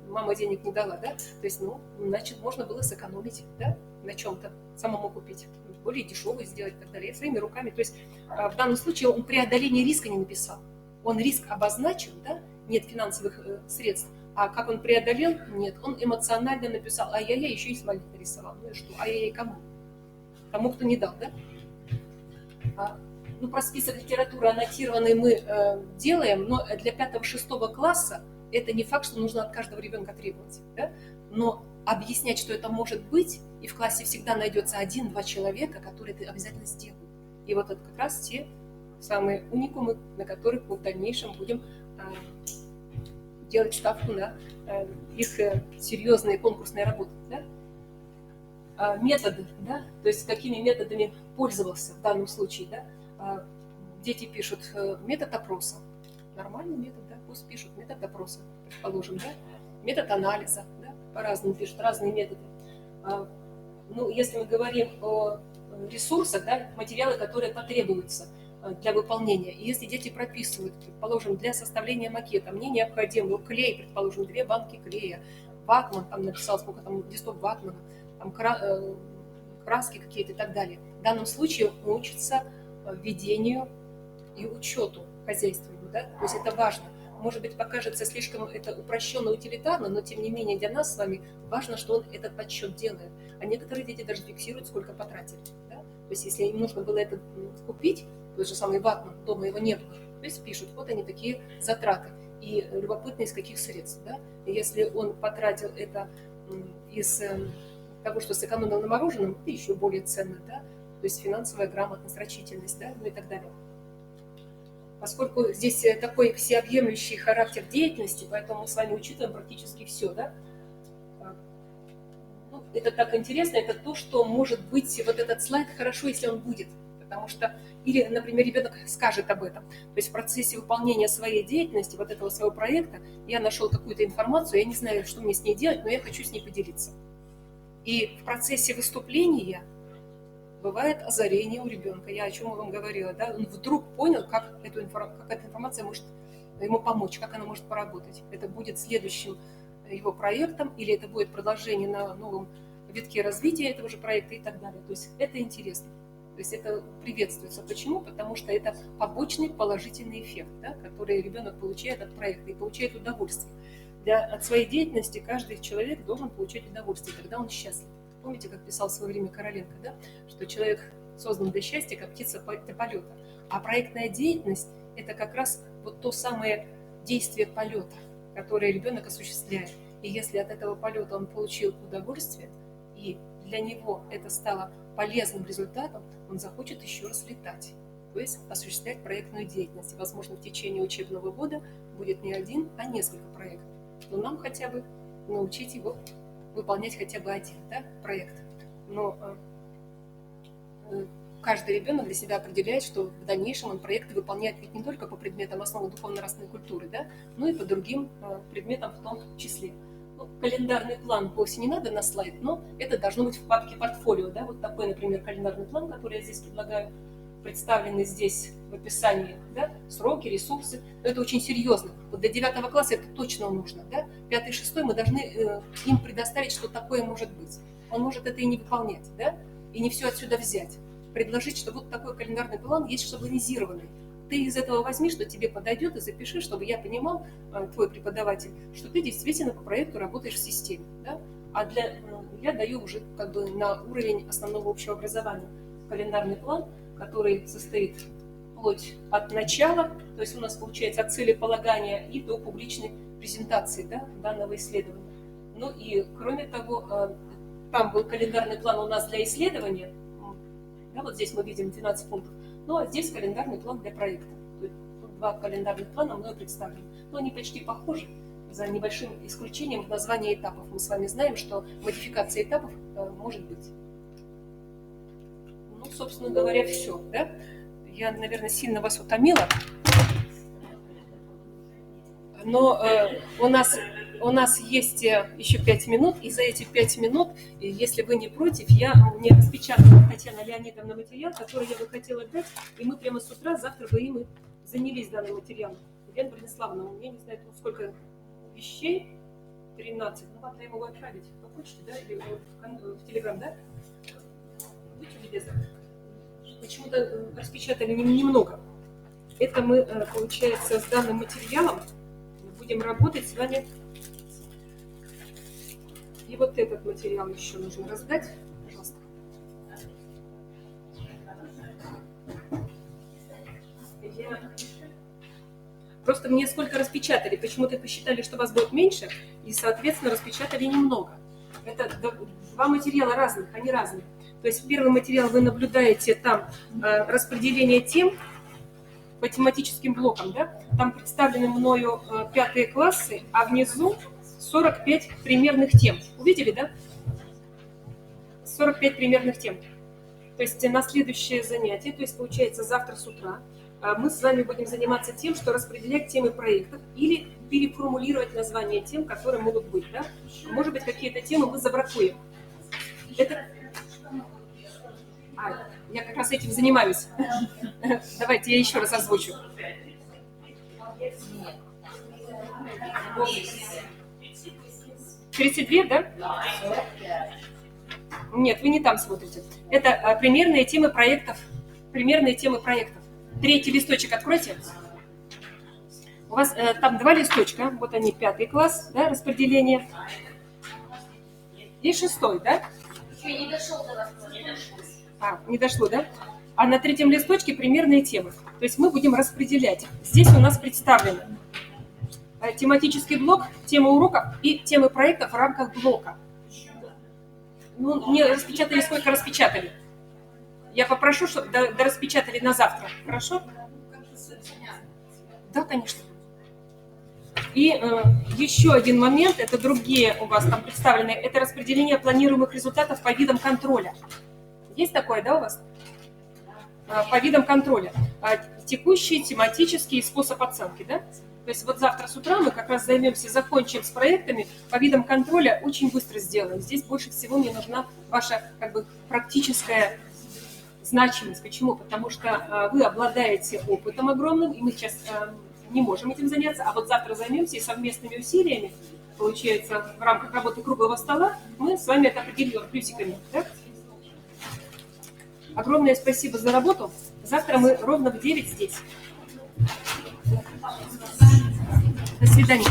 [SPEAKER 10] мама денег не дала, да, то есть, ну, значит, можно было сэкономить, да, на чем-то, самому купить, более дешевый сделать и так далее, своими руками. То есть в данном случае он преодоление риска не написал. Он риск обозначил, да, нет финансовых средств, а как он преодолел, нет, он эмоционально написал, ай-яй-яй, еще и смайлик нарисовал, ну и что, ай-яй-яй кому? Кому, кто не дал, да? Ну, про список литературы аннотированный мы делаем, но для 5-6 класса это не факт, что нужно от каждого ребенка требовать, да? Но объяснять, что это может быть, и в классе всегда найдется 1-2 человека, которые это обязательно сделают. И вот это как раз те самые уникумы, на которых мы в дальнейшем будем делать ставку на их серьезные конкурсные работы. Да? Методы, да? То есть какими методами пользовался в данном случае. Да? Дети пишут метод опроса. Нормальный метод, да? Пусть пишут метод опроса, предположим, да? Метод анализа, да? По-разному пишут, разные методы. Ну, если мы говорим о ресурсах, да, материалы, которые потребуются для выполнения. И если дети прописывают, предположим, для составления макета, мне необходим клей, предположим, 2 банки клея, ватман, там написал, сколько там листов ватмана, там краски какие-то и так далее. В данном случае учится ведению и учету хозяйственному, да? То есть это важно. Может быть, покажется слишком это упрощенно, утилитарно, но тем не менее для нас с вами важно, что он этот подсчет делает. А некоторые дети даже фиксируют, сколько потратили. Да? То есть если им нужно было это купить, тот же самый ватман, дома его не было, То есть пишут, вот они такие затраты. И любопытно, из каких средств. Да? И если он потратил это из того, что сэкономил на мороженом, это еще более ценно. Да? То есть финансовая грамотность, рачительность, да? Ну и так далее. Поскольку здесь такой всеобъемлющий характер деятельности, поэтому мы с вами учитываем практически все. Да? Ну, это так интересно, это то, что может быть вот этот слайд хорошо, если он будет. Потому что, или, например, ребенок скажет об этом. То есть в процессе выполнения своей деятельности, вот этого своего проекта, я нашел какую-то информацию, я не знаю, что мне с ней делать, но я хочу с ней поделиться. И в процессе выступления бывает озарение у ребенка. Я о чем вам говорила, да? Он вдруг понял, как эта информация может ему помочь, как она может поработать. Это будет следующим его проектом, или это будет продолжение на новом витке развития этого же проекта и так далее. То есть это интересно. То есть это приветствуется. Почему? Потому что это побочный положительный эффект, да, который ребенок получает от проекта и получает удовольствие. От своей деятельности каждый человек должен получать удовольствие, тогда он счастлив. Помните, как писал в свое время Короленко, да? Что человек создан для счастья, как птица для полета. А проектная деятельность – это как раз вот то самое действие полета, которое ребенок осуществляет. И если от этого полета он получил удовольствие, и для него это стало полезным результатом, он захочет еще раз летать, то есть осуществлять проектную деятельность. И, возможно, в течение учебного года будет не один, а несколько проектов. Но нам хотя бы научить его выполнять хотя бы один, да, проект. Но каждый ребенок для себя определяет, что в дальнейшем он проекты выполняет ведь не только по предметам основы духовно-нравственной культуры, да, но и по другим предметам в том числе. Ну, календарный план вовсе не надо на слайд, но это должно быть в папке портфолио. Да? Вот такой, например, календарный план, который я здесь предлагаю, представлены здесь в описании, да? Сроки, ресурсы. Но это очень серьезно. Вот до 9 класса это точно нужно. Да? 5 и 6 мы должны им предоставить, что такое может быть. Он может это и не выполнять, да? И не все отсюда взять. Предложить, что вот такой календарный план есть шаблонизированный. Ты из этого возьми, что тебе подойдет, и запиши, чтобы я понимал, твой преподаватель, что ты действительно по проекту работаешь в системе. Да? А я даю уже как бы на уровень основного общего образования календарный план, который состоит вплоть от начала, то есть у нас получается от целеполагания и до публичной презентации, да, данного исследования. Ну и кроме того, там был календарный план у нас для исследования, да, вот здесь мы видим 12 пунктов. Ну, а здесь календарный план для проекта. Тут 2 календарных плана мною представлены. Но они почти похожи, за небольшим исключением в названии этапов. Мы с вами знаем, что модификация этапов может быть. Ну, собственно говоря, все. Да? Я, наверное, сильно вас утомила. Но у нас есть еще 5 минут, и за эти 5 минут, если вы не против, мне распечатала Татьяна Леонидовна материал, который я бы хотела дать, и мы прямо с утра, завтра бы им занялись данным материалом. Елена Брониславовна, я не знаю, сколько вещей, 13, ну ладно, я могу отправить по почте, да, или в Телеграм, да? Будьте любезны. Почему-то распечатали немного. Это мы, получается, с данным материалом будем работать с вами. И вот этот материал еще нужно раздать. Пожалуйста. Просто мне сколько распечатали, почему-то посчитали, что вас будет меньше, и, соответственно, распечатали немного. Это 2 материала разных, они разные. То есть первый материал вы наблюдаете, там распределение тем по тематическим блокам, да? Там представлены мною 5 классы, а внизу 45 примерных тем. Увидели, да? 45 примерных тем. То есть на следующее занятие, то есть получается завтра с утра, мы с вами будем заниматься тем, что распределять темы проектов или переформулировать названия тем, которые могут быть. Да? Может быть, какие-то темы мы забракуем. Я как раз этим занимаюсь. Давайте я еще раз озвучу. «32, да? Нет, вы не там смотрите. Это примерные темы проектов. Примерные темы проектов. 3-й листочек откройте. У вас там 2 листочка. Вот они, 5 класс, да, распределение. И 6-й, да?
[SPEAKER 4] Еще не дошел до вас.
[SPEAKER 10] Не дошло, да? а на третьем листочке примерные темы. То есть мы будем распределять. Здесь у нас представлены тематический блок, тема уроков и темы проектов в рамках блока. Ну, не распечатали, сколько распечатали. Я попрошу, чтобы дораспечатали на завтра. Хорошо? Да, конечно. И еще один момент, это другие у вас там представлены, это распределение планируемых результатов по видам контроля. Есть такое, да, у вас? По видам контроля. Текущий, тематический и способ оценки, да? То есть вот завтра с утра мы как раз займемся, закончим с проектами по видам контроля, очень быстро сделаем. Здесь больше всего мне нужна ваша как бы практическая значимость. Почему? Потому что вы обладаете опытом огромным, и мы сейчас не можем этим заняться, а вот завтра займемся и совместными усилиями, получается, в рамках работы круглого стола, мы с вами это определим плюсиками. Да? Огромное спасибо за работу. Завтра мы ровно в 9 здесь. До свидания.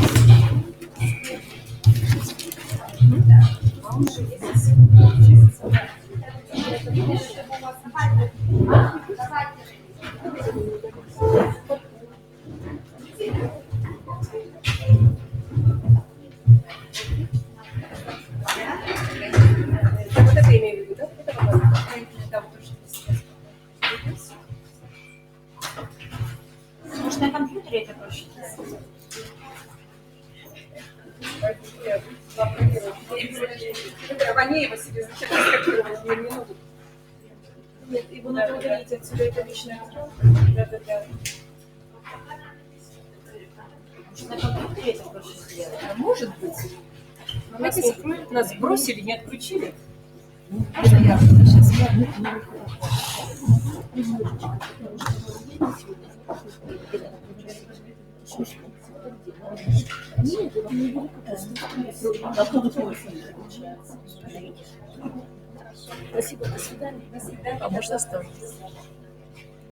[SPEAKER 10] Вот это я имею в виду, да? Да, вот то, что сейчас.
[SPEAKER 1] Может, на компьютере это проще?
[SPEAKER 10] Ванеева себе зачем раскопировать 2 минуты?
[SPEAKER 6] Нет, его надо удалить отсюда, это личное. Да.
[SPEAKER 1] Может, на компьютере это проще сделать?
[SPEAKER 10] Может быть. Но нас бросили, не отключили.
[SPEAKER 1] Спасибо, до свидания.
[SPEAKER 10] А можно оставить?